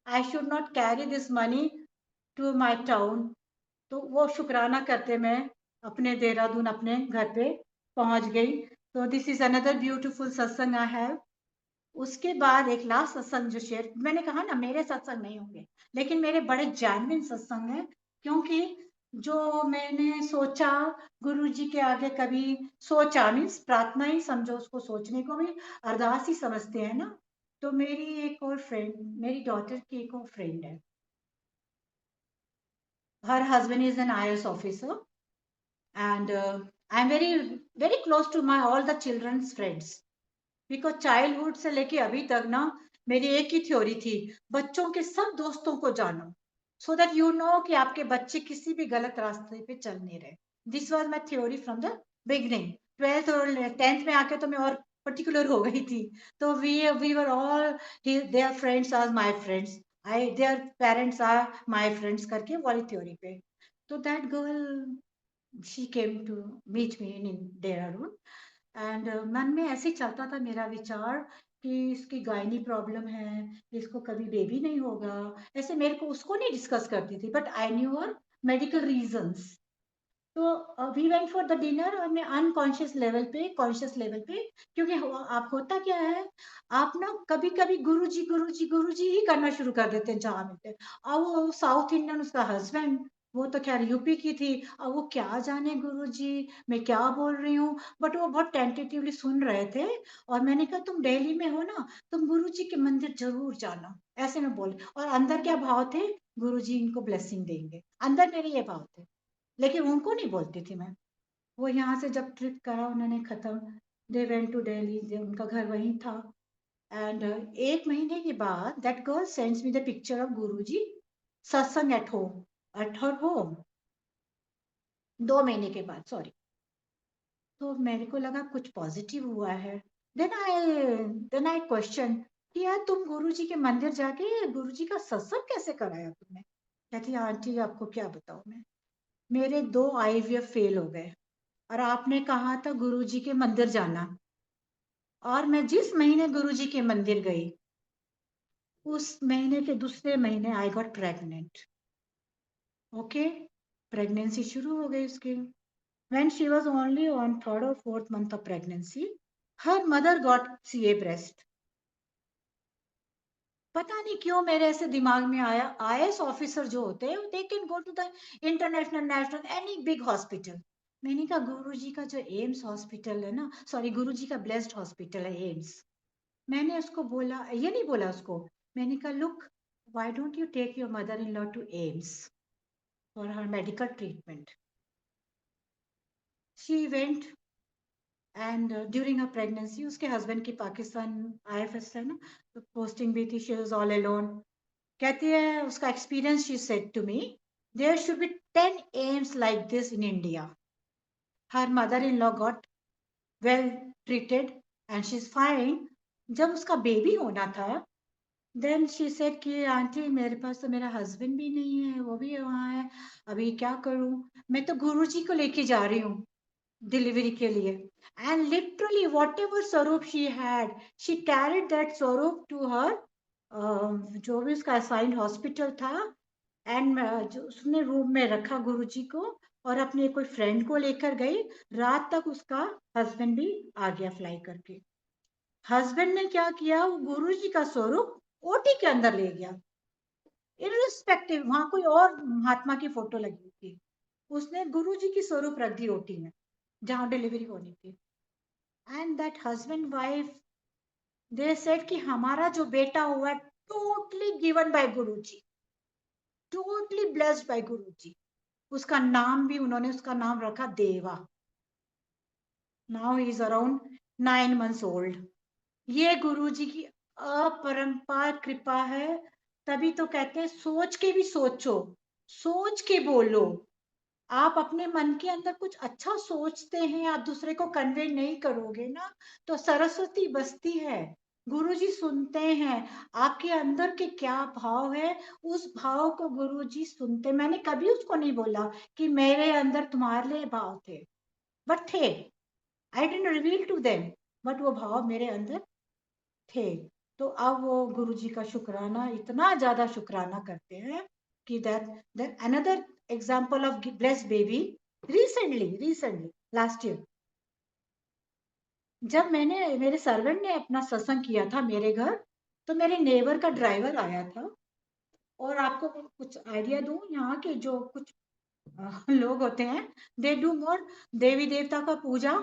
I should not carry this money to my town. तो वो शुक्राना करते मैं अपने देहरादून अपने घर पे पहुंच गई। तो दिस इज अनदर ब्यूटीफुल सत्संग आई हैव। उसके बाद एक लास्ट सत्संग जो शेयर, मैंने कहा ना मेरे सत्संग नहीं होंगे, लेकिन मेरे बड़े जेन्युइन सत्संग है, क्योंकि जो मैंने सोचा गुरु जी के आगे कभी सोचा, मीन्स प्रार्थना ही समझो उसको, सोचने को भी अरदास ही समझते हैं ना। तो मेरी एक और फ्रेंड, मेरी डॉटर की एक और फ्रेंड है, her husband is an IAS officer and I am very very close to my all the childrens friends, because childhood से लेके अभी तक ना मेरी एक ही थ्योरी थी, बच्चों के सब दोस्तों को जानो, सो दैट यू नो कि आपके बच्चे किसी भी गलत रास्ते पे चल नहीं रहे। This was my theory from the beginning. 12th और 10th में आके तो मैं और पर्टिकुलर हो गई थी। तो we were all their friends are my friends, I their parents are my friends करके वाली थ्योरी पे। तो that girl she came to meet me in Dehradun and मन में ऐसे चलता था मेरा विचार कि इसकी गायनी प्रॉब्लम है, इसको कभी बेबी नहीं होगा, ऐसे मेरे को उसको नहीं डिस्कस करती थी, but I knew her medical reasons. तो we went for the dinner और मैं अनकॉन्शियस लेवल पे कॉन्शियस लेवल पे, क्योंकि आप होता क्या है, आप ना कभी कभी गुरुजी गुरुजी गुरुजी ही करना शुरू कर देते हैं जहां मिलते हैं। और वो साउथ इंडियन उसका हस्बैंड, वो तो खैर यूपी की थी, अब वो क्या जाने गुरुजी मैं क्या बोल रही हूँ, बट वो बहुत टेंटेटिवली सुन रहे थे। और मैंने कहा तुम दिल्ली में हो ना, तुम गुरुजी के मंदिर जरूर जाना, ऐसे में बोले। और अंदर क्या भाव थे, गुरुजी इनको ब्लेसिंग देंगे, अंदर मेरे ये भाव थे, लेकिन उनको नहीं बोलती थी मैं। वो यहाँ से जब ट्रिप करा उन्होंने खत्म, दे वेंट टू दिल्ली, उनका घर वहीं था। एंड 1 महीने के बाद that girl sends me the picture of Guruji satsang at home, at her home, 2 महीने के बाद, सॉरी। तो मेरे को लगा कुछ पॉजिटिव हुआ है। देन आई क्वेश्चन कि यार तुम गुरुजी के मंदिर जाके गुरुजी का सत्संग कैसे कराया तुमने? कहती आंटी आपको क्या बताऊं मैं, मेरे 2 IVF फेल हो गए और आपने कहा था गुरुजी के मंदिर जाना, और मैं जिस महीने गुरुजी के मंदिर गई उस महीने के दूसरे महीने I got pregnant. Okay, pregnancy शुरू हो गई उसकी। When she was only on 3rd or 4th month of pregnancy, her mother got CA breast. पता नहीं क्यों मेरे ऐसे दिमाग में आया, IAS ऑफिसर जो होते हैं they can go to the international national any big hospital. मैंने कहा गुरुजी का जो एम्स हॉस्पिटल है ना, सॉरी गुरुजी का ब्लेस्ड हॉस्पिटल है एम्स, मैंने उसको बोला, ये नहीं बोला उसको, मैंने कहा look, why don't you take your mother in law to AIIMS for her medical treatment. She went and during her pregnancy उसके हस्बैंड की पाकिस्तान IFS है ना, तो पोस्टिंग भी थी, शी वाज ऑल अलोन। कहती है उसका experience, she said to me there should be 10 AIIMS like this in India. Her mother in law got well treated and she is fine. जब उसका बेबी होना था, देन शी सेड कि aunty मेरे पास तो मेरा हस्बैंड भी नहीं है, वो भी वहाँ है, अभी क्या करूं? मैं तो गुरुजी को लेके जा रही हूँ डिलीवरी के लिए। एंड लिटरली वॉट एवर स्वरूप she had, she carried that स्वरूप टू हर जो भी उसका असाइंड हॉस्पिटल था, एंड जो उसने रूम में रखा गुरुजी को, और अपने कोई फ्रेंड को लेकर गई। रात तक उसका हस्बैंड भी आ गया फ्लाई करके। हस्बैंड ने क्या किया, वो गुरुजी का स्वरूप OT के अंदर ले गया, इरिस्पेक्टिव वहां कोई और महात्मा की फोटो लगी थी, उसने गुरुजी की स्वरूप रख दी ओटी में, जहाँ डिलीवरी होनी थी। And that husband wife they said कि हमारा जो बेटा हुआ totally given by Guruji, totally blessed by Guruji. उसका नाम भी उन्होंने उसका नाम रखा Deva. Now he is around 9 months old. ये गुरुजी की अपरंपार कृपा है। तभी तो कहते हैं सोच के भी सोचो, सोच के बोलो। आप अपने मन के अंदर कुछ अच्छा सोचते हैं, आप दूसरे को कन्वे नहीं करोगे ना, तो सरस्वती बसती है, गुरुजी सुनते हैं आपके अंदर के क्या भाव है, उस भाव को गुरुजी सुनते। मैंने कभी उसको नहीं बोला कि मेरे अंदर तुम्हारे लिए भाव थे, बट थे। I didn't reveal to them, but वो भाव मेरे अंदर थे। तो अब वो गुरुजी का शुक्राना, इतना ज्यादा शुक्राना करते हैं कि that another example of blessed baby. Recently last year जब मेरे सर्वेंट ने अपना सत्संग किया था मेरे घर, तो मेरे नेबर का ड्राइवर आया था। और आपको कुछ आइडिया दूं, यहाँ के जो कुछ लोग होते हैं, दे डू मोर देवी देवता का पूजा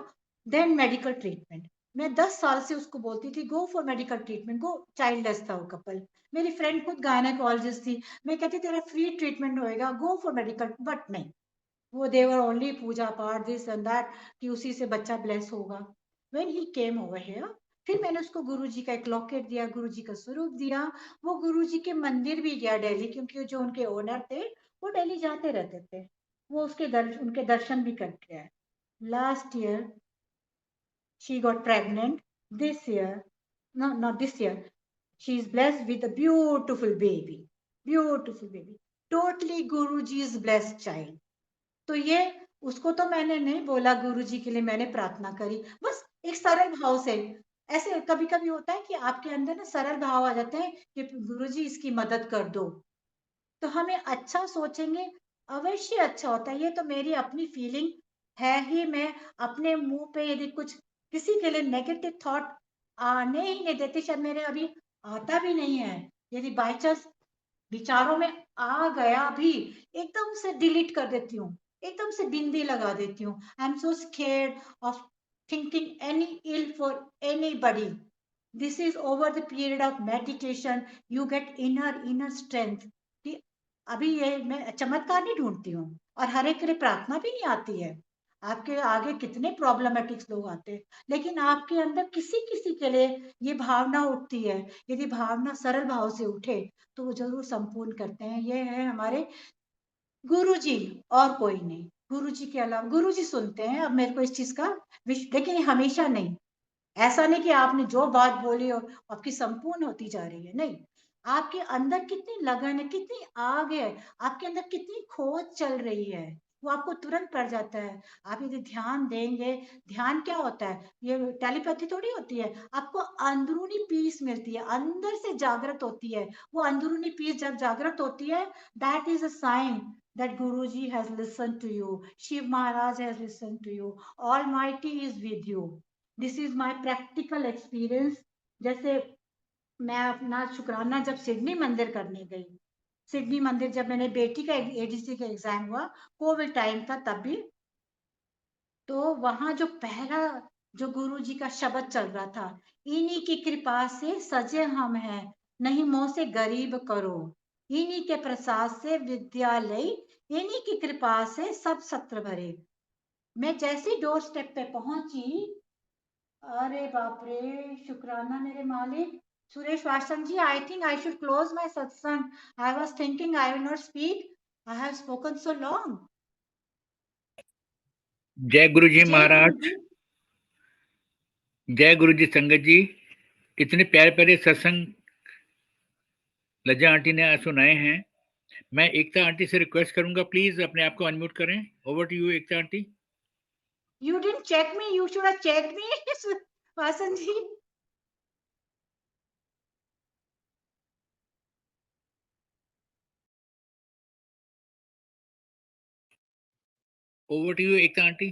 देन मेडिकल ट्रीटमेंट। मैं 10 साल से उसको बोलती थी go for medical treatment, go. Childless था वो कपल। मेरी फ्रेंड खुद गायनेकोलॉजिस्ट थी, मैं कहती तेरा फ्री ट्रीटमेंट होएगा, गो फॉर मेडिकल, बट नहीं। वो देवर ओनली पूजा पाठ दिस एंड दैट, कि उसी से बच्चा ब्लेस होगा। When he came over here, फिर मैंने उसको गुरुजी का एक लॉकेट दिया, गुरुजी का स्वरूप दिया। वो गुरुजी के मंदिर भी गया दिल्ली, क्योंकि जो उनके ओनर थे वो दिल्ली जाते रहते थे। वो उनके दर्शन भी करके आए। Last year she got pregnant. This year, no, not this year, she is blessed with a beautiful baby, beautiful baby, totally Guruji's blessed child. तो ये उसको तो मैंने नहीं बोला गुरुजी के लिए मैंने प्रार्थना करी, बस एक सरल भाव से। ऐसे कभी कभी होता है कि आपके अंदर ना सरल भाव आ जाते हैं कि गुरुजी इसकी मदद कर दो, तो हमें अच्छा सोचेंगे, अवश्य अच्छा होता है। ये तो मेरी अपनी फीलिंग है ही। मैं अपने मुंह पे यदि कुछ किसी के लिए नेगेटिव थॉट आने ही नहीं देती, शायद मेरे अभी आता भी नहीं है। यदि बाई चांस विचारों में आ गया भी, एकदम से डिलीट कर देती हूँ, एकदम से बिंदी लगा देती हूँ। I am so scared of thinking any ill for anybody. This is over the period of meditation you get inner strength. कि अभी ये मैं चमत्कार नहीं ढूंढती हूँ, और हर एक के लिए प्रार्थना भी नहीं आती है। आपके आगे कितने प्रॉब्लमेटिक्स लोग आते हैं, लेकिन आपके अंदर किसी किसी के लिए ये भावना उठती है। यदि भावना सरल भाव से उठे तो वो जरूर संपूर्ण करते हैं। ये है हमारे गुरुजी, और कोई नहीं। गुरुजी के अलावा गुरुजी सुनते हैं। अब मेरे को इस चीज का लेकिन ये हमेशा नहीं। ऐसा नहीं कि आपने जो बात बोली और आपकी संपूर्ण होती जा रही है, नहीं। आपके अंदर कितनी लगन है, कितनी आग है, आपके अंदर कितनी खोज चल रही है, वो आपको तुरंत पड़ जाता है। आप यदि ध्यान देंगे, ध्यान क्या होता है, ये टेलीपैथी थोड़ी होती है। आपको अंदरूनी पीस मिलती है, अंदर से जागृत होती है। वो अंदरूनी पीस जब जागृत होती है, that is a sign that Guruji has listened to you, Shiv Maharaj has listened to you, Almighty is with you. This is my practical experience. जैसे मैं अपना शुक्राना जब सिडनी मंदिर करने गई, सिडनी मंदिर जब मैंने बेटी का एडीसी का एग्जाम हुआ, कोविड टाइम था तब भी, तो वहां जो पहला जो गुरु जी का शब्द चल रहा था, इन्हीं की कृपा से सजे हम हैं, नहीं मोह से गरीब करो, इन्हीं के प्रसाद से विद्यालय, इन्हीं की कृपा से सब सत्र भरे। मैं जैसे डोर स्टेप पे पहुंची, अरे बाप रे, शुक्राना मेरे मालिक। Suresh Vastav ji, I think I should close my satsang. I was thinking I will not speak, I have spoken so long. जय गुरु जी जय गुरु महाराज, जी। जय गुरु जी संगत जी। इतने प्यारे प्यारे सत्संग लज्जा आंटी ने आज सुनाए हैं। मैं एकता आंटी से रिक्वेस्ट करूंगा, प्लीज अपने आप को अनम्यूट करें। Over to you Ekta aunty. You didn't check me, you should have checked me Vasan ji. Over to you Ekta aunty.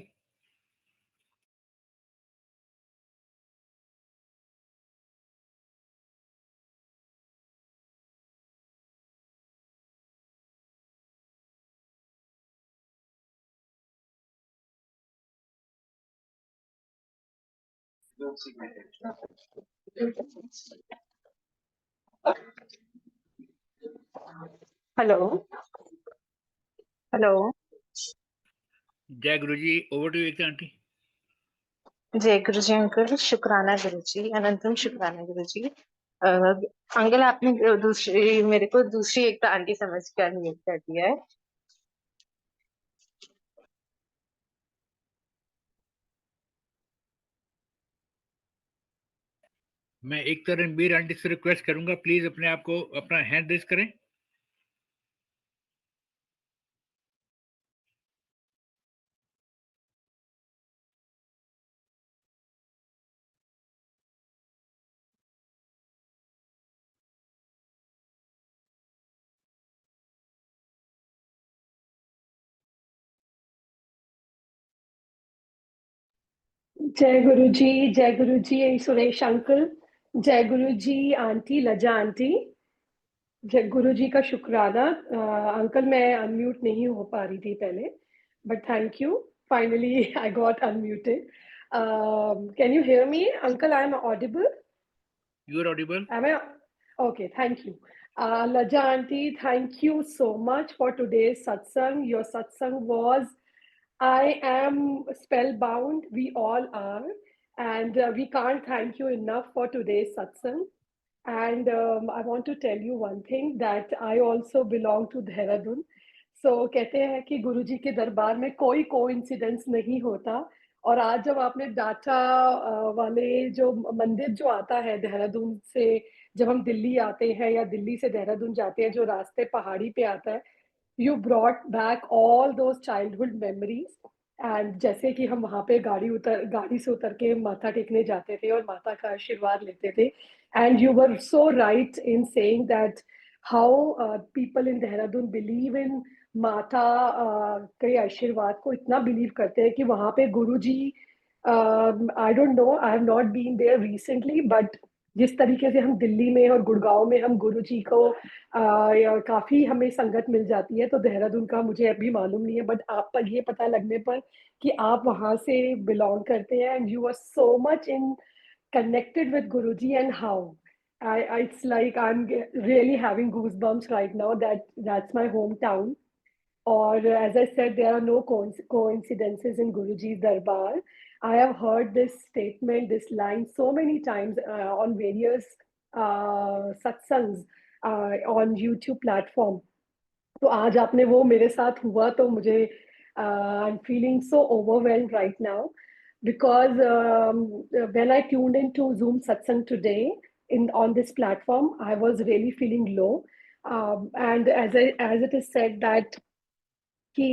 Hello. Hello. Jai Guru ji, over to you aunty. Jai Guru ji uncle, शुक्राना गुरु जी, अनंतम शुक्राना गुरु जी। अंकल आपने दूसरी मेरे को दूसरी एक तो आंटी समझ के अनम्यूट कर दिया है। मैं एक तरह रणबीर आंटी से रिक्वेस्ट करूंगा, प्लीज अपने आप को अपना हैंड रेस करें। जय गुरु जी, जय गुरु जी सुरेश अंकल, जय गुरु जी आंटी लजा आंटी, जय गुरु जी का शुक्राना। अंकल मैं अनम्यूट नहीं हो पा रही थी पहले, but thank you, finally I got unmuted. Can you hear me uncle? I am audible? You are audible. Am I? Okay, thank you. Laja aunty, thank you so much for today's satsang. Your satsang was, I am spellbound. We all are. And we can't thank you enough for today's satsang. And I want to tell you one thing that I also belong to Dehradun. So कहते हैं कि गुरुजी के दरबार में कोई coincidence नहीं होता। और आज जब आपने डाटा वाले जो मंदिर जो आता है देहरादून से, जब हम दिल्ली आते हैं या दिल्ली से देहरादून जाते हैं, जो रास्ते पहाड़ी पे आता है, you brought back all those childhood memories. And जैसे कि हम वहाँ पे गाड़ी से उतर के माथा टेकने जाते थे और माता का आशीर्वाद लेते थे। And you were so right in saying that how people in Dehradun believe in माता के आशीर्वाद को, इतना बिलीव करते हैं कि वहाँ पे Guru ji, I don't know, I have not been there recently, but जिस तरीके से हम दिल्ली में और गुड़गांव में हम गुरु जी को काफी हमें संगत मिल जाती है, तो देहरादून का मुझे अभी मालूम नहीं है, बट आप पर ये पता लगने पर कि आप वहां से बिलोंग करते हैं and you are so much in connected with Guruji, and how it's like I'm really having goosebumps right now that that's my hometown. Or as I said, there are no coincidences in Guruji's darbar. I have heard this statement, this line so many times on various satsangs on YouTube platform. तो आज आपने वो मेरे साथ हुआ तो मुझे I'm feeling so overwhelmed right now because when I tuned into Zoom satsang today in on this platform, I was really feeling low. And as it is said that कि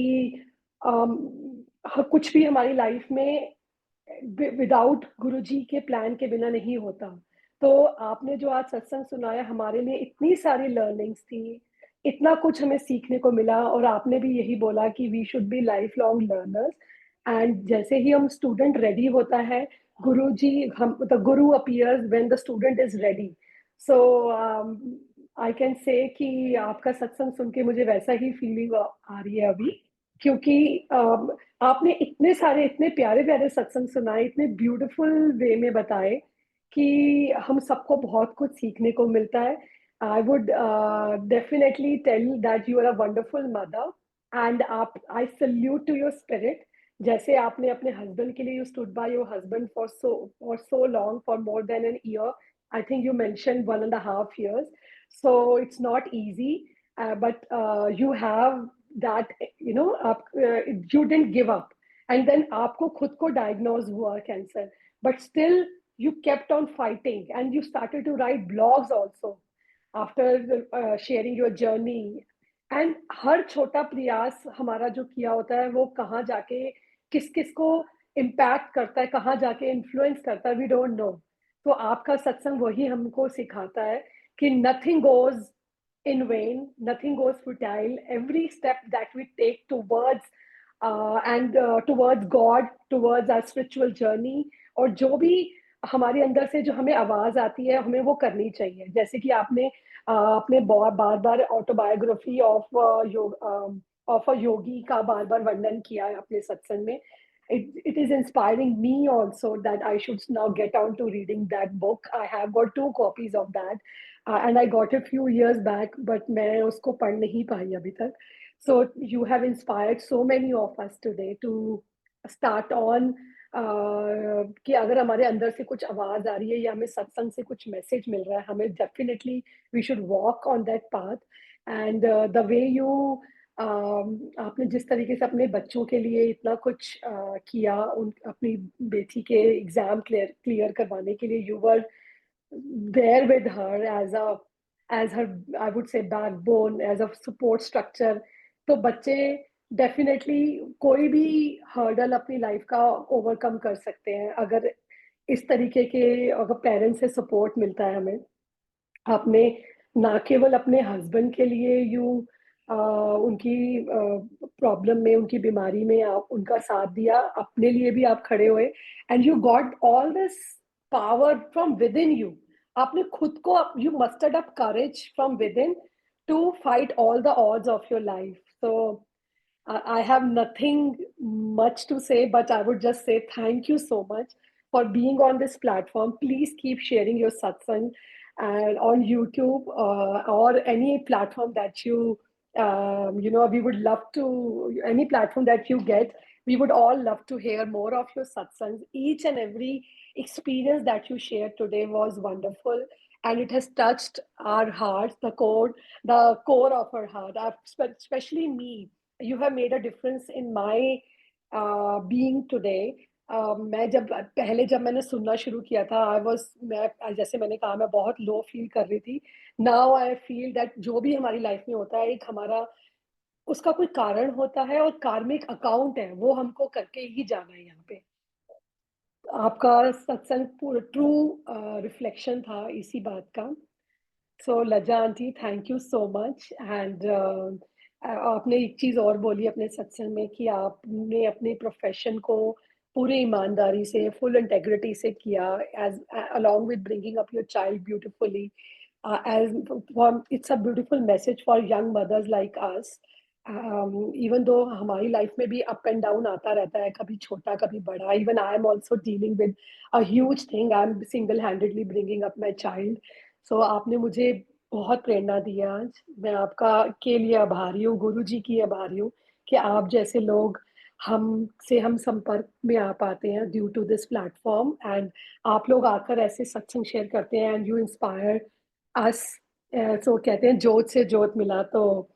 कुछ भी हमारी लाइफ में विदाउट गुरुजी के plan के बिना नहीं होता। तो आपने जो आज सत्संग सुनाया, हमारे लिए इतनी सारी लर्निंग्स थी, इतना कुछ हमें सीखने को मिला, और आपने भी यही बोला कि we should be lifelong learners. And जैसे ही हम स्टूडेंट रेडी होता है, गुरुजी हम the Guru appears when the student is ready. So I can say कि आपका सत्संग सुन के मुझे वैसा ही फीलिंग आ रही है अभी, क्योंकि आपने इतने सारे इतने प्यारे प्यारे सत्संग सुनाए, इतने ब्यूटीफुल वे में बताए कि हम सबको बहुत कुछ सीखने को मिलता है। I would definitely tell that you are a wonderful mother, and आप I salute to your spirit. जैसे आपने अपने हस्बैंड के लिए, you stood by your husband for so long, for more than an year. I think you mention 1.5 years. So it's not easy, but you have that, you know, you didn't give up, and then आपको खुद को diagnose हुआ cancer, but still you kept on fighting and you started to write blogs also after sharing your journey. And हर छोटा प्रयास हमारा जो किया होता है, वो कहाँ जाके किस किस को इम्पैक्ट करता है, कहाँ जाके इन्फ्लुएंस करता है, वी डोंट नो। तो आपका सत्संग वही हमको सिखाता है कि nothing goes in vain, nothing goes futile. Every step that we take towards towards God, towards our spiritual journey, और जो भी हमारे अंदर से जो हमें आवाज आती है, हमें वो करनी चाहिए। जैसे कि आपने अपने बार बार ऑटोबायोग्राफी ऑफ अ योगी का बार बार वर्णन किया है अपने सत्संग में। it is inspiring me also that I should now get on to reading that book. I have got 2 copies of that, and I got it few years back, but मैं उसको पढ़ नहीं पाई अभी तक. So you have inspired so many of us today to start on कि अगर हमारे अंदर से कुछ आवाज आ रही है या हमें सत्संग से कुछ मैसेज मिल रहा है, हमें definitely we should walk on that path. And the way you आपने जिस तरीके से अपने बच्चों के लिए इतना कुछ किया, उन अपनी बेटी के एग्जाम क्लियर करवाने के लिए, you were there with her as her, I would say, backbone, as a support structure. तो बच्चे डेफिनेटली कोई भी हर्डल अपनी लाइफ का ओवरकम कर सकते हैं अगर इस तरीके के अगर पेरेंट्स से सपोर्ट मिलता है हमें. आपने ना केवल अपने हस्बैंड के लिए उनकी प्रॉब्लम में, उनकी बीमारी में आप उनका साथ दिया, अपने लिए भी आप खड़े हुए, and you got all this power from within you. आपने खुद को, you mustered up courage from within to fight all the odds of your life. So I have nothing much to say, but I would just say thank you so much for being on this platform. Please keep sharing your satsang and on YouTube or any platform that we would love to, any platform that you get, we would all love to hear more of your satsangs. Each and every experience that you shared today was wonderful, and it has touched our hearts, the core of our heart, especially me. You have made a difference in my being today. जब मैंने सुनना शुरू किया था, मैं जैसे मैंने कहा, मैं बहुत लो फील कर रही थी. नाउ आई फील दैट जो भी हमारी लाइफ में होता है, एक हमारा उसका कोई कारण होता है और कार्मिक अकाउंट है, वो हमको करके ही जाना है. यहाँ पे आपका सत्संग ट्रू रिफ्लेक्शन था इसी बात का. सो लज्जा aunty, thank you so much. And आपने एक चीज और बोली अपने सत्संग में कि आपने अपने प्रोफेशन को पूरी ईमानदारी से, फुल इंटेग्रिटी से किया, as along with bringing up your child beautifully. It's a beautiful message for young mothers like us. Even though हमारी लाइफ में भी अप एंड डाउन आता रहता है, कभी छोटा कभी बड़ा. Even I am also dealing with a huge thing. I am single-handedly bringing up my child. So आपने मुझे बहुत प्रेरणा दी आज. मैं आपका के लिए आभारी हूँ, गुरु जी की आभारी हूँ कि आप जैसे लोग हम संपर्क में आ पाते हैं due to this platform. And आप लोग आकर ऐसे सत्संग शेयर करते हैं, and you inspire us. So कहते हैं जोत से जोत मिला. तो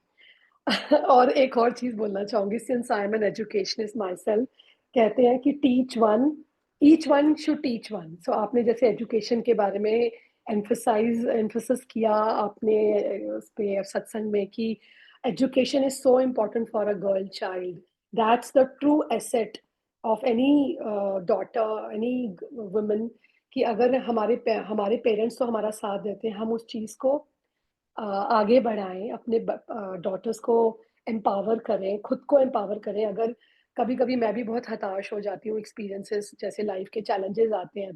और एक और चीज बोलना चाहूंगी, since I am an educationist myself, कहते हैं कि teach one, each one should teach one. So आपने जैसे एजुकेशन के बारे में एम्फसिस किया आपने उस पे सत्संग में कि education is so important for a girl child. That's the true asset of any daughter, any woman. कि अगर हमारे पेरेंट्स तो हमारा साथ देते हैं, हम उस चीज को आगे बढ़ाएं, अपने डॉटर्स को एम्पावर करें, खुद को एम्पावर करें. अगर कभी कभी मैं भी बहुत हताश हो जाती हूँ, एक्सपीरियंसेस जैसे लाइफ के चैलेंजेस आते हैं,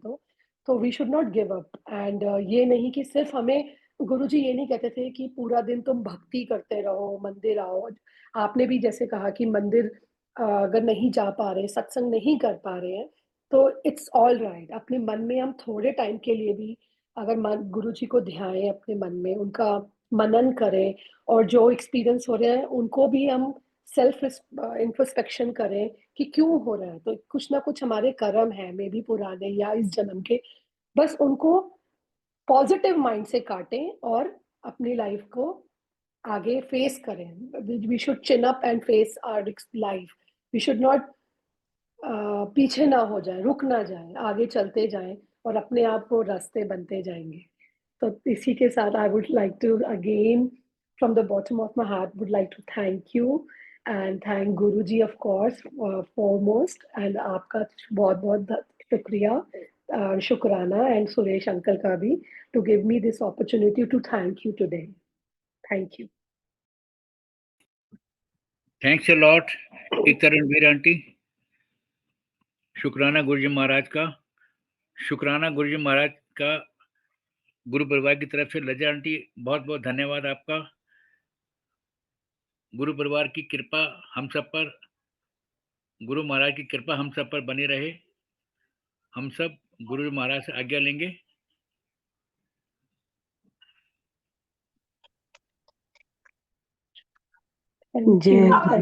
तो we should not give up. And ये नहीं कि सिर्फ हमें, गुरुजी ये नहीं कहते थे कि पूरा दिन तुम भक्ति करते रहो, मंदिर आओ. आपने भी जैसे कहा कि मंदिर अगर नहीं जा पा रहे, सत्संग नहीं कर पा रहे हैं, तो इट्स ऑल राइट. अपने मन में हम थोड़े टाइम के लिए भी अगर गुरु जी को ध्याएं, अपने मन में उनका मनन करें, और जो एक्सपीरियंस हो रहे हैं उनको भी हम सेल्फ इंट्रोस्पेक्शन करें कि क्यों हो रहा है. तो कुछ ना कुछ हमारे कर्म है, मे बी पुराने या इस जन्म के, बस उनको पॉजिटिव माइंड से काटें और अपनी लाइफ को आगे फेस करें. We should chin up and face our life. We should not पीछे ना हो जाए, रुक ना जाए, आगे चलते जाएं और अपने आप को रास्ते बनते जाएंगे. तो इसी के साथ I would like to again from the bottom of my heart would like to thank you and thank Guru ji of course foremost. And आपका बहुत बहुत शुक्रिया, शुक्राना, एंड सुरेश अंकल का भी, to give me this opportunity to thank you today. Thank you. Thanks a lot Ekta Ranveer aunty. शुक्राना गुरुजी महाराज का, शुक्राना गुरुजी महाराज का गुरु परिवार की तरफ से. लज्जा आंटी बहुत बहुत धन्यवाद आपका. गुरु परिवार की कृपा हम सब पर गुरु महाराज की कृपा हम सब पर बनी रहे। हम सब गुरु महाराज से आज्ञा लेंगे। Thank जय you. गुरु